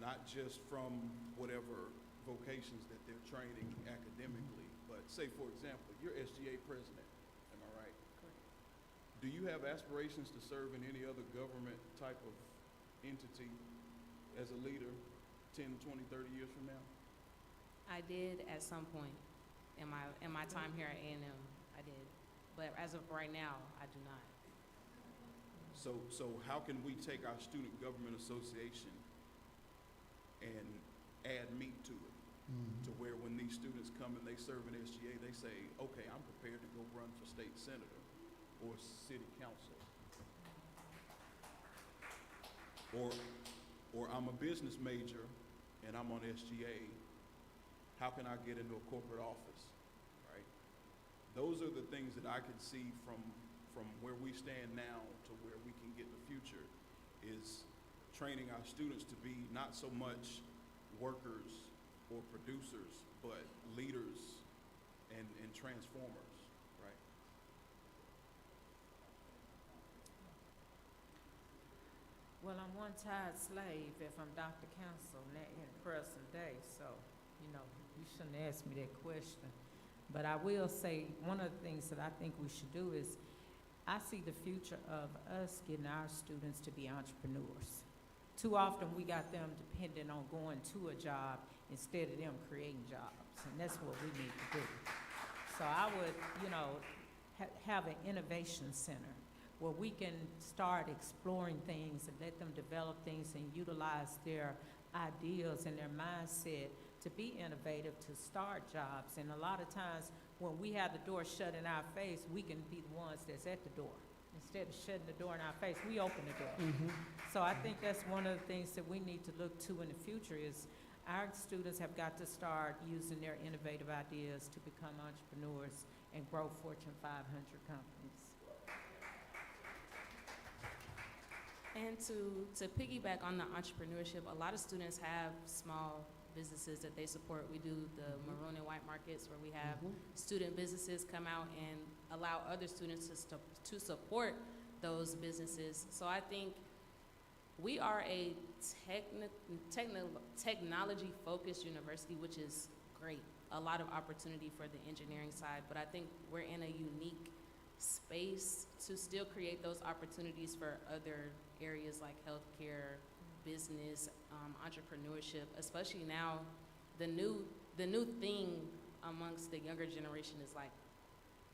not just from whatever vocations that they're training academically, but say, for example, you're SGA president, am I right? Correct. Do you have aspirations to serve in any other government type of entity as a leader 10, 20, 30 years from now? I did at some point in my time here at A&M. I did, but as of right now, I do not. So how can we take our Student Government Association and add meat to it, to where when these students come and they serve in SGA, they say, okay, I'm prepared to go run for state senator or city council. Or I'm a business major and I'm on SGA. How can I get into a corporate office, right? Those are the things that I can see from where we stand now to where we can get in the future, is training our students to be not so much workers or producers, but leaders and transformers, right? Well, I'm one tired slave if I'm Dr. Counsel in present day, so, you know, you shouldn't ask me that question. But I will say, one of the things that I think we should do is, I see the future of us getting our students to be entrepreneurs. Too often we got them dependent on going to a job instead of them creating jobs, and that's what we need to do. So I would, you know, have an innovation center where we can start exploring things and let them develop things and utilize their ideas and their mindset to be innovative, to start jobs. And a lot of times when we have the door shut in our face, we can be the ones that's at the door Instead of shutting the door in our face, we open the door. So I think that's one of the things that we need to look to in the future is our students have got to start using their innovative ideas to become entrepreneurs and grow Fortune 500 companies. And to piggyback on the entrepreneurship, a lot of students have small businesses that they support. We do the maroon and white markets where we have student businesses come out and allow other students to support those businesses. So I think we are a technology-focused university, which is great. A lot of opportunity for the engineering side, but I think we're in a unique space to still create those opportunities for other areas like healthcare, business, entrepreneurship. Especially now, the new thing amongst the younger generation is like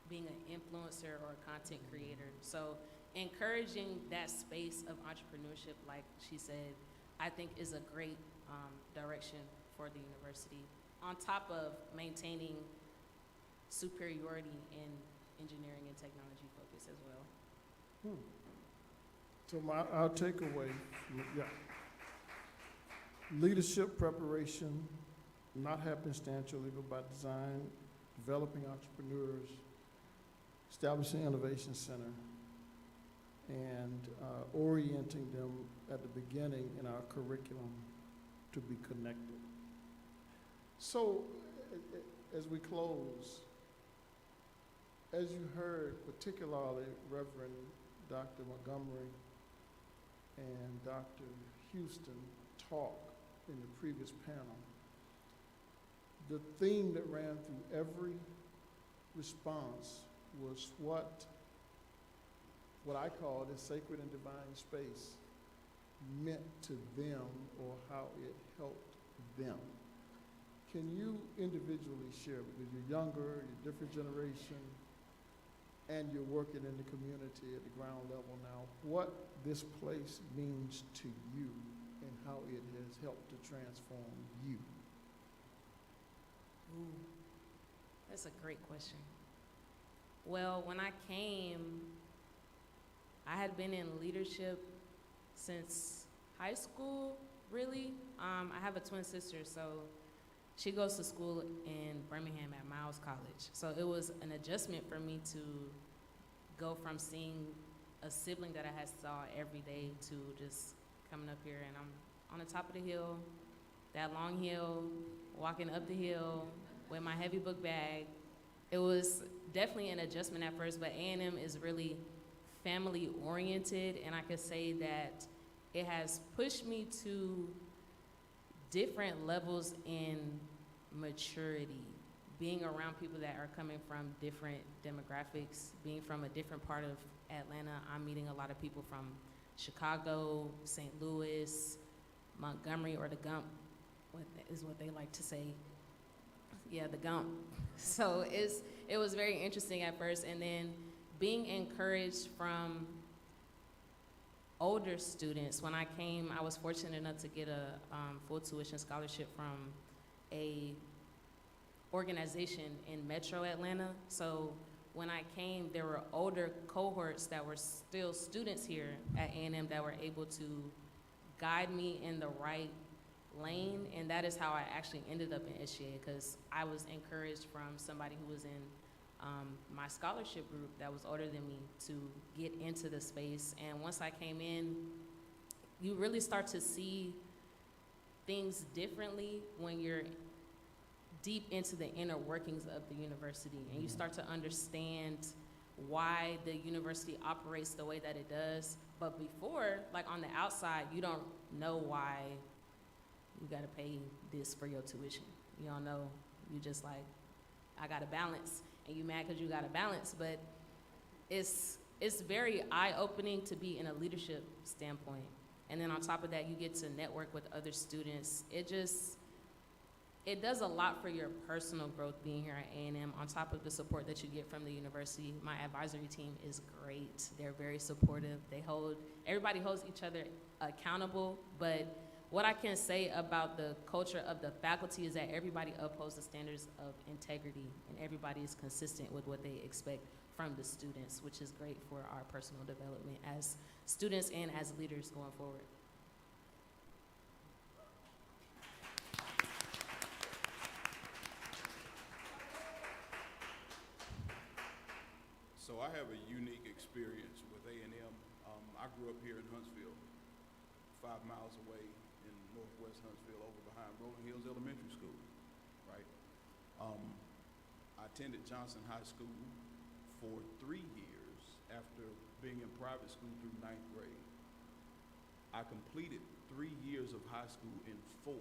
being an influencer or a content creator. So encouraging that space of entrepreneurship, like she said, I think is a great direction for the university, on top of maintaining superiority in engineering and technology focus as well. So our takeaway, leadership preparation, not happenstantially, but by design, developing entrepreneurs, establishing an innovation center, and orienting them at the beginning in our curriculum to be connected. So, as we close, as you heard, particularly Reverend Dr. Montgomery and Dr. Houston talk in the previous panel, the theme that ran through every response was what I call the sacred and divine space meant to them or how it helped them. Can you individually share, because you're younger, you're a different generation, and you're working in the community at the ground level now, what this place means to you and how it has helped to transform you? Ooh, that's a great question. Well, when I came, I had been in leadership since high school, really. I have a twin sister, so she goes to school in Birmingham at Miles College. So it was an adjustment for me to go from seeing a sibling that I had saw every day to just coming up here, and I'm on the top of the hill, that long hill, walking up the hill with my heavy book bag. It was definitely an adjustment at first, but A&M is really family oriented, and I could say that it has pushed me to different levels in maturity, being around people that are coming from different demographics, being from a different part of Atlanta. I'm meeting a lot of people from Chicago, St. Louis, Montgomery, or the Gump, is what they like to say. Yeah, the Gump. So it was very interesting at first, and then being encouraged from older students. When I came, I was fortunate enough to get a full tuition scholarship from a organization in Metro Atlanta. So when I came, there were older cohorts that were still students here at A&M that were able to guide me in the right lane, and that is how I actually ended up in SGA, because I was encouraged from somebody who was in my scholarship group that was older than me to get into the space. And once I came in, you really start to see things differently when you're deep into the inner workings of the university, and you start to understand why the university operates the way that it does. But before, like on the outside, you don't know why you gotta pay this for your tuition. You don't know. You just like, I gotta balance. And you mad because you got to balance, but it's very eye-opening to be in a leadership standpoint. And then on top of that, you get to network with other students. It does a lot for your personal growth being here at A&M, on top of the support that you get from the university. My advisory team is great. They're very supportive. Everybody holds each other accountable, but what I can say about the culture of the faculty is that everybody upholds the standards of integrity, and everybody is consistent with what they expect from the students, which is great for our personal development as students and as leaders going forward. So I have a unique experience with A&M. I grew up here in Huntsville, 5 miles away in northwest Huntsville, over behind Rolling Hills Elementary School, right? I attended Johnson High School for 3 years after being in private school through 9th grade. I completed 3 years of high school in 4.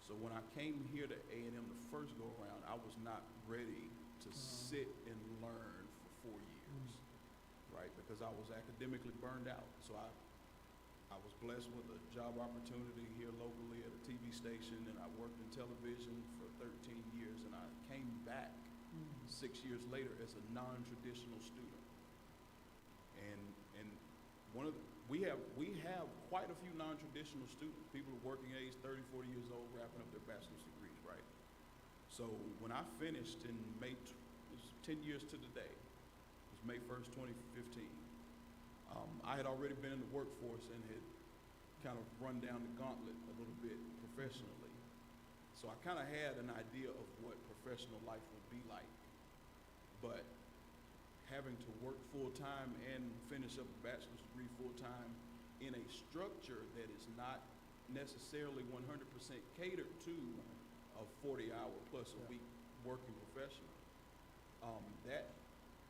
So when I came here to A&M the first go around, I was not ready to sit and learn for 4 years, right? Because I was academically burned out. So I was blessed with a job opportunity here locally at a TV station, and I worked in television for 13 years, and I came back 6 years later as a non-traditional student. And one of the, we have quite a few non-traditional students, people of working age, 30, 40 years old, wrapping up their bachelor's degrees, right? So when I finished in May, it was 10 years to the day, it was May 1st, 2015. I had already been in the workforce and had kind of run down the gauntlet a little bit professionally. So I kind of had an idea of what professional life would be like. But having to work full-time and finish up a bachelor's degree full-time in a structure that is not necessarily 100% catered to a 40-hour plus a week working professional, that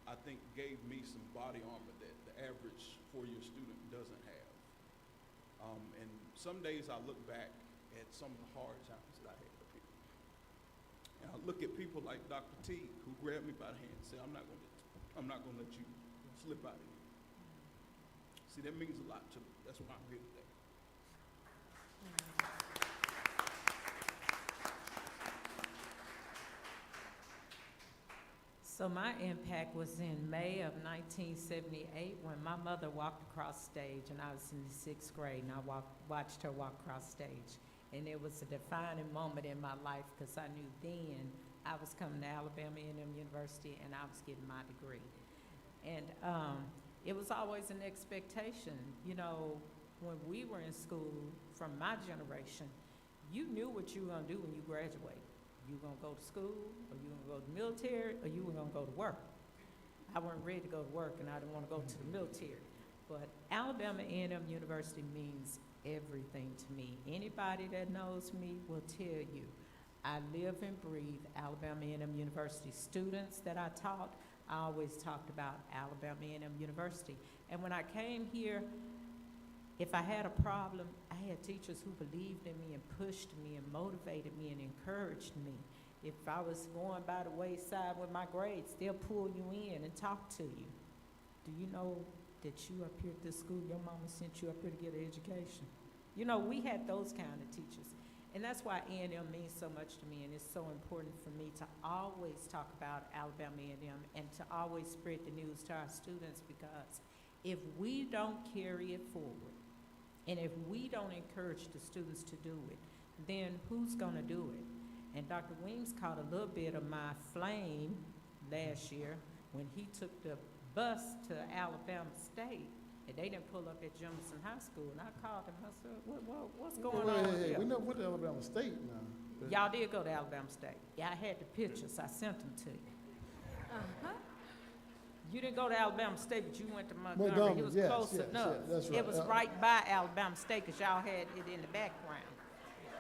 I think gave me some body armor that the average four-year student doesn't have. And some days I look back at some of the hard times that I had up here. And I look at people like Dr. T, who grabbed me by the hand and said, I'm not gonna let you slip out of here. See, that means a lot to me. That's why I'm here today. So my impact was in May of 1978 when my mother walked across stage, and I was in the 6th grade, and I watched her walk across stage. And it was a defining moment in my life because I knew then I was coming to Alabama A&M University and I was getting my degree. And it was always an expectation. You know, when we were in school, from my generation, you knew what you were going to do when you graduated. You were going to go to school, or you were going to go to the military, or you were going to go to work. I wasn't ready to go to work, and I didn't want to go to the military. But Alabama A&M University means everything to me. Anybody that knows me will tell you, I live and breathe Alabama A&M University. Students that I taught, I always talked about Alabama A&M University. And when I came here, if I had a problem, I had teachers who believed in me and pushed me and motivated me and encouraged me. If I was going by the wayside with my grades, they'll pull you in and talk to you. Do you know that you up here at this school, your mama sent you up here to get an education? You know, we had those kind of teachers. And that's why A&M means so much to me, and it's so important for me to always talk about Alabama A&M and to always spread the news to our students, because if we don't carry it forward, and if we don't encourage the students to do it, then who's going to do it? And Dr. Weems caught a little bit of my flame last year when he took the bus to Alabama State, and they didn't pull up at Jefferson High School. And I called him. I said, what's going on here? We never went to Alabama State now. Y'all did go to Alabama State. Yeah, I had the pictures. I sent them to you. You didn't go to Alabama State, but you went to Montgomery. It was yes, close yes, enough. yes, that's right. It was right by Alabama State, because y'all had it in the background.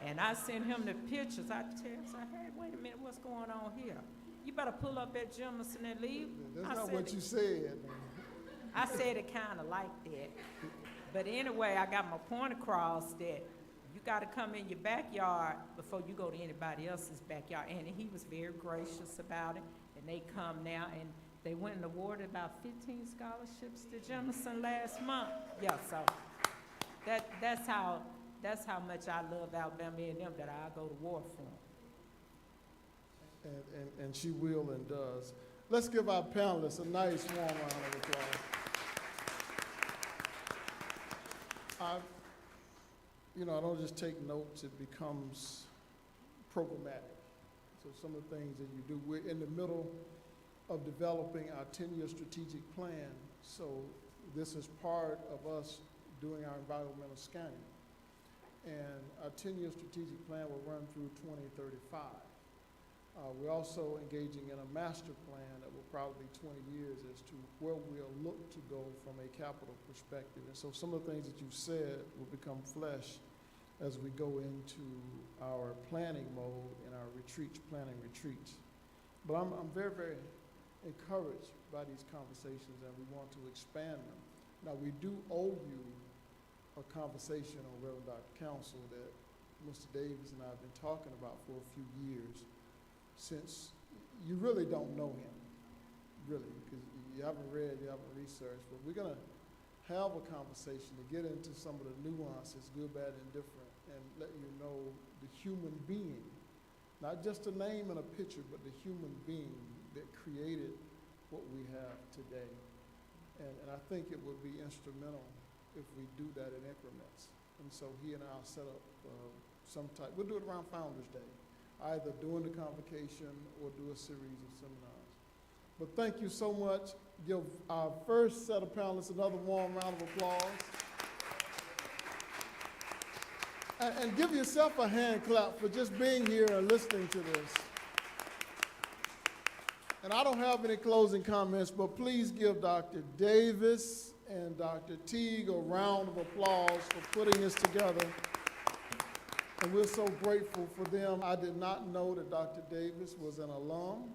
And I sent him the pictures. I tell him, I said, hey, wait a minute, what's going on here? You better pull up at Jefferson and leave. That's not what you said. I said it kind of like that. But anyway, I got my point across that you got to come in your backyard before you go to anybody else's backyard. And he was very gracious about it. And they come now, and they went and awarded about 15 scholarships to Jefferson last month. Yeah, so that's how much I love Alabama A&M, that I go to war for them. And she will and does. Let's give our panelists a nice warm round of applause. I don't just take notes, it becomes programmatic. So some of the things that you do, we're in the middle of developing our 10-year strategic plan. So this is part of us doing our environmental scanning. And our 10-year strategic plan will run through 2035. We're also engaging in a master plan that will probably be 20 years as to where we'll look to go from a capital perspective. And so some of the things that you said will become flesh as we go into our planning mode in our planning retreats. But I'm very, very encouraged by these conversations, and we want to expand them. Now, we do owe you a conversation on Reverend Dr. Council that Mr. Davis and I have been talking about for a few years, since you really don't know him, really, because you haven't read, you haven't researched, but we're gonna have a conversation to get into some of the nuances, good, bad, and different, and let you know the human being, not just a name and a picture, but the human being that created what we have today. And I think it would be instrumental if we do that in increments. And so he and I will set up some type, we'll do it around Founders Day, either during the convocation or do a series of seminars. But thank you so much. Give our first set of panelists another warm round of applause. And give yourself a hand clap for just being here and listening to this. And I don't have any closing comments, but please give Dr. Davis and Dr. Teague a round of applause for putting this together. And we're so grateful for them. I did not know that Dr. Davis was an alum.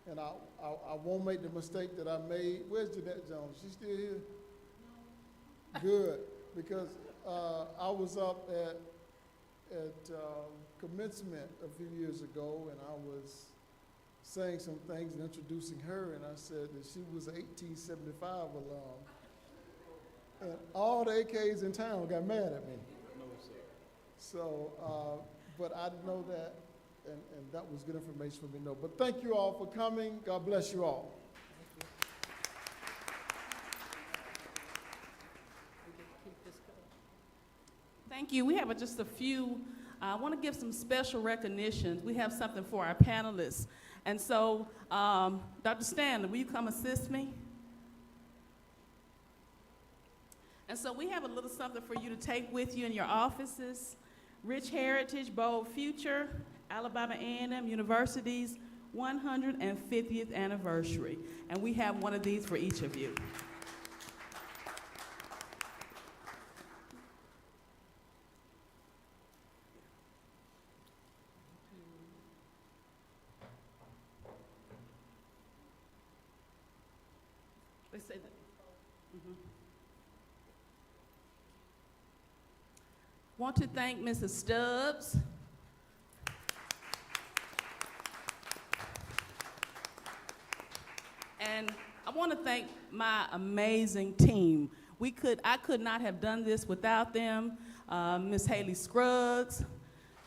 And I won't make the mistake that I made. Where's Jeanette Jones? She still here? Good, because I was up at commencement a few years ago, and I was saying some things and introducing her, and I said that she was an 1875 alum. And all the AKs in town got mad at me. No, sir. So, but I know that, and that was good information for me to know. But thank you all for coming. God bless you all. Thank you. We have just a few. I want to give some special recognitions. We have something for our panelists. And so, Dr. Stanley, will you come assist me? And so we have a little something for you to take with you in your offices. Rich Heritage, Bold Future, Alabama A&M University's 150th anniversary. And we have one of these for each of you. They say that. Want to thank Mrs. Stubbs. And I want to thank my amazing team. I could not have done this without them. Ms. Haley Scruggs,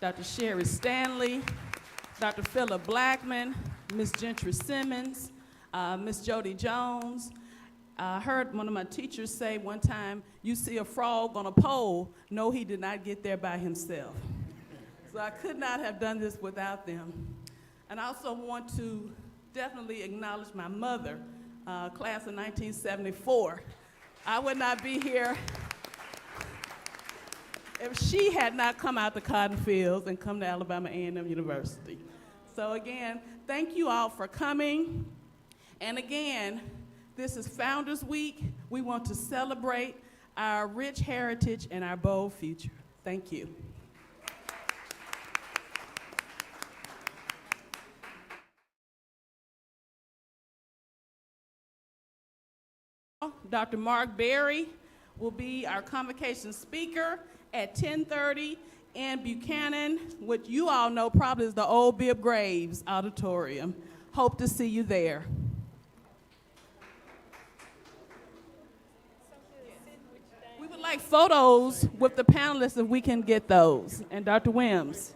Dr. Sherry Stanley, Dr. Philip Blackman, Ms. Gentry Simmons, Ms. Jody Jones. I heard one of my teachers say one time, you see a frog on a pole, no, he did not get there by himself. So I could not have done this without them. And I also want to definitely acknowledge my mother, class of 1974. I would not be here if she had not come out the cotton fields and come to Alabama A&M University. So again, thank you all for coming. And again, this is Founders Week. We want to celebrate our rich heritage and our bold future. Thank you. Dr. Mark Berry will be our convocation speaker at 10:30 in Buchanan, which you all know probably is the old Bibb Graves Auditorium. Hope to see you there. We would like photos with the panelists if we can get those. And Dr. Wims.